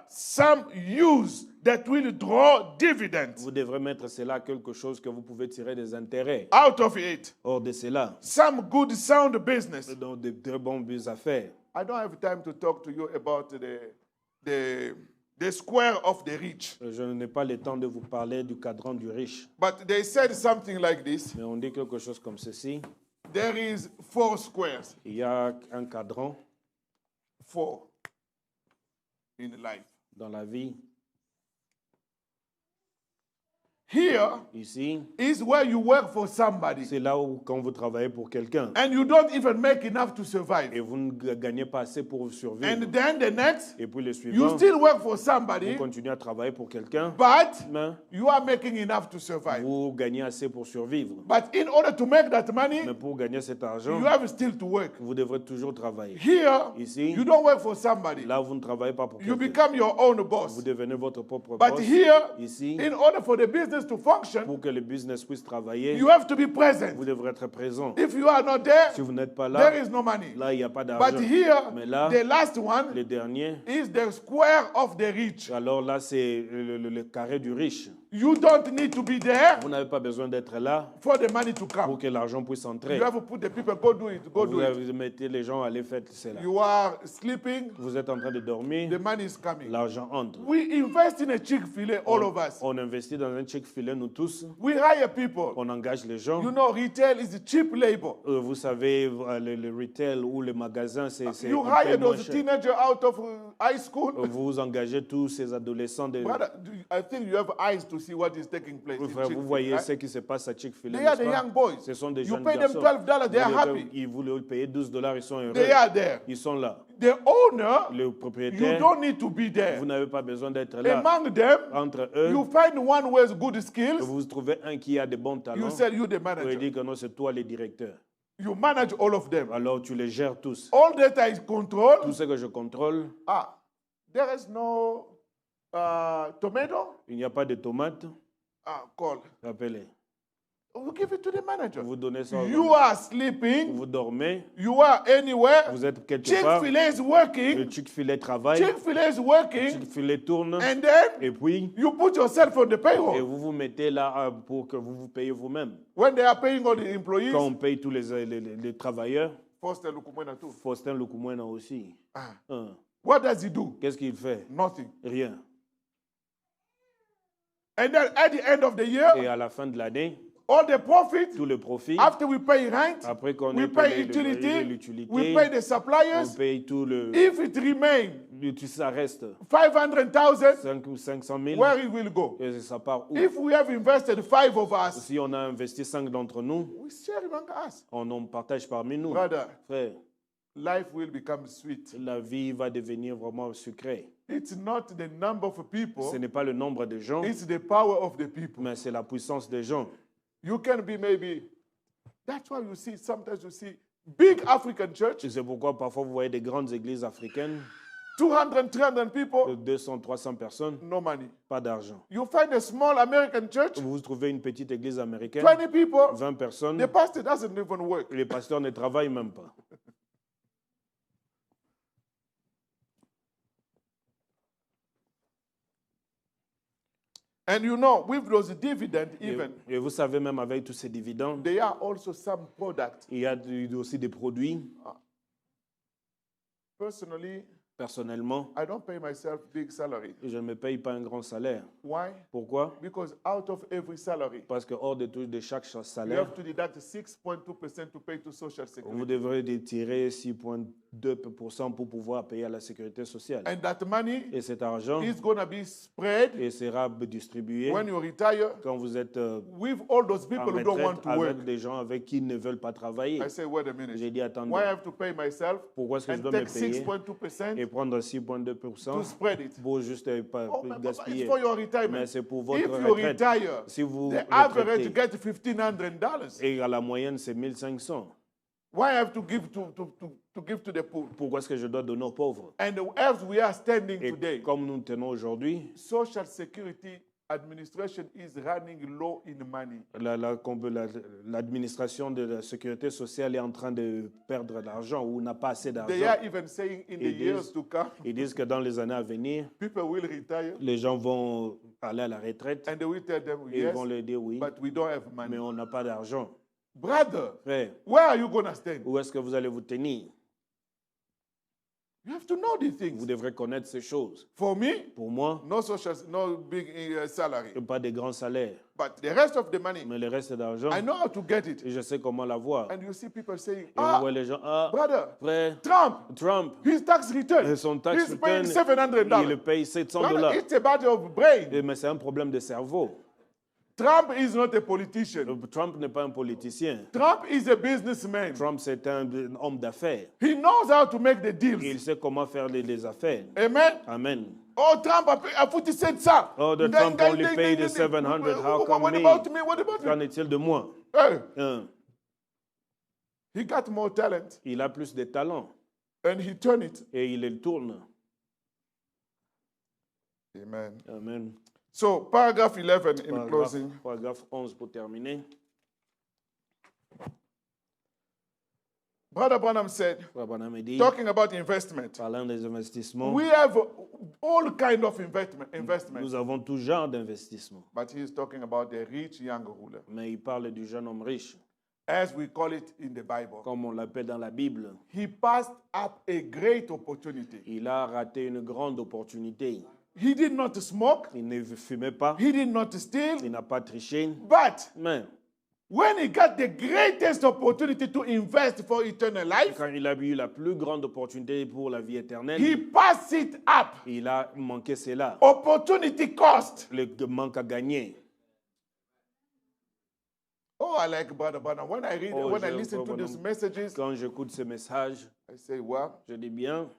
Speaker 1: some use that will draw dividends
Speaker 2: Vous devrez mettre cela à quelque chose que vous pouvez tirer des intérêts.
Speaker 1: out of it.
Speaker 2: Hors de cela,
Speaker 1: Some good sound business.
Speaker 2: dans de très bonnes affaires.
Speaker 1: I don't have time to talk to you about the square of the rich.
Speaker 2: Je n'ai pas le temps de vous parler du cadran du riche.
Speaker 1: But they said something like this.
Speaker 2: Mais on dit quelque chose comme ceci.
Speaker 1: There is 4 squares.
Speaker 2: Il y a un cadran
Speaker 1: 4 in life.
Speaker 2: dans la vie.
Speaker 1: Here
Speaker 2: Ici,
Speaker 1: is where you work for somebody
Speaker 2: c'est là où quand vous travaillez pour quelqu'un
Speaker 1: and you don't even make enough to survive.
Speaker 2: et vous ne gagnez pas assez pour survivre.
Speaker 1: And then the next,
Speaker 2: Et puis le
Speaker 1: you
Speaker 2: suivant,
Speaker 1: still work for
Speaker 2: vous
Speaker 1: somebody,
Speaker 2: continuez à travailler pour quelqu'un,
Speaker 1: but
Speaker 2: mais
Speaker 1: you are making enough to survive.
Speaker 2: vous gagnez assez pour survivre.
Speaker 1: But in order to make that money,
Speaker 2: Mais pour gagner cet argent,
Speaker 1: you have still to work.
Speaker 2: vous devrez toujours travailler.
Speaker 1: Here,
Speaker 2: Ici,
Speaker 1: you don't work for somebody.
Speaker 2: là, vous ne travaillez pas pour
Speaker 1: You
Speaker 2: quelqu'un.
Speaker 1: become your own boss.
Speaker 2: Vous devenez votre propre
Speaker 1: But
Speaker 2: boss.
Speaker 1: here,
Speaker 2: Ici,
Speaker 1: in order for the business to function,
Speaker 2: pour que le business puisse travailler,
Speaker 1: you have to be present.
Speaker 2: vous devrez être présent.
Speaker 1: If you are not there,
Speaker 2: Si vous n'êtes pas
Speaker 1: there
Speaker 2: là,
Speaker 1: is no money.
Speaker 2: là, il n'y a pas
Speaker 1: But
Speaker 2: d'argent.
Speaker 1: here,
Speaker 2: Mais là,
Speaker 1: the last one
Speaker 2: le dernier,
Speaker 1: is the square of the rich.
Speaker 2: alors là, c'est le carré du riche.
Speaker 1: You don't need to be there
Speaker 2: Vous n'avez pas besoin d'être là
Speaker 1: for the money to
Speaker 2: pour
Speaker 1: come.
Speaker 2: que l'argent puisse entrer.
Speaker 1: You have to put the people, go do it, go do it.
Speaker 2: Vous mettez les gens à aller faire cela.
Speaker 1: You are sleeping,
Speaker 2: Vous êtes en train de dormir,
Speaker 1: the money is coming.
Speaker 2: l'argent entre.
Speaker 1: We invest in a Chick-fil-A, all of us.
Speaker 2: On investit dans un Chick-fil-A, nous tous.
Speaker 1: We hire people.
Speaker 2: On engage les gens.
Speaker 1: You know, retail is cheap labor.
Speaker 2: Vous savez, le retail ou le magasin, c'est
Speaker 1: You
Speaker 2: un peu
Speaker 1: hire
Speaker 2: moins
Speaker 1: those
Speaker 2: cher.
Speaker 1: teenagers out of high school.
Speaker 2: Vous engagez tous ces adolescents.
Speaker 1: Brother, I think you have eyes to see what is taking place. in
Speaker 2: Frère, vous voyez
Speaker 1: Chick-fil-A.
Speaker 2: ce qui se passe à Chick-fil-A.
Speaker 1: They are
Speaker 2: n'est-ce
Speaker 1: the
Speaker 2: pas?
Speaker 1: young boys.
Speaker 2: Ce sont des
Speaker 1: You
Speaker 2: jeunes
Speaker 1: pay them
Speaker 2: garçons.
Speaker 1: $12, they are happy.
Speaker 2: Ils voulaient payer $12, ils sont heureux.
Speaker 1: They are there.
Speaker 2: Ils sont là.
Speaker 1: The owner,
Speaker 2: Le
Speaker 1: you
Speaker 2: propriétaire,
Speaker 1: don't need to be
Speaker 2: vous
Speaker 1: there.
Speaker 2: n'avez pas besoin d'être là.
Speaker 1: Among them,
Speaker 2: Entre eux,
Speaker 1: you find one who has good skills.
Speaker 2: vous trouvez un qui a de bons
Speaker 1: You
Speaker 2: talents.
Speaker 1: say you the
Speaker 2: Vous
Speaker 1: manager.
Speaker 2: dites que non, c'est toi le directeur.
Speaker 1: You manage all of them.
Speaker 2: Alors tu les gères tous.
Speaker 1: All that I control.
Speaker 2: Tout ce que je contrôle,
Speaker 1: There is no tomato.
Speaker 2: il n'y a pas de tomates,
Speaker 1: Call.
Speaker 2: rappelez.
Speaker 1: You give it to the manager.
Speaker 2: Vous donnez ça au
Speaker 1: You
Speaker 2: manager.
Speaker 1: are sleeping.
Speaker 2: Vous dormez,
Speaker 1: You are anywhere.
Speaker 2: vous êtes quelque part,
Speaker 1: Chick-fil-A is
Speaker 2: le
Speaker 1: working.
Speaker 2: Chick-fil-A travaille,
Speaker 1: Chick-fil-A is working.
Speaker 2: Chick-fil-A tourne,
Speaker 1: And then
Speaker 2: et puis,
Speaker 1: you put yourself on the
Speaker 2: et
Speaker 1: payroll.
Speaker 2: vous vous mettez là pour que vous vous payez vous-même.
Speaker 1: When they are paying all the employees,
Speaker 2: Quand on paye tous les travailleurs,
Speaker 1: Foster Lukumwena too.
Speaker 2: Faustin Lukumwena aussi. Hein.
Speaker 1: What does he do?
Speaker 2: Qu'est-ce qu'il fait?
Speaker 1: Nothing.
Speaker 2: Rien.
Speaker 1: And then at the end of the year,
Speaker 2: Et à la fin de l'année,
Speaker 1: all the profit,
Speaker 2: tout le profit,
Speaker 1: after we pay rent,
Speaker 2: après qu'on
Speaker 1: we
Speaker 2: ait
Speaker 1: pay
Speaker 2: payé
Speaker 1: utility,
Speaker 2: l'utilité,
Speaker 1: we pay the
Speaker 2: on
Speaker 1: suppliers.
Speaker 2: paye tout le...
Speaker 1: If it remains
Speaker 2: Ça reste
Speaker 1: 500,000,
Speaker 2: 500 000,
Speaker 1: where it will go?
Speaker 2: et ça part où?
Speaker 1: If we have invested 5 of us,
Speaker 2: Si on a investi 5 d'entre nous,
Speaker 1: we share among us.
Speaker 2: on en partage parmi nous.
Speaker 1: Brother,
Speaker 2: Frère,
Speaker 1: life will become sweet.
Speaker 2: la vie va devenir vraiment sucrée.
Speaker 1: It's not the number of people,
Speaker 2: Ce n'est pas le nombre de gens,
Speaker 1: it's the power of the people.
Speaker 2: mais c'est la puissance des gens.
Speaker 1: You can be maybe, that's why you see, sometimes you see big African church,
Speaker 2: Et c'est pourquoi parfois vous voyez des grandes églises africaines,
Speaker 1: 200, 300
Speaker 2: de
Speaker 1: people,
Speaker 2: 200, 300 personnes,
Speaker 1: no money.
Speaker 2: pas d'argent.
Speaker 1: You find a small American church,
Speaker 2: Vous trouvez une petite église américaine,
Speaker 1: 20 people,
Speaker 2: 20 personnes,
Speaker 1: the pastor doesn't even work.
Speaker 2: les pasteurs ne travaillent même pas.
Speaker 1: And you know, with those dividends,
Speaker 2: Et,
Speaker 1: even,
Speaker 2: et vous savez, même avec tous ces dividendes,
Speaker 1: there are also some products.
Speaker 2: il y a aussi des produits.
Speaker 1: Personally,
Speaker 2: Personnellement,
Speaker 1: I don't pay myself big salary.
Speaker 2: je ne me paye pas un grand salaire.
Speaker 1: Why?
Speaker 2: Pourquoi?
Speaker 1: Because out of every salary,
Speaker 2: Parce que hors de chaque
Speaker 1: you
Speaker 2: salaire,
Speaker 1: have to deduct 6.2% to pay to Social
Speaker 2: vous
Speaker 1: Security.
Speaker 2: devrez retirer 6,2% pour pouvoir payer à la sécurité sociale.
Speaker 1: And that money
Speaker 2: Et cet argent
Speaker 1: is going to be spread
Speaker 2: et sera distribué
Speaker 1: when you retire
Speaker 2: quand vous êtes
Speaker 1: with all those
Speaker 2: en
Speaker 1: people who don't want
Speaker 2: retraite
Speaker 1: to work.
Speaker 2: avec des gens avec qui ne veulent pas travailler.
Speaker 1: I say, wait a minute.
Speaker 2: J'ai dit, attendez,
Speaker 1: Why I have to pay myself
Speaker 2: pourquoi est-ce que je
Speaker 1: and
Speaker 2: dois me
Speaker 1: take
Speaker 2: payer
Speaker 1: 6.2%
Speaker 2: et prendre
Speaker 1: to
Speaker 2: 6,2%
Speaker 1: spread it?
Speaker 2: pour juste pas
Speaker 1: Oh, but it's
Speaker 2: gaspiller?
Speaker 1: for your
Speaker 2: Mais
Speaker 1: retirement.
Speaker 2: c'est pour votre
Speaker 1: If you
Speaker 2: retraite.
Speaker 1: retire,
Speaker 2: Si vous
Speaker 1: the average
Speaker 2: retraitez,
Speaker 1: you get $1,500.
Speaker 2: et à la moyenne, c'est 1500.
Speaker 1: Why I have to give to give to the poor?
Speaker 2: Pourquoi est-ce que je dois donner aux pauvres?
Speaker 1: And as we are standing
Speaker 2: Et
Speaker 1: today,
Speaker 2: comme nous tenons aujourd'hui,
Speaker 1: Social Security Administration is running low in money.
Speaker 2: l'administration de la sécurité sociale est en train de perdre de l'argent ou n'a pas assez
Speaker 1: They
Speaker 2: d'argent.
Speaker 1: are even saying in the
Speaker 2: It
Speaker 1: years
Speaker 2: is.
Speaker 1: to come,
Speaker 2: Ils disent que dans les années à venir,
Speaker 1: people will retire
Speaker 2: les gens vont aller à la retraite
Speaker 1: and they will tell them,
Speaker 2: et ils
Speaker 1: yes,
Speaker 2: vont leur dire oui,
Speaker 1: but we don't have
Speaker 2: mais
Speaker 1: money.
Speaker 2: on n'a pas d'argent.
Speaker 1: Brother,
Speaker 2: Frère,
Speaker 1: where are you going to stand?
Speaker 2: où est-ce que vous allez vous tenir?
Speaker 1: You have to know these
Speaker 2: Vous
Speaker 1: things.
Speaker 2: devrez connaître ces choses.
Speaker 1: For me,
Speaker 2: Pour moi,
Speaker 1: no big salary.
Speaker 2: pas de grands salaires,
Speaker 1: But the rest of the money,
Speaker 2: mais le reste d'argent,
Speaker 1: I know how to get it.
Speaker 2: et je sais comment l'avoir.
Speaker 1: And you see people saying,
Speaker 2: Et vous voyez les gens,
Speaker 1: brother,
Speaker 2: frère,
Speaker 1: Trump,
Speaker 2: Trump,
Speaker 1: his tax return,
Speaker 2: son tax
Speaker 1: he's paying
Speaker 2: return, il
Speaker 1: $700.
Speaker 2: paye $700.
Speaker 1: Brother, it's a matter of brain.
Speaker 2: Mais c'est un problème de cerveau.
Speaker 1: Trump is not a politician.
Speaker 2: Trump n'est pas un politicien.
Speaker 1: Trump is a businessman.
Speaker 2: Trump, c'est un homme d'affaires.
Speaker 1: He knows how to make the deals.
Speaker 2: Il sait comment faire les affaires.
Speaker 1: Amen.
Speaker 2: Amen.
Speaker 1: Oh, Trump a put his ça.
Speaker 2: Oh, the Trump only paid the 700. How come
Speaker 1: What
Speaker 2: me?
Speaker 1: about me? What about me?
Speaker 2: Qu'en est-il de moi?
Speaker 1: Hey,
Speaker 2: Hein.
Speaker 1: he got more talent
Speaker 2: Il a plus de talent
Speaker 1: and he turned it.
Speaker 2: et il le tourne.
Speaker 1: Amen.
Speaker 2: Amen.
Speaker 1: So, paragraph 11 in
Speaker 2: Paragraphe,
Speaker 1: closing.
Speaker 2: paragraphe 11 pour terminer.
Speaker 1: Brother Branham said,
Speaker 2: Frère Branham a dit,
Speaker 1: talking about investment,
Speaker 2: parlant des investissements,
Speaker 1: we have all kind of investment.
Speaker 2: nous avons tout genre d'investissements.
Speaker 1: But he is talking about the rich young ruler,
Speaker 2: Mais il parle du jeune homme riche,
Speaker 1: as we call it in the Bible.
Speaker 2: comme on l'appelle dans la Bible.
Speaker 1: He passed up a great opportunity.
Speaker 2: Il a raté une grande opportunité.
Speaker 1: He did not smoke.
Speaker 2: Il ne fumait pas,
Speaker 1: He did not steal.
Speaker 2: il n'a pas triché.
Speaker 1: But
Speaker 2: Mais
Speaker 1: when he got the greatest opportunity to invest for eternal life,
Speaker 2: quand il a eu la plus grande opportunité pour la vie éternelle,
Speaker 1: he passed it up.
Speaker 2: il a manqué cela.
Speaker 1: Opportunity cost.
Speaker 2: Le manque à gagner.
Speaker 1: Oh, I like Brother Branham. When I read,
Speaker 2: Oh,
Speaker 1: when I
Speaker 2: j'aime
Speaker 1: listen to
Speaker 2: Brother
Speaker 1: these
Speaker 2: Branham.
Speaker 1: messages,
Speaker 2: Quand j'écoute ces messages,
Speaker 1: I say, well,
Speaker 2: je dis bien,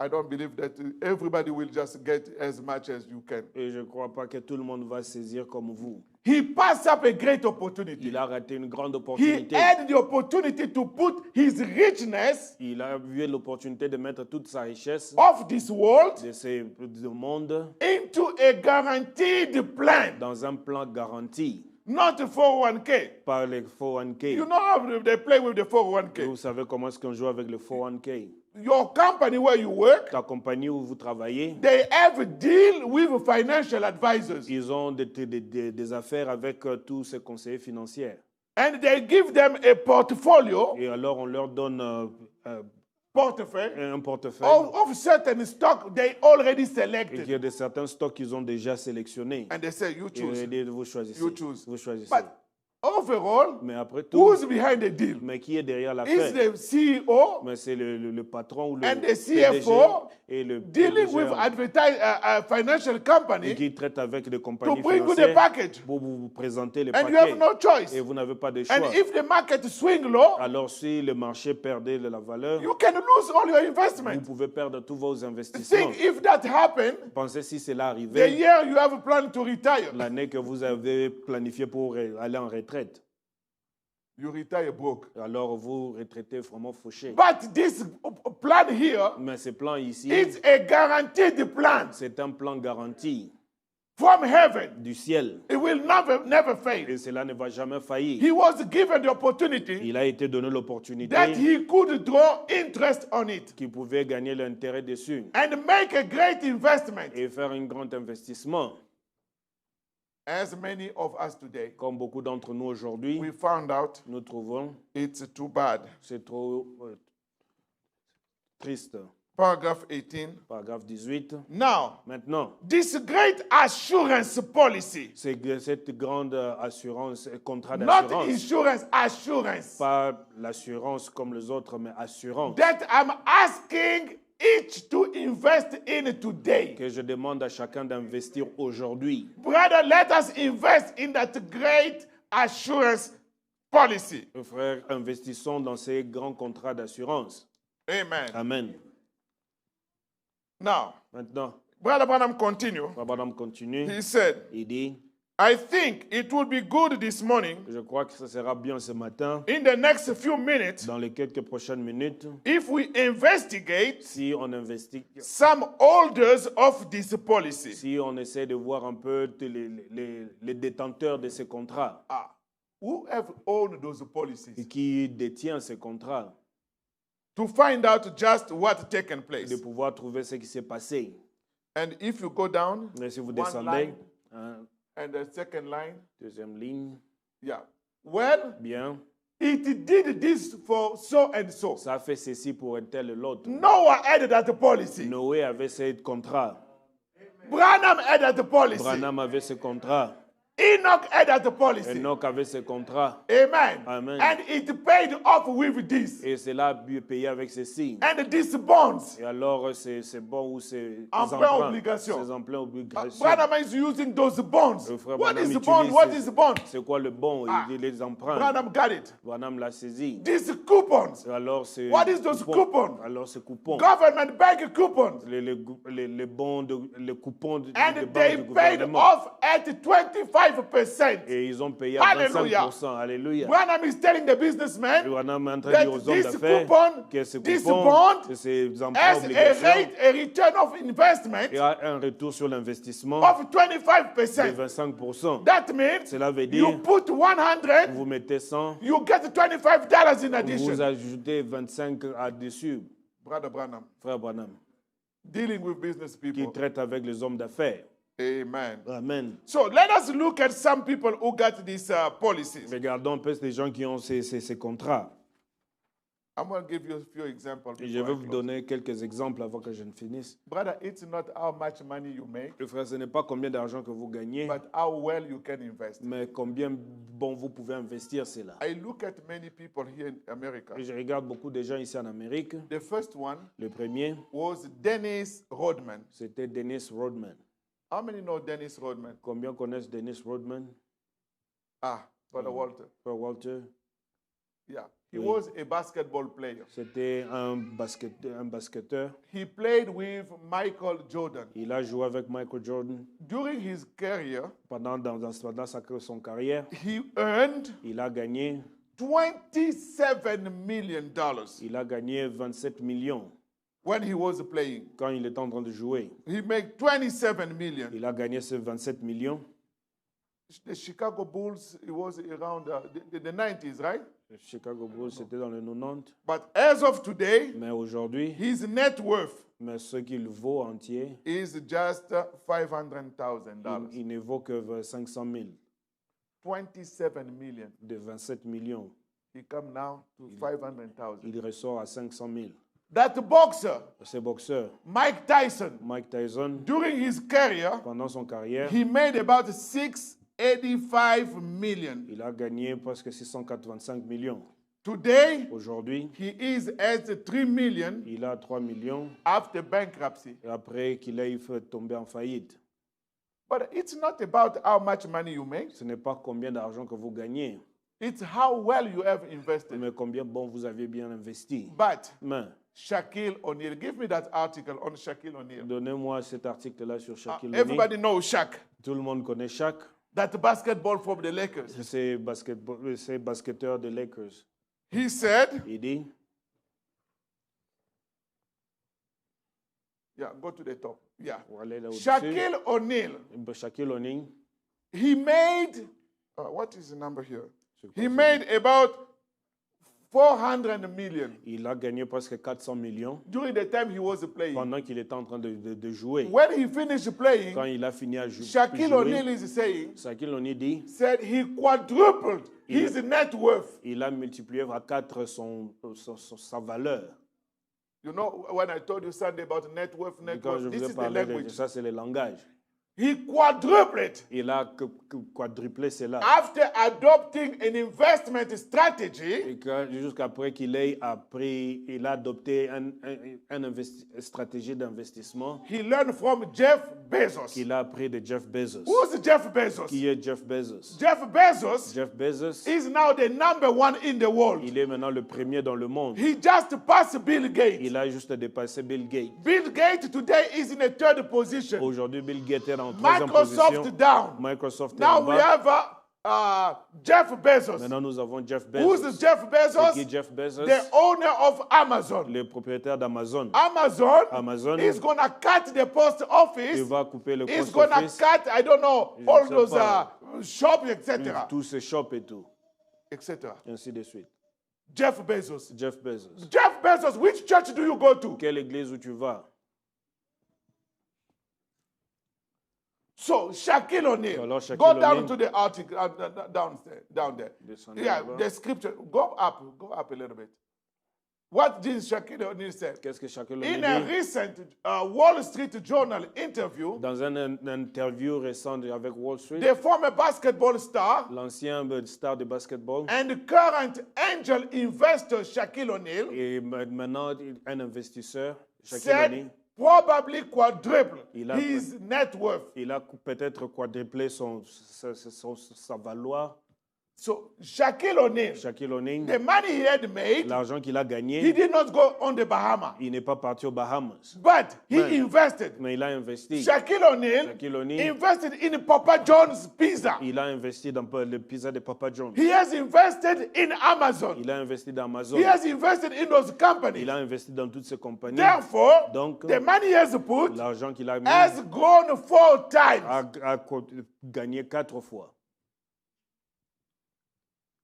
Speaker 1: I don't believe that everybody will just get as much as you can.
Speaker 2: et je ne crois pas que tout le monde va saisir comme vous.
Speaker 1: He passed up a great opportunity.
Speaker 2: Il a raté une grande
Speaker 1: He
Speaker 2: opportunité.
Speaker 1: had the opportunity to put his richness
Speaker 2: Il a eu l'opportunité de mettre toute sa richesse
Speaker 1: of this world
Speaker 2: de ce monde
Speaker 1: into a guaranteed plan,
Speaker 2: dans un plan garanti
Speaker 1: not 401k.
Speaker 2: par les 401k.
Speaker 1: You know how they play with the 401k.
Speaker 2: Vous savez comment est-ce qu'on joue avec le 401k?
Speaker 1: Your company where you work,
Speaker 2: Ta compagnie où vous travaillez,
Speaker 1: they have a deal with financial advisors.
Speaker 2: ils ont des affaires avec tous ces conseillers financiers.
Speaker 1: And they give them a portfolio,
Speaker 2: Et alors on leur donne
Speaker 1: portefeuille,
Speaker 2: un portefeuille
Speaker 1: of certain stock they already
Speaker 2: et
Speaker 1: selected.
Speaker 2: qu'il y a de certains stocks qu'ils ont déjà sélectionnés.
Speaker 1: And they say, you
Speaker 2: Et
Speaker 1: choose.
Speaker 2: vous choisissez.
Speaker 1: You choose.
Speaker 2: Vous choisissez.
Speaker 1: But overall,
Speaker 2: Mais après tout,
Speaker 1: who's behind the deal?
Speaker 2: mais qui est derrière
Speaker 1: Is
Speaker 2: l'affaire?
Speaker 1: the CEO
Speaker 2: Mais c'est le patron ou le
Speaker 1: and the
Speaker 2: PDG
Speaker 1: CFO
Speaker 2: et le
Speaker 1: dealing with financial company
Speaker 2: qui traite avec des
Speaker 1: to
Speaker 2: compagnies
Speaker 1: bring you the
Speaker 2: financières
Speaker 1: package.
Speaker 2: pour vous présenter les
Speaker 1: And you have
Speaker 2: paquets.
Speaker 1: no choice.
Speaker 2: Et vous n'avez pas de
Speaker 1: And
Speaker 2: choix.
Speaker 1: if the market swing low,
Speaker 2: Alors si le marché perdait de la valeur,
Speaker 1: you can lose all your
Speaker 2: vous
Speaker 1: investment.
Speaker 2: pouvez perdre tous vos investissements.
Speaker 1: Think if that happened,
Speaker 2: Pensez si cela
Speaker 1: the
Speaker 2: arrivait
Speaker 1: year you have planned to retire,
Speaker 2: l'année que vous avez planifié pour aller en retraite.
Speaker 1: you retire broke.
Speaker 2: Alors vous retraitez vraiment fauché.
Speaker 1: But this plan here,
Speaker 2: Mais ce plan ici,
Speaker 1: it's a guaranteed plan
Speaker 2: c'est un plan garanti
Speaker 1: from heaven.
Speaker 2: du ciel.
Speaker 1: It will never fail.
Speaker 2: Et cela ne va jamais faillir.
Speaker 1: He was given the opportunity
Speaker 2: Il a été donné l'opportunité
Speaker 1: that he could draw interest on it
Speaker 2: qu'il pouvait gagner l'intérêt dessus
Speaker 1: and make a great investment.
Speaker 2: et faire un grand investissement.
Speaker 1: As many of us today,
Speaker 2: Comme beaucoup d'entre nous aujourd'hui,
Speaker 1: we found out
Speaker 2: nous trouvons,
Speaker 1: it's too bad.
Speaker 2: c'est trop triste.
Speaker 1: Paragraph 18.
Speaker 2: Paragraphe 18.
Speaker 1: Now,
Speaker 2: Maintenant,
Speaker 1: this great assurance policy,
Speaker 2: c'est cette grande assurance, contrat
Speaker 1: not
Speaker 2: d'assurance,
Speaker 1: assurance,
Speaker 2: pas l'assurance comme les autres, mais assurance,
Speaker 1: that I'm asking each to invest in today.
Speaker 2: que je demande à chacun d'investir aujourd'hui.
Speaker 1: Brother, let us invest in that great assurance policy.
Speaker 2: Frères, investissons dans ces grands contrats d'assurance.
Speaker 1: Amen.
Speaker 2: Amen.
Speaker 1: Now,
Speaker 2: Maintenant,
Speaker 1: Brother Branham continue.
Speaker 2: Madame continue.
Speaker 1: He said,
Speaker 2: Il dit,
Speaker 1: I think it would be good this morning,
Speaker 2: je crois que ça sera bien ce matin,
Speaker 1: in the next few minutes,
Speaker 2: dans les quelques prochaines minutes,
Speaker 1: if we investigate
Speaker 2: si on investit,
Speaker 1: some holders of this policy.
Speaker 2: si on essaie de voir un peu les détenteurs de ces contrats,
Speaker 1: Who have owned those policies,
Speaker 2: et qui détient ces contrats,
Speaker 1: to find out just what taken
Speaker 2: de
Speaker 1: place.
Speaker 2: pouvoir trouver ce qui s'est passé.
Speaker 1: And if you go down,
Speaker 2: Mais si vous
Speaker 1: one
Speaker 2: descendez,
Speaker 1: line
Speaker 2: hein,
Speaker 1: and the second line,
Speaker 2: deuxième ligne,
Speaker 1: yeah. Well,
Speaker 2: bien,
Speaker 1: it did this for so and so.
Speaker 2: ça a fait ceci pour un tel et l'autre.
Speaker 1: Noah had that policy.
Speaker 2: Noé avait ce contrat,
Speaker 1: Branham had that policy.
Speaker 2: Branham avait ce contrat.
Speaker 1: Enoch had that policy.
Speaker 2: Enoch avait ses contrats.
Speaker 1: Amen.
Speaker 2: Amen.
Speaker 1: And it paid off with this.
Speaker 2: Et cela a pu payer avec ces signes.
Speaker 1: And these bonds,
Speaker 2: Et alors, ces bons ou ces
Speaker 1: Emprunt obligation.
Speaker 2: ces emprunts obligations.
Speaker 1: Branham is using those bonds.
Speaker 2: Le frère
Speaker 1: What
Speaker 2: Branham
Speaker 1: is the
Speaker 2: utilise
Speaker 1: bond? What
Speaker 2: ces-
Speaker 1: is the bond?
Speaker 2: C'est quoi le bon?
Speaker 1: Ah.
Speaker 2: Il dit les emprunts.
Speaker 1: Branham got it.
Speaker 2: Branham l'a saisi.
Speaker 1: These coupons,
Speaker 2: Et alors, c'est
Speaker 1: What is those coupons?
Speaker 2: Alors, ces coupons.
Speaker 1: government bank coupons,
Speaker 2: Les bons, les coupons de
Speaker 1: and
Speaker 2: banque
Speaker 1: they
Speaker 2: du
Speaker 1: paid
Speaker 2: gouvernement.
Speaker 1: off at 25%.
Speaker 2: Et ils ont payé à
Speaker 1: Alléluia.
Speaker 2: 25%. Alléluia.
Speaker 1: Branham is telling the
Speaker 2: Et
Speaker 1: businessman
Speaker 2: Branham est en train de
Speaker 1: that
Speaker 2: dire aux hommes
Speaker 1: this
Speaker 2: d'affaires
Speaker 1: coupon,
Speaker 2: que ces
Speaker 1: this
Speaker 2: coupons,
Speaker 1: bond
Speaker 2: que ces emprunts
Speaker 1: has a
Speaker 2: obligations,
Speaker 1: rate, a return of investment
Speaker 2: il y a un retour sur l'investissement
Speaker 1: of
Speaker 2: de
Speaker 1: 25%.
Speaker 2: 25%.
Speaker 1: That means
Speaker 2: Cela veut
Speaker 1: you
Speaker 2: dire,
Speaker 1: put 100,
Speaker 2: vous mettez 100,
Speaker 1: you get $25 in
Speaker 2: vous
Speaker 1: addition.
Speaker 2: ajoutez 25 à-dessus.
Speaker 1: Brother Branham,
Speaker 2: Frère Branham,
Speaker 1: dealing with business
Speaker 2: qui
Speaker 1: people.
Speaker 2: traite avec les hommes d'affaires.
Speaker 1: Amen.
Speaker 2: Amen.
Speaker 1: So let us look at some people who got these policies.
Speaker 2: Regardons un peu les gens qui ont ces contrats.
Speaker 1: I'm going to give you a few examples.
Speaker 2: Et je
Speaker 1: before
Speaker 2: vais
Speaker 1: I
Speaker 2: vous
Speaker 1: close.
Speaker 2: donner quelques exemples avant que je ne finisse.
Speaker 1: Brother, it's not how much money you make,
Speaker 2: Le frère, ce n'est pas combien d'argent que vous gagnez,
Speaker 1: but how well you can invest.
Speaker 2: mais combien bon vous pouvez investir cela.
Speaker 1: I look at many people here in America.
Speaker 2: Et je regarde beaucoup de gens ici en Amérique.
Speaker 1: The first one
Speaker 2: Le premier,
Speaker 1: was Dennis Rodman.
Speaker 2: c'était Dennis Rodman.
Speaker 1: How many know Dennis Rodman?
Speaker 2: Combien connaissent Dennis Rodman?
Speaker 1: Ah, Brother Walter.
Speaker 2: Frère Walter,
Speaker 1: Yeah. He
Speaker 2: Oui.
Speaker 1: was a basketball player.
Speaker 2: c'était un basketteur.
Speaker 1: He played with Michael Jordan.
Speaker 2: Il a joué avec Michael Jordan
Speaker 1: During his career,
Speaker 2: pendant son carrière.
Speaker 1: he earned
Speaker 2: Il a gagné,
Speaker 1: $27 million
Speaker 2: il a gagné 27 millions
Speaker 1: when he was playing.
Speaker 2: quand il était en train de jouer.
Speaker 1: He made 27 million.
Speaker 2: Il a gagné ces 27 millions.
Speaker 1: The Chicago Bulls, it was around the 90s, right?
Speaker 2: Le Chicago Bulls, c'était dans les 90.
Speaker 1: But as of today,
Speaker 2: Mais aujourd'hui,
Speaker 1: his net worth
Speaker 2: mais ce qu'il vaut entier,
Speaker 1: is just $500,000.
Speaker 2: il ne vaut que 500 000
Speaker 1: 27 million.
Speaker 2: de 27 millions.
Speaker 1: He come now to 500,000.
Speaker 2: Il ressort à 500 000.
Speaker 1: That boxer,
Speaker 2: Ce boxeur,
Speaker 1: Mike Tyson,
Speaker 2: Mike Tyson,
Speaker 1: during his career,
Speaker 2: pendant son carrière,
Speaker 1: he made about 685 million.
Speaker 2: il a gagné presque 685 millions.
Speaker 1: Today,
Speaker 2: Aujourd'hui,
Speaker 1: he is at 3 million
Speaker 2: il a 3 millions
Speaker 1: after bankruptcy.
Speaker 2: et après qu'il ait fait tomber en faillite.
Speaker 1: But it's not about how much money you make.
Speaker 2: Ce n'est pas combien d'argent que vous gagnez,
Speaker 1: It's how well you have invested.
Speaker 2: mais combien bon vous avez bien investi.
Speaker 1: But
Speaker 2: Mais
Speaker 1: Shaquille O'Neal, give me that article on Shaquille O'Neal.
Speaker 2: donnez-moi cet article-là sur Shaquille O'Neal.
Speaker 1: Everybody knows Shaq,
Speaker 2: Tout le monde connaît Shaq.
Speaker 1: that basketball from the Lakers.
Speaker 2: C'est basketteur des Lakers.
Speaker 1: He said,
Speaker 2: Il dit,
Speaker 1: yeah, go to the top. Yeah.
Speaker 2: on va aller là au-dessus.
Speaker 1: Shaquille O'Neal,
Speaker 2: Shaquille O'Neal,
Speaker 1: he made, what is the number here?
Speaker 2: c'est quoi
Speaker 1: He
Speaker 2: ça?
Speaker 1: made about 400 million
Speaker 2: Il a gagné presque 400 millions
Speaker 1: during the time he was playing.
Speaker 2: pendant qu'il était en train de jouer.
Speaker 1: When he finished playing,
Speaker 2: Quand il a fini à
Speaker 1: Shaquille O'Neal
Speaker 2: jouer,
Speaker 1: is saying,
Speaker 2: Shaquille O'Neal dit,
Speaker 1: said he quadrupled his net worth.
Speaker 2: il a multiplié par 4 sa valeur.
Speaker 1: You know, when I told you Sunday about net worth,
Speaker 2: Quand je
Speaker 1: this
Speaker 2: vous ai
Speaker 1: is the
Speaker 2: parlé de
Speaker 1: language.
Speaker 2: ça, c'est le langage.
Speaker 1: He quadrupled
Speaker 2: Il a quadruplé cela.
Speaker 1: after adopting an investment strategy.
Speaker 2: Et jusqu'après qu'il ait appris, il a adopté une stratégie d'investissement
Speaker 1: He learned from Jeff Bezos.
Speaker 2: qu'il a appris de Jeff Bezos.
Speaker 1: Who's Jeff Bezos?
Speaker 2: Qui est Jeff Bezos?
Speaker 1: Jeff Bezos
Speaker 2: Jeff Bezos,
Speaker 1: is now the number one in the world.
Speaker 2: il est maintenant le premier dans le monde.
Speaker 1: He just passed Bill Gates.
Speaker 2: Il a juste dépassé Bill Gates.
Speaker 1: Bill Gates today is in a third position.
Speaker 2: Aujourd'hui, Bill Gates est en troisième
Speaker 1: Microsoft
Speaker 2: position.
Speaker 1: down.
Speaker 2: Microsoft est
Speaker 1: Now
Speaker 2: en
Speaker 1: we
Speaker 2: bas.
Speaker 1: have Jeff Bezos.
Speaker 2: Maintenant, nous avons Jeff
Speaker 1: Who's
Speaker 2: Bezos.
Speaker 1: Jeff
Speaker 2: C'est qui
Speaker 1: Bezos?
Speaker 2: Jeff Bezos?
Speaker 1: The owner of Amazon.
Speaker 2: Le propriétaire d'Amazon.
Speaker 1: Amazon is going to cut the post
Speaker 2: Il
Speaker 1: office.
Speaker 2: va couper le
Speaker 1: It's
Speaker 2: post
Speaker 1: going to
Speaker 2: office,
Speaker 1: cut, I don't know,
Speaker 2: Je
Speaker 1: all
Speaker 2: sais
Speaker 1: those
Speaker 2: pas.
Speaker 1: shops, etc.
Speaker 2: tous ses shops et tout,
Speaker 1: etc.
Speaker 2: ainsi de suite.
Speaker 1: Jeff Bezos.
Speaker 2: Jeff Bezos.
Speaker 1: Jeff Bezos, which church do you go to?
Speaker 2: Quelle église où tu vas?
Speaker 1: So Shaquille O'Neal.
Speaker 2: Alors, Shaquille
Speaker 1: Go down
Speaker 2: O'Neal.
Speaker 1: to the article down there.
Speaker 2: Descendez
Speaker 1: Yeah,
Speaker 2: là-bas.
Speaker 1: the scripture. Go up a little bit. What did Shaquille O'Neal say?
Speaker 2: Qu'est-ce que Shaquille
Speaker 1: In
Speaker 2: O'Neal
Speaker 1: a
Speaker 2: dit?
Speaker 1: recent Wall Street Journal interview,
Speaker 2: Dans une interview récente avec Wall Street,
Speaker 1: the former basketball star
Speaker 2: l'ancien star de basketball
Speaker 1: and current angel investor Shaquille O'Neal
Speaker 2: et maintenant un investisseur, Shaquille
Speaker 1: said
Speaker 2: O'Neal,
Speaker 1: probably quadruple
Speaker 2: Il a-
Speaker 1: his net worth.
Speaker 2: il a peut-être quadruplé sa valeur.
Speaker 1: So Shaquille O'Neal,
Speaker 2: Shaquille O'Neal,
Speaker 1: the money he had made,
Speaker 2: l'argent qu'il a
Speaker 1: he
Speaker 2: gagné,
Speaker 1: did not go on the Bahamas,
Speaker 2: il n'est pas parti aux Bahamas,
Speaker 1: but he
Speaker 2: Man.
Speaker 1: invested.
Speaker 2: mais il a investi.
Speaker 1: Shaquille O'Neal
Speaker 2: Shaquille O'Neal,
Speaker 1: invested in Papa John's Pizza.
Speaker 2: il a investi dans le pizza de Papa John.
Speaker 1: He has invested in Amazon.
Speaker 2: Il a investi dans Amazon.
Speaker 1: He has invested in those companies.
Speaker 2: Il a investi dans toutes ces compagnies.
Speaker 1: Therefore,
Speaker 2: Donc,
Speaker 1: the money he has put
Speaker 2: l'argent qu'il a mis
Speaker 1: has grown 4 times.
Speaker 2: a gagné 4 fois.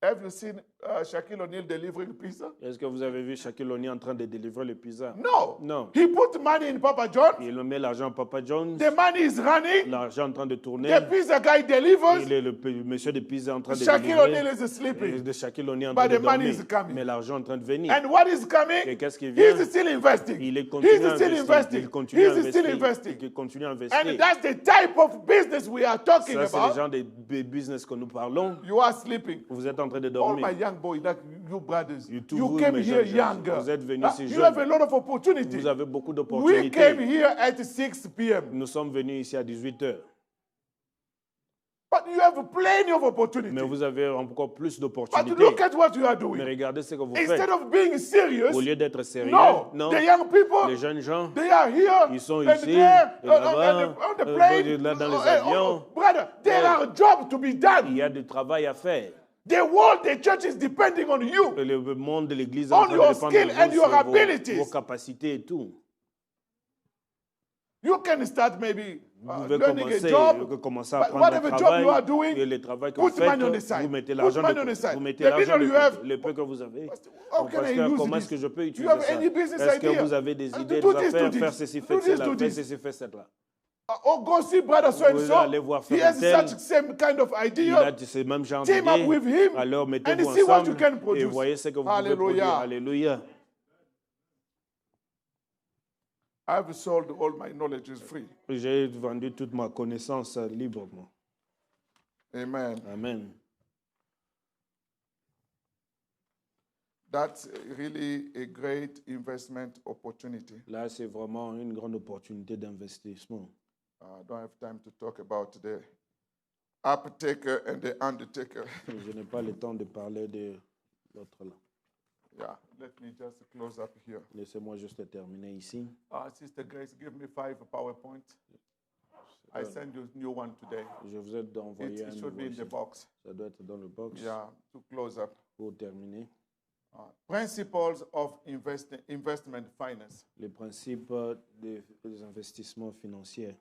Speaker 1: Have you seen Shaquille O'Neal delivering pizza?
Speaker 2: Est-ce que vous avez vu Shaquille O'Neal en train de délivrer le pizza?
Speaker 1: No.
Speaker 2: Non.
Speaker 1: He put money in Papa John.
Speaker 2: Il met l'argent à Papa John's.
Speaker 1: The money is running.
Speaker 2: L'argent en train de tourner.
Speaker 1: The pizza guy delivers.
Speaker 2: Le monsieur de pizza en train de
Speaker 1: Shaquille
Speaker 2: délivrer.
Speaker 1: O'Neal is sleeping.
Speaker 2: De Shaquille O'Neal en
Speaker 1: But
Speaker 2: train de
Speaker 1: the money is
Speaker 2: dormir.
Speaker 1: coming.
Speaker 2: Mais l'argent en train de venir.
Speaker 1: And what is
Speaker 2: Et
Speaker 1: coming?
Speaker 2: qu'est-ce qui vient?
Speaker 1: He's still investing.
Speaker 2: Il est
Speaker 1: He's
Speaker 2: continue à
Speaker 1: still
Speaker 2: investir.
Speaker 1: investing.
Speaker 2: Il continue à
Speaker 1: He's still
Speaker 2: investir.
Speaker 1: investing.
Speaker 2: Il continue à
Speaker 1: And
Speaker 2: investir.
Speaker 1: that's the type of business we are talking
Speaker 2: Ça, c'est le
Speaker 1: about.
Speaker 2: genre de business que nous parlons.
Speaker 1: You are sleeping.
Speaker 2: Vous êtes en train de
Speaker 1: All
Speaker 2: dormir.
Speaker 1: my young boys, like you brothers,
Speaker 2: You too,
Speaker 1: you
Speaker 2: vous,
Speaker 1: came
Speaker 2: mes
Speaker 1: here
Speaker 2: jeunes
Speaker 1: young.
Speaker 2: gens, vous êtes venus si
Speaker 1: You
Speaker 2: jeunes.
Speaker 1: have a lot of opportunity.
Speaker 2: Vous avez beaucoup
Speaker 1: We
Speaker 2: d'opportunités.
Speaker 1: came here at 6 p.m.
Speaker 2: Nous sommes venus ici à 18h.
Speaker 1: But you have plenty of opportunity.
Speaker 2: Mais vous avez encore plus
Speaker 1: But
Speaker 2: d'opportunités.
Speaker 1: look at what you are
Speaker 2: Mais
Speaker 1: doing.
Speaker 2: regardez ce que vous
Speaker 1: Instead
Speaker 2: faites.
Speaker 1: of being serious,
Speaker 2: Au lieu d'être sérieux,
Speaker 1: no,
Speaker 2: non.
Speaker 1: the young people,
Speaker 2: Les jeunes gens,
Speaker 1: they are here
Speaker 2: ils sont
Speaker 1: and
Speaker 2: ici,
Speaker 1: there,
Speaker 2: et là-bas,
Speaker 1: on the plane.
Speaker 2: là dans les
Speaker 1: Oh,
Speaker 2: avions.
Speaker 1: brother, there
Speaker 2: Ouais.
Speaker 1: are jobs to be
Speaker 2: il
Speaker 1: done.
Speaker 2: y a du travail à faire.
Speaker 1: The world, the church is depending on you.
Speaker 2: Et le monde de l'Église est
Speaker 1: On
Speaker 2: en train de
Speaker 1: your
Speaker 2: dépendre
Speaker 1: skill
Speaker 2: de vous
Speaker 1: and your
Speaker 2: sur
Speaker 1: abilities.
Speaker 2: vos capacités et tout.
Speaker 1: You can start maybe
Speaker 2: Vous pouvez
Speaker 1: learning a job.
Speaker 2: commencer à
Speaker 1: But
Speaker 2: apprendre un
Speaker 1: whatever job
Speaker 2: travail.
Speaker 1: you are doing,
Speaker 2: Et le travail que vous
Speaker 1: put money on the
Speaker 2: faites,
Speaker 1: side.
Speaker 2: vous mettez
Speaker 1: Put
Speaker 2: l'argent
Speaker 1: money on
Speaker 2: de
Speaker 1: the side.
Speaker 2: côté. Vous mettez
Speaker 1: The
Speaker 2: l'argent
Speaker 1: little
Speaker 2: de
Speaker 1: you
Speaker 2: côté.
Speaker 1: have-
Speaker 2: Le peu que vous avez.
Speaker 1: How
Speaker 2: Mon
Speaker 1: can I
Speaker 2: pasteur,
Speaker 1: use
Speaker 2: comment
Speaker 1: this?
Speaker 2: est-ce que je peux
Speaker 1: Do
Speaker 2: utiliser
Speaker 1: you have
Speaker 2: ça?
Speaker 1: any business
Speaker 2: Est-ce que
Speaker 1: idea?
Speaker 2: vous avez des
Speaker 1: Do
Speaker 2: idées,
Speaker 1: this,
Speaker 2: des affaires?
Speaker 1: do
Speaker 2: Faire
Speaker 1: this.
Speaker 2: ceci,
Speaker 1: Do
Speaker 2: faites
Speaker 1: this,
Speaker 2: cela.
Speaker 1: do
Speaker 2: Faites
Speaker 1: this.
Speaker 2: ceci, faites cela.
Speaker 1: Oh, go see brother so and
Speaker 2: Vous
Speaker 1: so.
Speaker 2: allez voir
Speaker 1: He
Speaker 2: frère
Speaker 1: has
Speaker 2: tel.
Speaker 1: such same kind of
Speaker 2: Il a
Speaker 1: idea.
Speaker 2: ce même genre
Speaker 1: Team up
Speaker 2: d'idée.
Speaker 1: with him
Speaker 2: Alors
Speaker 1: and
Speaker 2: mettez-vous
Speaker 1: see what you
Speaker 2: ensemble
Speaker 1: can
Speaker 2: et
Speaker 1: produce.
Speaker 2: voyez ce que vous pouvez
Speaker 1: Hallelujah.
Speaker 2: produire. Alléluia.
Speaker 1: I've sold all my knowledge is free.
Speaker 2: J'ai vendu toute ma connaissance librement.
Speaker 1: Amen.
Speaker 2: Amen.
Speaker 1: That's really a great investment opportunity.
Speaker 2: Là, c'est vraiment une grande opportunité d'investissement.
Speaker 1: I don't have time to talk about the uptaker and the undertaker.
Speaker 2: Je n'ai pas le temps de parler de l'autre là.
Speaker 1: Yeah, let me just close up here.
Speaker 2: Laissez-moi juste terminer ici.
Speaker 1: Sister Grace, give me 5 PowerPoint. I send you a new one today.
Speaker 2: Je vous ai envoyé
Speaker 1: It
Speaker 2: un
Speaker 1: should be in
Speaker 2: nouveau
Speaker 1: the
Speaker 2: ici.
Speaker 1: box.
Speaker 2: Ça doit être dans le box
Speaker 1: Yeah, to close up.
Speaker 2: pour terminer.
Speaker 1: Principles of investment finance.
Speaker 2: Les principes des investissements financiers.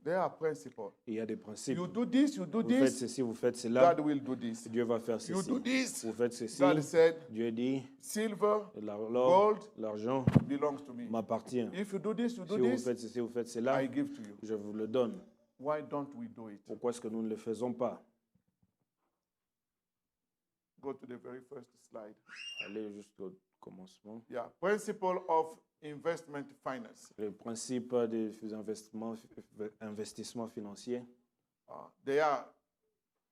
Speaker 1: There are principles.
Speaker 2: Il y a des principes.
Speaker 1: You do this, you do
Speaker 2: Vous faites
Speaker 1: this,
Speaker 2: ceci, vous faites cela.
Speaker 1: God will do this.
Speaker 2: Dieu va faire
Speaker 1: You
Speaker 2: ceci.
Speaker 1: do this,
Speaker 2: Vous faites ceci.
Speaker 1: God said,
Speaker 2: Dieu dit,
Speaker 1: silver
Speaker 2: l'or,
Speaker 1: gold
Speaker 2: l'argent
Speaker 1: belongs to me.
Speaker 2: m'appartient.
Speaker 1: If you do this, you
Speaker 2: Si
Speaker 1: do
Speaker 2: vous
Speaker 1: this,
Speaker 2: faites ceci, vous faites cela,
Speaker 1: I give to you.
Speaker 2: je vous le donne.
Speaker 1: Why don't we do it?
Speaker 2: Pourquoi est-ce que nous ne le faisons pas?
Speaker 1: Go to the very first slide.
Speaker 2: Allez jusqu'au commencement.
Speaker 1: Yeah, principle of investment finance.
Speaker 2: Les principes des investissements financiers.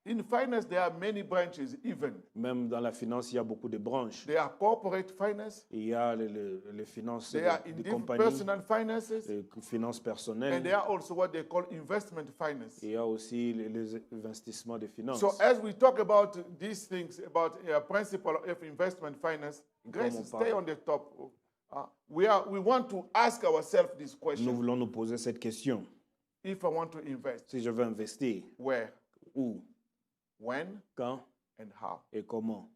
Speaker 1: In finance, there are many branches even.
Speaker 2: Même dans la finance, il y a beaucoup de branches.
Speaker 1: There are corporate finance,
Speaker 2: Il y a les finances
Speaker 1: there are
Speaker 2: de compagnie,
Speaker 1: personal finances,
Speaker 2: les finances
Speaker 1: and
Speaker 2: personnelles.
Speaker 1: there are also what they call investment finance.
Speaker 2: Il y a aussi les investissements de finances.
Speaker 1: So as we talk about these things, about a principle of investment finance, Grace,
Speaker 2: on
Speaker 1: stay
Speaker 2: parle.
Speaker 1: on the top. We want to ask ourselves this
Speaker 2: Nous
Speaker 1: question.
Speaker 2: voulons nous poser cette question.
Speaker 1: If I want to invest,
Speaker 2: Si je veux investir,
Speaker 1: where,
Speaker 2: où,
Speaker 1: when,
Speaker 2: quand
Speaker 1: and how?
Speaker 2: et comment?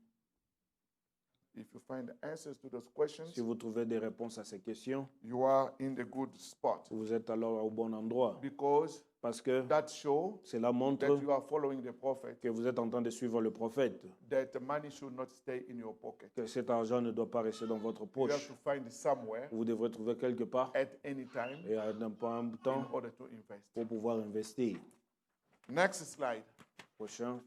Speaker 1: If you find answers to those questions,
Speaker 2: Si vous trouvez des réponses à ces questions,
Speaker 1: you are in the good spot.
Speaker 2: vous êtes alors au bon endroit.
Speaker 1: Because
Speaker 2: Parce que
Speaker 1: that shows
Speaker 2: cela montre
Speaker 1: that you are following the prophet,
Speaker 2: que vous êtes en train de suivre le prophète,
Speaker 1: that the money should not stay in your pocket.
Speaker 2: que cet argent ne doit pas rester dans votre
Speaker 1: You have
Speaker 2: poche.
Speaker 1: to find it somewhere
Speaker 2: Vous devrez trouver quelque part
Speaker 1: at any time
Speaker 2: et à n'importe quel temps
Speaker 1: in order to invest.
Speaker 2: pour pouvoir investir.
Speaker 1: Next slide.
Speaker 2: Prochain.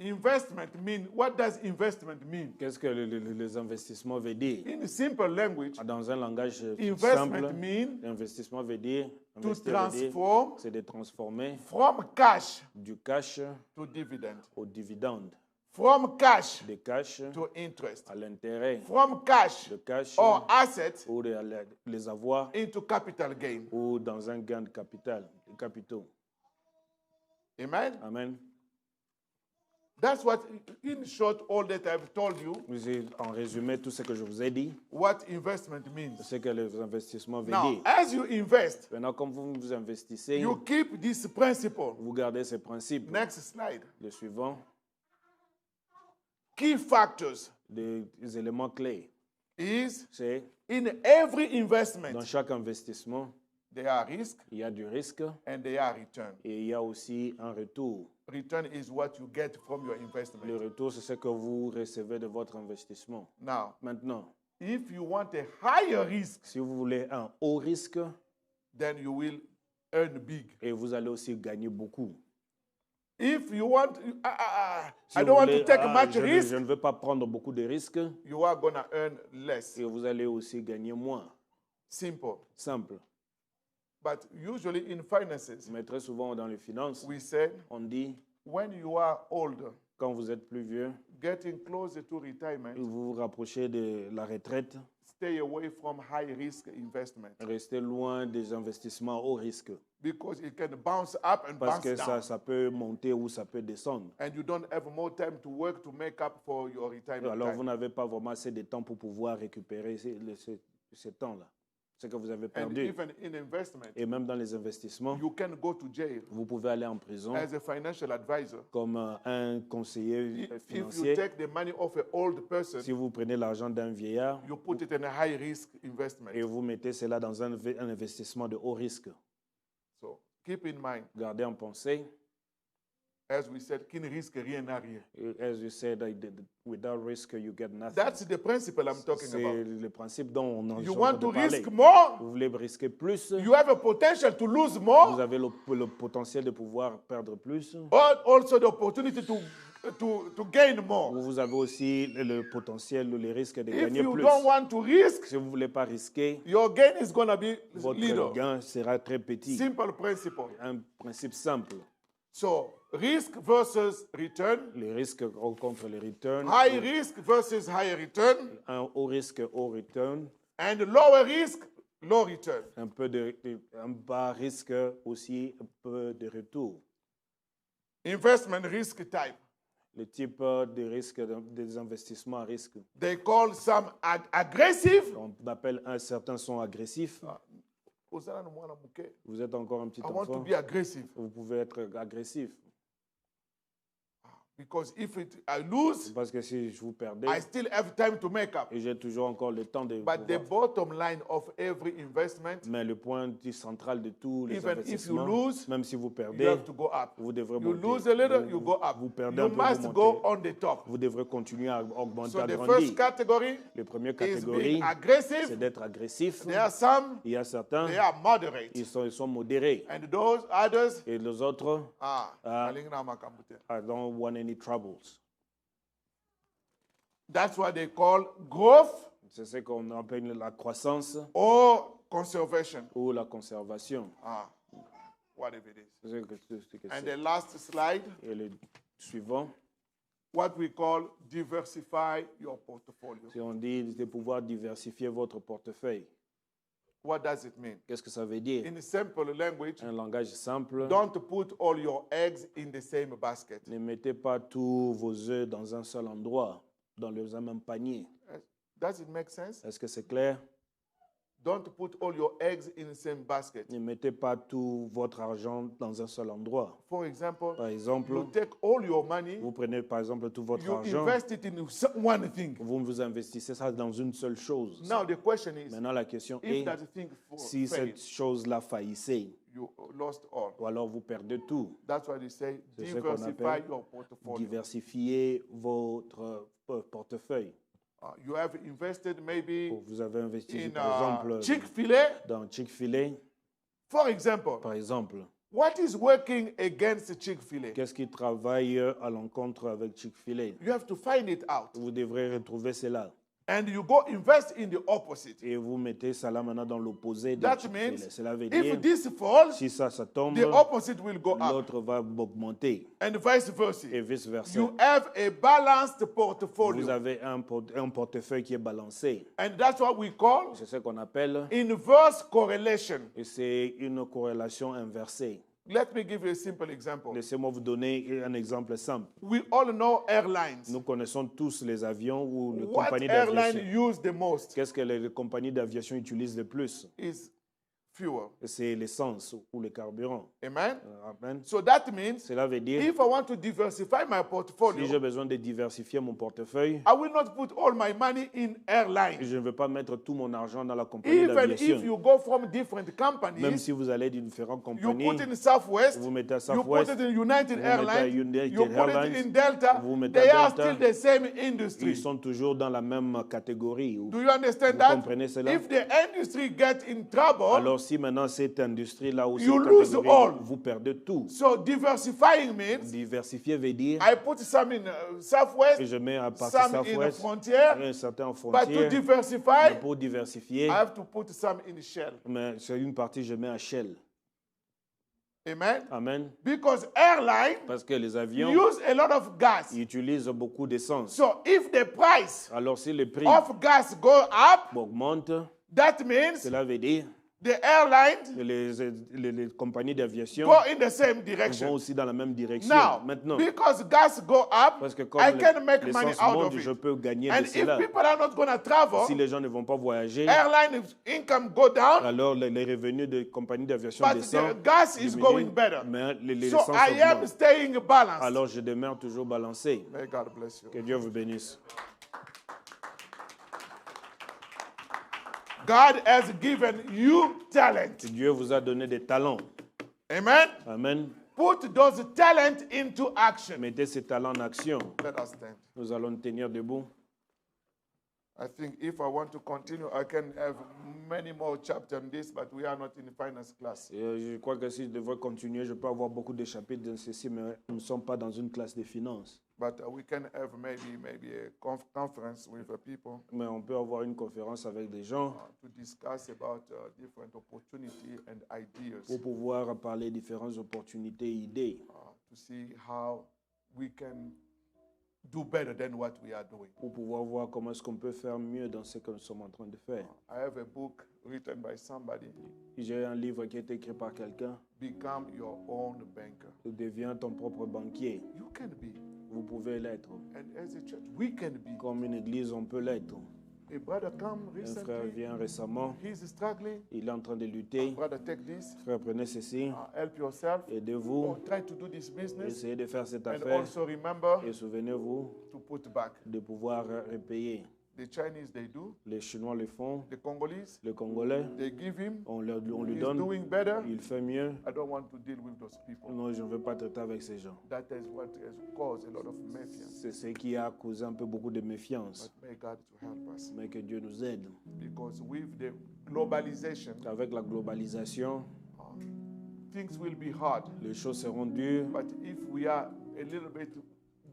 Speaker 1: Investment mean, what does investment mean?
Speaker 2: Qu'est-ce que les investissements veut dire?
Speaker 1: In simple language,
Speaker 2: Dans un langage
Speaker 1: investment
Speaker 2: simple,
Speaker 1: mean
Speaker 2: l'investissement veut dire,
Speaker 1: to
Speaker 2: investir veut dire,
Speaker 1: transform
Speaker 2: c'est de transformer
Speaker 1: from cash
Speaker 2: du cash
Speaker 1: to dividend,
Speaker 2: au dividende,
Speaker 1: from cash
Speaker 2: de cash
Speaker 1: to interest,
Speaker 2: à l'intérêt,
Speaker 1: from cash
Speaker 2: de cash
Speaker 1: or asset
Speaker 2: ou les avoirs
Speaker 1: into capital gain.
Speaker 2: ou dans un gain de capitaux.
Speaker 1: Amen.
Speaker 2: Amen.
Speaker 1: That's what, in short, all that I've told you,
Speaker 2: En résumé, tout ce que je vous ai dit,
Speaker 1: what investment means.
Speaker 2: c'est que les investissements veulent
Speaker 1: Now,
Speaker 2: dire.
Speaker 1: as you invest,
Speaker 2: Maintenant, comme vous investissez,
Speaker 1: you keep this principle.
Speaker 2: vous gardez ces principes.
Speaker 1: Next slide.
Speaker 2: Le suivant,
Speaker 1: Key factors
Speaker 2: des éléments clés,
Speaker 1: is
Speaker 2: c'est
Speaker 1: in every
Speaker 2: dans
Speaker 1: investment,
Speaker 2: chaque investissement,
Speaker 1: there are risks
Speaker 2: il y a du risque
Speaker 1: and there are return.
Speaker 2: et il y a aussi un retour.
Speaker 1: Return is what you get from your
Speaker 2: Le
Speaker 1: investment.
Speaker 2: retour, c'est ce que vous recevez de votre investissement.
Speaker 1: Now,
Speaker 2: Maintenant,
Speaker 1: if you want a higher risk,
Speaker 2: si vous voulez un haut risque,
Speaker 1: then you will earn big.
Speaker 2: et vous allez aussi gagner beaucoup.
Speaker 1: If you want,
Speaker 2: Si
Speaker 1: I
Speaker 2: vous
Speaker 1: don't want
Speaker 2: voulez,
Speaker 1: to take much
Speaker 2: je
Speaker 1: risk,
Speaker 2: ne veux pas prendre beaucoup de risques,
Speaker 1: you are going to earn less.
Speaker 2: et vous allez aussi gagner moins.
Speaker 1: Simple.
Speaker 2: Simple.
Speaker 1: But usually in finances,
Speaker 2: Mais très souvent dans les finances,
Speaker 1: we said
Speaker 2: on dit,
Speaker 1: when you are older,
Speaker 2: quand vous êtes plus vieux,
Speaker 1: getting closer to retirement,
Speaker 2: vous vous rapprochez de la retraite,
Speaker 1: stay away from high risk investment
Speaker 2: restez loin des investissements haut risque.
Speaker 1: because it can bounce up and
Speaker 2: Parce
Speaker 1: bounce
Speaker 2: que
Speaker 1: down.
Speaker 2: ça peut monter ou ça peut descendre.
Speaker 1: And you don't have more time to work to make up for your retirement
Speaker 2: Alors vous
Speaker 1: time.
Speaker 2: n'avez pas vraiment assez de temps pour pouvoir récupérer ce temps-là, ce que vous avez
Speaker 1: And
Speaker 2: perdu.
Speaker 1: even in investment,
Speaker 2: Et même dans les investissements,
Speaker 1: you can go to jail
Speaker 2: vous pouvez aller en prison
Speaker 1: as a financial advisor.
Speaker 2: comme un conseiller
Speaker 1: If you
Speaker 2: financier.
Speaker 1: take the money of an old person,
Speaker 2: Si vous prenez l'argent d'un vieillard
Speaker 1: you put it in a high risk investment.
Speaker 2: et vous mettez cela dans un investissement de haut risque,
Speaker 1: So keep in mind,
Speaker 2: gardez en pensée,
Speaker 1: as we said, qui ne risque rien n'a rien.
Speaker 2: as you said, without risk you get nothing.
Speaker 1: That's the principle I'm talking
Speaker 2: C'est
Speaker 1: about.
Speaker 2: le principe dont on en
Speaker 1: You
Speaker 2: train
Speaker 1: want
Speaker 2: de
Speaker 1: to
Speaker 2: parler.
Speaker 1: risk more,
Speaker 2: Vous voulez risquer plus,
Speaker 1: you have a potential to lose
Speaker 2: vous
Speaker 1: more,
Speaker 2: avez le potentiel de pouvoir perdre plus,
Speaker 1: or also the opportunity to gain more.
Speaker 2: ou vous avez aussi le potentiel ou les risques de
Speaker 1: If
Speaker 2: gagner
Speaker 1: you
Speaker 2: plus.
Speaker 1: don't want to risk,
Speaker 2: Si vous ne voulez pas risquer,
Speaker 1: your gain is going to be
Speaker 2: votre
Speaker 1: little.
Speaker 2: gain sera très petit.
Speaker 1: Simple principle.
Speaker 2: Un principe simple.
Speaker 1: So risk versus return,
Speaker 2: Les risques contre les returns,
Speaker 1: high risk versus high return,
Speaker 2: un haut risque, haut return,
Speaker 1: and lower risk, low return.
Speaker 2: un bas risque aussi, un peu de retour.
Speaker 1: Investment risk type.
Speaker 2: Le type de risque des investissements à risque.
Speaker 1: They call some aggressive.
Speaker 2: On appelle certains sont agressifs. Vous êtes encore un petit
Speaker 1: I want to
Speaker 2: enfant.
Speaker 1: be aggressive
Speaker 2: Vous pouvez être agressif.
Speaker 1: because if I lose,
Speaker 2: Parce que si vous perdez,
Speaker 1: I still have time to make up.
Speaker 2: et j'ai toujours encore le temps de
Speaker 1: But the
Speaker 2: pouvoir.
Speaker 1: bottom line of every investment,
Speaker 2: Mais le point central de tous les
Speaker 1: even if you
Speaker 2: investissements,
Speaker 1: lose,
Speaker 2: même si vous
Speaker 1: you
Speaker 2: perdez,
Speaker 1: have to go up.
Speaker 2: vous devrez
Speaker 1: You
Speaker 2: monter.
Speaker 1: lose a little,
Speaker 2: Vous-
Speaker 1: you go up.
Speaker 2: Vous perdez
Speaker 1: You
Speaker 2: un peu, vous
Speaker 1: must
Speaker 2: montez.
Speaker 1: go on the top.
Speaker 2: Vous devrez continuer à augmenter,
Speaker 1: So
Speaker 2: à
Speaker 1: the
Speaker 2: grandir.
Speaker 1: first category
Speaker 2: La première
Speaker 1: is
Speaker 2: catégorie,
Speaker 1: being
Speaker 2: c'est
Speaker 1: aggressive.
Speaker 2: d'être agressif.
Speaker 1: There are some,
Speaker 2: Il y a certains,
Speaker 1: they are moderate.
Speaker 2: ils sont modérés.
Speaker 1: And those others,
Speaker 2: Et les autres,
Speaker 1: ah,
Speaker 2: I don't want any troubles.
Speaker 1: that's what they call growth
Speaker 2: C'est ce qu'on appelle la croissance
Speaker 1: or conservation.
Speaker 2: ou la conservation.
Speaker 1: Ah, whatever it is.
Speaker 2: C'est ce que
Speaker 1: And
Speaker 2: c'est.
Speaker 1: the last slide,
Speaker 2: Et le suivant,
Speaker 1: what we call diversify your portfolio.
Speaker 2: si on dit de pouvoir diversifier votre portefeuille,
Speaker 1: What does it mean?
Speaker 2: qu'est-ce que ça veut dire?
Speaker 1: In simple language,
Speaker 2: Un langage simple.
Speaker 1: don't put all your eggs in the same basket.
Speaker 2: Ne mettez pas tous vos œufs dans un seul endroit, dans le même panier.
Speaker 1: Does it make sense?
Speaker 2: Est-ce que c'est clair?
Speaker 1: Don't put all your eggs in the same basket.
Speaker 2: Ne mettez pas tout votre argent dans un seul endroit.
Speaker 1: For example,
Speaker 2: Par exemple,
Speaker 1: you take all your money,
Speaker 2: vous prenez par exemple tout votre
Speaker 1: you
Speaker 2: argent,
Speaker 1: invest it in one thing.
Speaker 2: vous investissez ça dans une seule chose.
Speaker 1: Now the question is,
Speaker 2: Maintenant, la question
Speaker 1: if
Speaker 2: est,
Speaker 1: that thing
Speaker 2: si
Speaker 1: fails,
Speaker 2: cette chose-là faillissait,
Speaker 1: you lost all.
Speaker 2: ou alors vous perdez tout,
Speaker 1: That's why they say
Speaker 2: C'est ce qu'on
Speaker 1: diversify
Speaker 2: appelle
Speaker 1: your portfolio.
Speaker 2: diversifiez votre portefeuille.
Speaker 1: You have invested maybe
Speaker 2: Vous avez investi,
Speaker 1: in
Speaker 2: par exemple,
Speaker 1: Chick-fil-A,
Speaker 2: dans Chick-fil-A,
Speaker 1: for example.
Speaker 2: par exemple.
Speaker 1: What is working against Chick-fil-A?
Speaker 2: Qu'est-ce qui travaille à l'encontre avec Chick-fil-A?
Speaker 1: You have to find it out.
Speaker 2: Vous devrez retrouver cela.
Speaker 1: And you go invest in the opposite.
Speaker 2: Et vous mettez cela maintenant dans l'opposé de
Speaker 1: That
Speaker 2: Chick-fil-A.
Speaker 1: means
Speaker 2: Cela veut dire,
Speaker 1: if this falls,
Speaker 2: si ça tombe,
Speaker 1: the opposite will go up.
Speaker 2: l'autre va augmenter.
Speaker 1: And vice versa.
Speaker 2: Et vice-versa.
Speaker 1: You have a balanced
Speaker 2: Vous
Speaker 1: portfolio.
Speaker 2: avez un portefeuille qui est balancé.
Speaker 1: And that's what we call
Speaker 2: C'est ce qu'on appelle,
Speaker 1: inverse correlation.
Speaker 2: et c'est une corrélation inversée.
Speaker 1: Let me give you a simple example.
Speaker 2: Laissez-moi vous donner un exemple simple.
Speaker 1: We all know airlines.
Speaker 2: Nous connaissons tous les avions ou les
Speaker 1: What
Speaker 2: compagnies
Speaker 1: airline
Speaker 2: d'aviation.
Speaker 1: use the most
Speaker 2: Qu'est-ce que les compagnies d'aviation utilisent le plus?
Speaker 1: is fuel.
Speaker 2: C'est l'essence ou le carburant.
Speaker 1: Amen?
Speaker 2: Amen.
Speaker 1: So that means
Speaker 2: Cela veut dire,
Speaker 1: if I want to diversify my
Speaker 2: si
Speaker 1: portfolio,
Speaker 2: j'ai besoin de diversifier mon portefeuille,
Speaker 1: I will not put all my money in airlines.
Speaker 2: je ne veux pas mettre tout mon argent dans la compagnie
Speaker 1: Even if
Speaker 2: d'aviation.
Speaker 1: you go from different
Speaker 2: Même
Speaker 1: companies,
Speaker 2: si vous allez de différentes
Speaker 1: you
Speaker 2: compagnies,
Speaker 1: put in Southwest,
Speaker 2: vous mettez à
Speaker 1: you put
Speaker 2: Southwest,
Speaker 1: it in United
Speaker 2: vous mettez à
Speaker 1: Airlines,
Speaker 2: United
Speaker 1: you put
Speaker 2: Airlines,
Speaker 1: it in Delta,
Speaker 2: vous mettez à
Speaker 1: they are
Speaker 2: Delta.
Speaker 1: still the same industry.
Speaker 2: ils sont toujours dans la même catégorie.
Speaker 1: Do you understand
Speaker 2: Vous
Speaker 1: that?
Speaker 2: comprenez cela?
Speaker 1: If the industry gets in trouble,
Speaker 2: Alors si maintenant cette industrie-là ou cette
Speaker 1: You lose
Speaker 2: catégorie,
Speaker 1: all.
Speaker 2: vous perdez tout.
Speaker 1: so diversifying means
Speaker 2: Diversifier veut dire,
Speaker 1: I put some in Southwest,
Speaker 2: que je mets à partie
Speaker 1: some in
Speaker 2: Southwest,
Speaker 1: Frontier,
Speaker 2: un certain en
Speaker 1: but to
Speaker 2: frontière,
Speaker 1: diversify,
Speaker 2: mais pour diversifier,
Speaker 1: I have to put some in Shell.
Speaker 2: mais sur une partie, je mets à Shell.
Speaker 1: Amen?
Speaker 2: Amen.
Speaker 1: Because airline
Speaker 2: Parce que les avions,
Speaker 1: use a lot of gas.
Speaker 2: ils utilisent beaucoup d'essence.
Speaker 1: So if the price
Speaker 2: Alors si le prix
Speaker 1: of gas go up,
Speaker 2: augmente,
Speaker 1: that means
Speaker 2: cela veut dire
Speaker 1: the airlines
Speaker 2: que les compagnies d'aviation
Speaker 1: go in the same
Speaker 2: vont
Speaker 1: direction.
Speaker 2: aussi dans la même direction.
Speaker 1: Now,
Speaker 2: Maintenant,
Speaker 1: because gas go up,
Speaker 2: parce que comme
Speaker 1: I can make money
Speaker 2: l'essence
Speaker 1: out
Speaker 2: monte,
Speaker 1: of
Speaker 2: je
Speaker 1: it.
Speaker 2: peux gagner
Speaker 1: And
Speaker 2: de
Speaker 1: if
Speaker 2: cela.
Speaker 1: people are not going to travel,
Speaker 2: Si les gens ne vont pas voyager,
Speaker 1: airline income go down,
Speaker 2: alors les revenus des compagnies d'aviation
Speaker 1: but the
Speaker 2: descendent,
Speaker 1: gas is
Speaker 2: diminuent,
Speaker 1: going better.
Speaker 2: mais
Speaker 1: So
Speaker 2: l'essence
Speaker 1: I am
Speaker 2: augmente.
Speaker 1: staying balanced.
Speaker 2: Alors je demeure toujours balancé.
Speaker 1: May God bless you.
Speaker 2: Que Dieu vous bénisse.
Speaker 1: God has given you talent.
Speaker 2: Dieu vous a donné des talents.
Speaker 1: Amen.
Speaker 2: Amen.
Speaker 1: Put those talent into action.
Speaker 2: Mettez ces talents en action.
Speaker 1: Let us stand.
Speaker 2: Nous allons nous tenir debout.
Speaker 1: I think if I want to continue, I can have many more chapters on this, but we are not in finance class.
Speaker 2: Et je crois que si je devrais continuer, je peux avoir beaucoup de chapitres dans ceci, mais nous ne sommes pas dans une classe de finances.
Speaker 1: But we can have maybe a conference with the people
Speaker 2: Mais on peut avoir une conférence avec des gens
Speaker 1: to discuss about different opportunities and ideas
Speaker 2: pour pouvoir parler différentes opportunités et idées,
Speaker 1: to see how we can do better than what we are doing.
Speaker 2: pour pouvoir voir comment est-ce qu'on peut faire mieux dans ce que nous sommes en train de faire.
Speaker 1: I have a book written by somebody,
Speaker 2: J'ai un livre qui a été écrit par quelqu'un.
Speaker 1: Become Your Own Banker.
Speaker 2: Deviens ton propre banquier.
Speaker 1: You can be.
Speaker 2: Vous pouvez l'être.
Speaker 1: And as a church, we can be.
Speaker 2: Comme une église, on peut l'être.
Speaker 1: A brother come
Speaker 2: Un frère
Speaker 1: recently,
Speaker 2: vient récemment,
Speaker 1: he's struggling.
Speaker 2: il est en train de lutter.
Speaker 1: Brother, take this,
Speaker 2: Frère, prenez ceci,
Speaker 1: help yourself,
Speaker 2: aidez-vous,
Speaker 1: or try to do this business,
Speaker 2: essayez de faire cette
Speaker 1: and
Speaker 2: affaire
Speaker 1: also remember
Speaker 2: et souvenez-vous
Speaker 1: to put back.
Speaker 2: de pouvoir repayer.
Speaker 1: The Chinese, they do.
Speaker 2: Les Chinois le font,
Speaker 1: The Congolese,
Speaker 2: le Congolais,
Speaker 1: they give him.
Speaker 2: on lui
Speaker 1: He's
Speaker 2: donne,
Speaker 1: doing better.
Speaker 2: il fait mieux.
Speaker 1: I don't want to deal with those people.
Speaker 2: Non, je ne veux pas traiter avec ces gens.
Speaker 1: That is what has caused a lot of mafia.
Speaker 2: C'est ce qui a causé un peu beaucoup de méfiance.
Speaker 1: But may God to help us.
Speaker 2: Mais que Dieu nous aide.
Speaker 1: Because with the globalization,
Speaker 2: Avec la globalisation,
Speaker 1: things will be hard.
Speaker 2: les choses seront dures.
Speaker 1: But if we are a little bit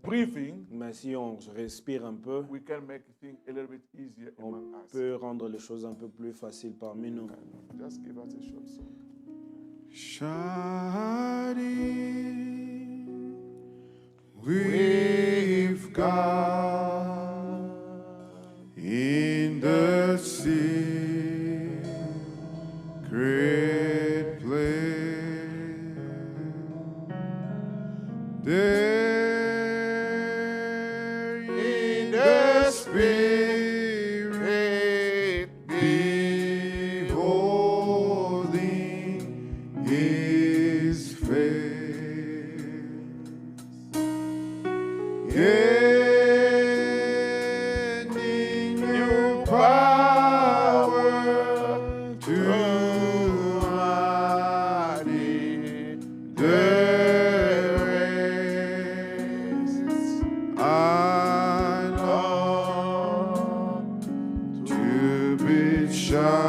Speaker 1: breathing,
Speaker 2: Mais si on respire un peu,
Speaker 1: we can make things a little bit easier
Speaker 2: on
Speaker 1: among us.
Speaker 2: peut rendre les choses un peu plus faciles parmi nous.
Speaker 1: Just give us a short song.
Speaker 3: Shining with God in the secret place. There in the Spirit, beholding His face, gaining new power to mighty the race. I long to be shining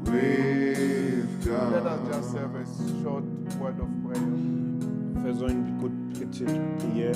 Speaker 3: with
Speaker 1: Let us
Speaker 3: God.
Speaker 1: just say
Speaker 2: Faisons une petite prière.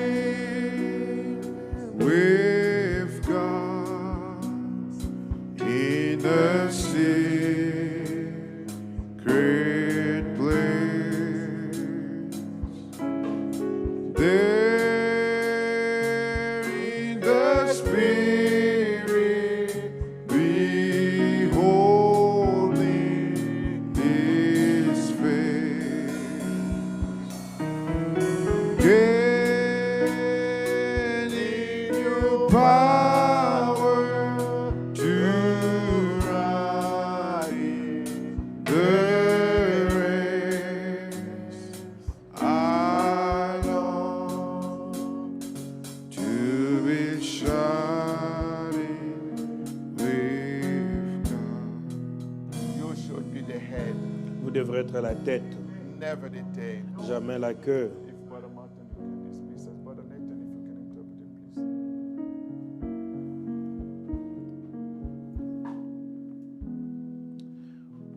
Speaker 1: Shining with God in the secret place. There in the Spirit, beholding His face. Gaining your power to ride in the race. I long to be shining with God.
Speaker 3: You should be the head,
Speaker 2: Vous devrez être la tête,
Speaker 3: never the tail.
Speaker 2: jamais la queue.
Speaker 3: If Brother Martin can dismiss us, Brother Nathan, if you can interpret it, please.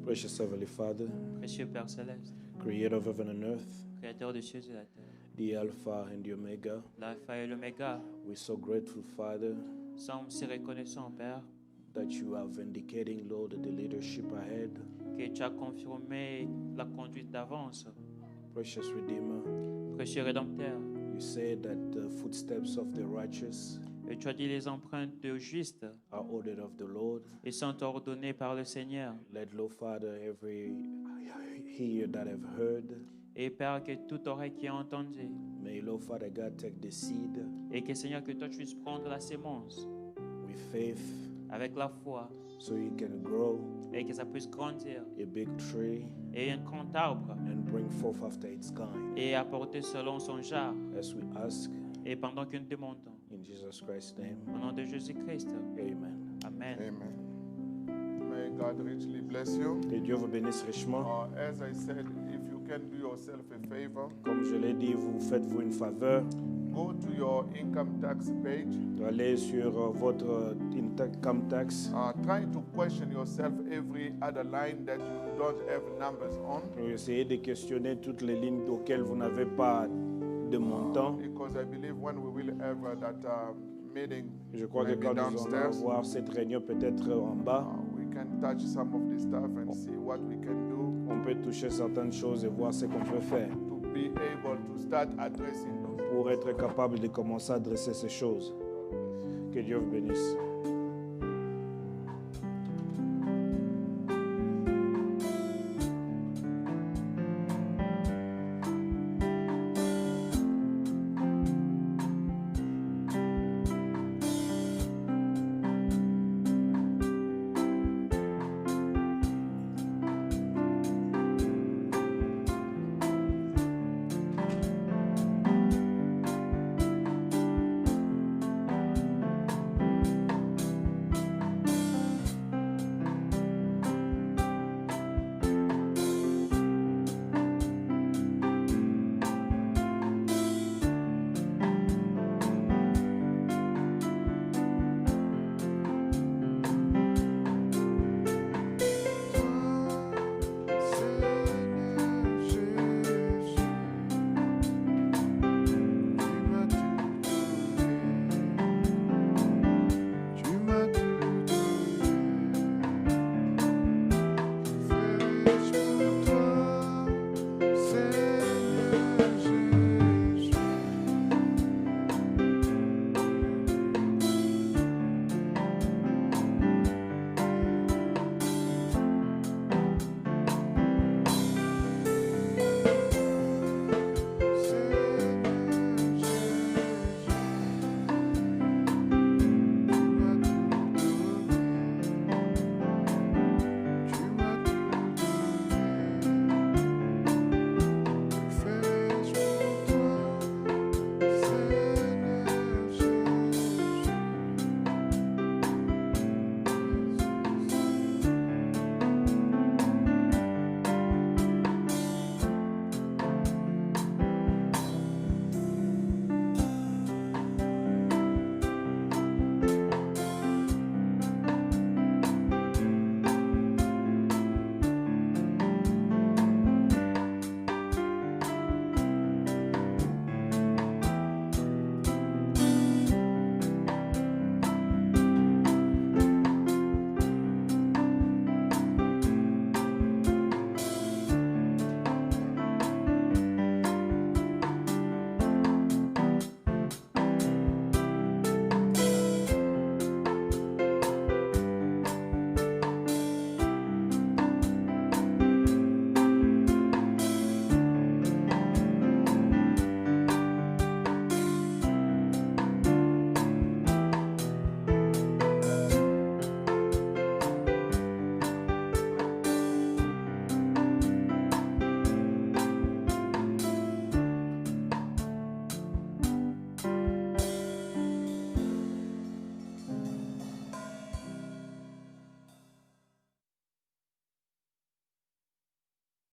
Speaker 2: Precious Heavenly Father,
Speaker 4: Précieux Père Céleste,
Speaker 2: Creator of heaven and earth,
Speaker 4: Créateur des cieux et de la terre,
Speaker 2: the Alpha and the Omega,
Speaker 4: l'Alpha et l'Oméga,
Speaker 2: we're so grateful, Father,
Speaker 4: sommes si reconnaissants, Père,
Speaker 2: that you are vindicating, Lord, the leadership ahead.
Speaker 4: que tu as confirmé la conduite d'avance.
Speaker 2: Precious Redeemer,
Speaker 4: Précieux Rédempteur,
Speaker 2: you say that the footsteps of the righteous
Speaker 4: et tu as dit les empreintes de justes
Speaker 2: are ordered of the Lord.
Speaker 4: et sont ordonnées par le Seigneur.
Speaker 2: Let, Lord Father, every ear that have heard,
Speaker 4: Et Père, que toute oreille qui a entendu,
Speaker 2: may, Lord Father God, take the seed
Speaker 4: et que Seigneur, que toi tu puisses prendre la sémence
Speaker 2: with faith,
Speaker 4: avec la foi,
Speaker 2: so it can grow
Speaker 4: et que ça puisse grandir
Speaker 2: a big tree
Speaker 4: et un grand arbre
Speaker 2: and bring forth after its kind.
Speaker 4: et apporter selon son genre.
Speaker 2: As we ask
Speaker 4: Et pendant que nous demandons,
Speaker 2: in Jesus Christ's name,
Speaker 4: au nom de Jésus-Christ,
Speaker 2: amen.
Speaker 4: Amen.
Speaker 3: Amen. May God richly bless you.
Speaker 2: Que Dieu vous bénisse richement.
Speaker 3: As I said, if you can do yourself a favor,
Speaker 2: Comme je l'ai dit, vous faites-vous une faveur.
Speaker 3: go to your income tax page.
Speaker 2: Allez sur votre income tax.
Speaker 3: Try to question yourself every other line that you don't have numbers on,
Speaker 2: Essayez de questionner toutes les lignes auxquelles vous n'avez pas de montant.
Speaker 3: because I believe when we will have that meeting,
Speaker 2: Je crois que
Speaker 3: maybe
Speaker 2: quand nous allons
Speaker 3: downstairs,
Speaker 2: avoir cette réunion peut-être en bas,
Speaker 3: we can touch some of this stuff and see what we can do
Speaker 2: on peut toucher certaines choses et voir ce qu'on peut faire
Speaker 3: to be able to start addressing those.
Speaker 2: pour être capable de commencer à adresser ces choses. Que Dieu vous bénisse.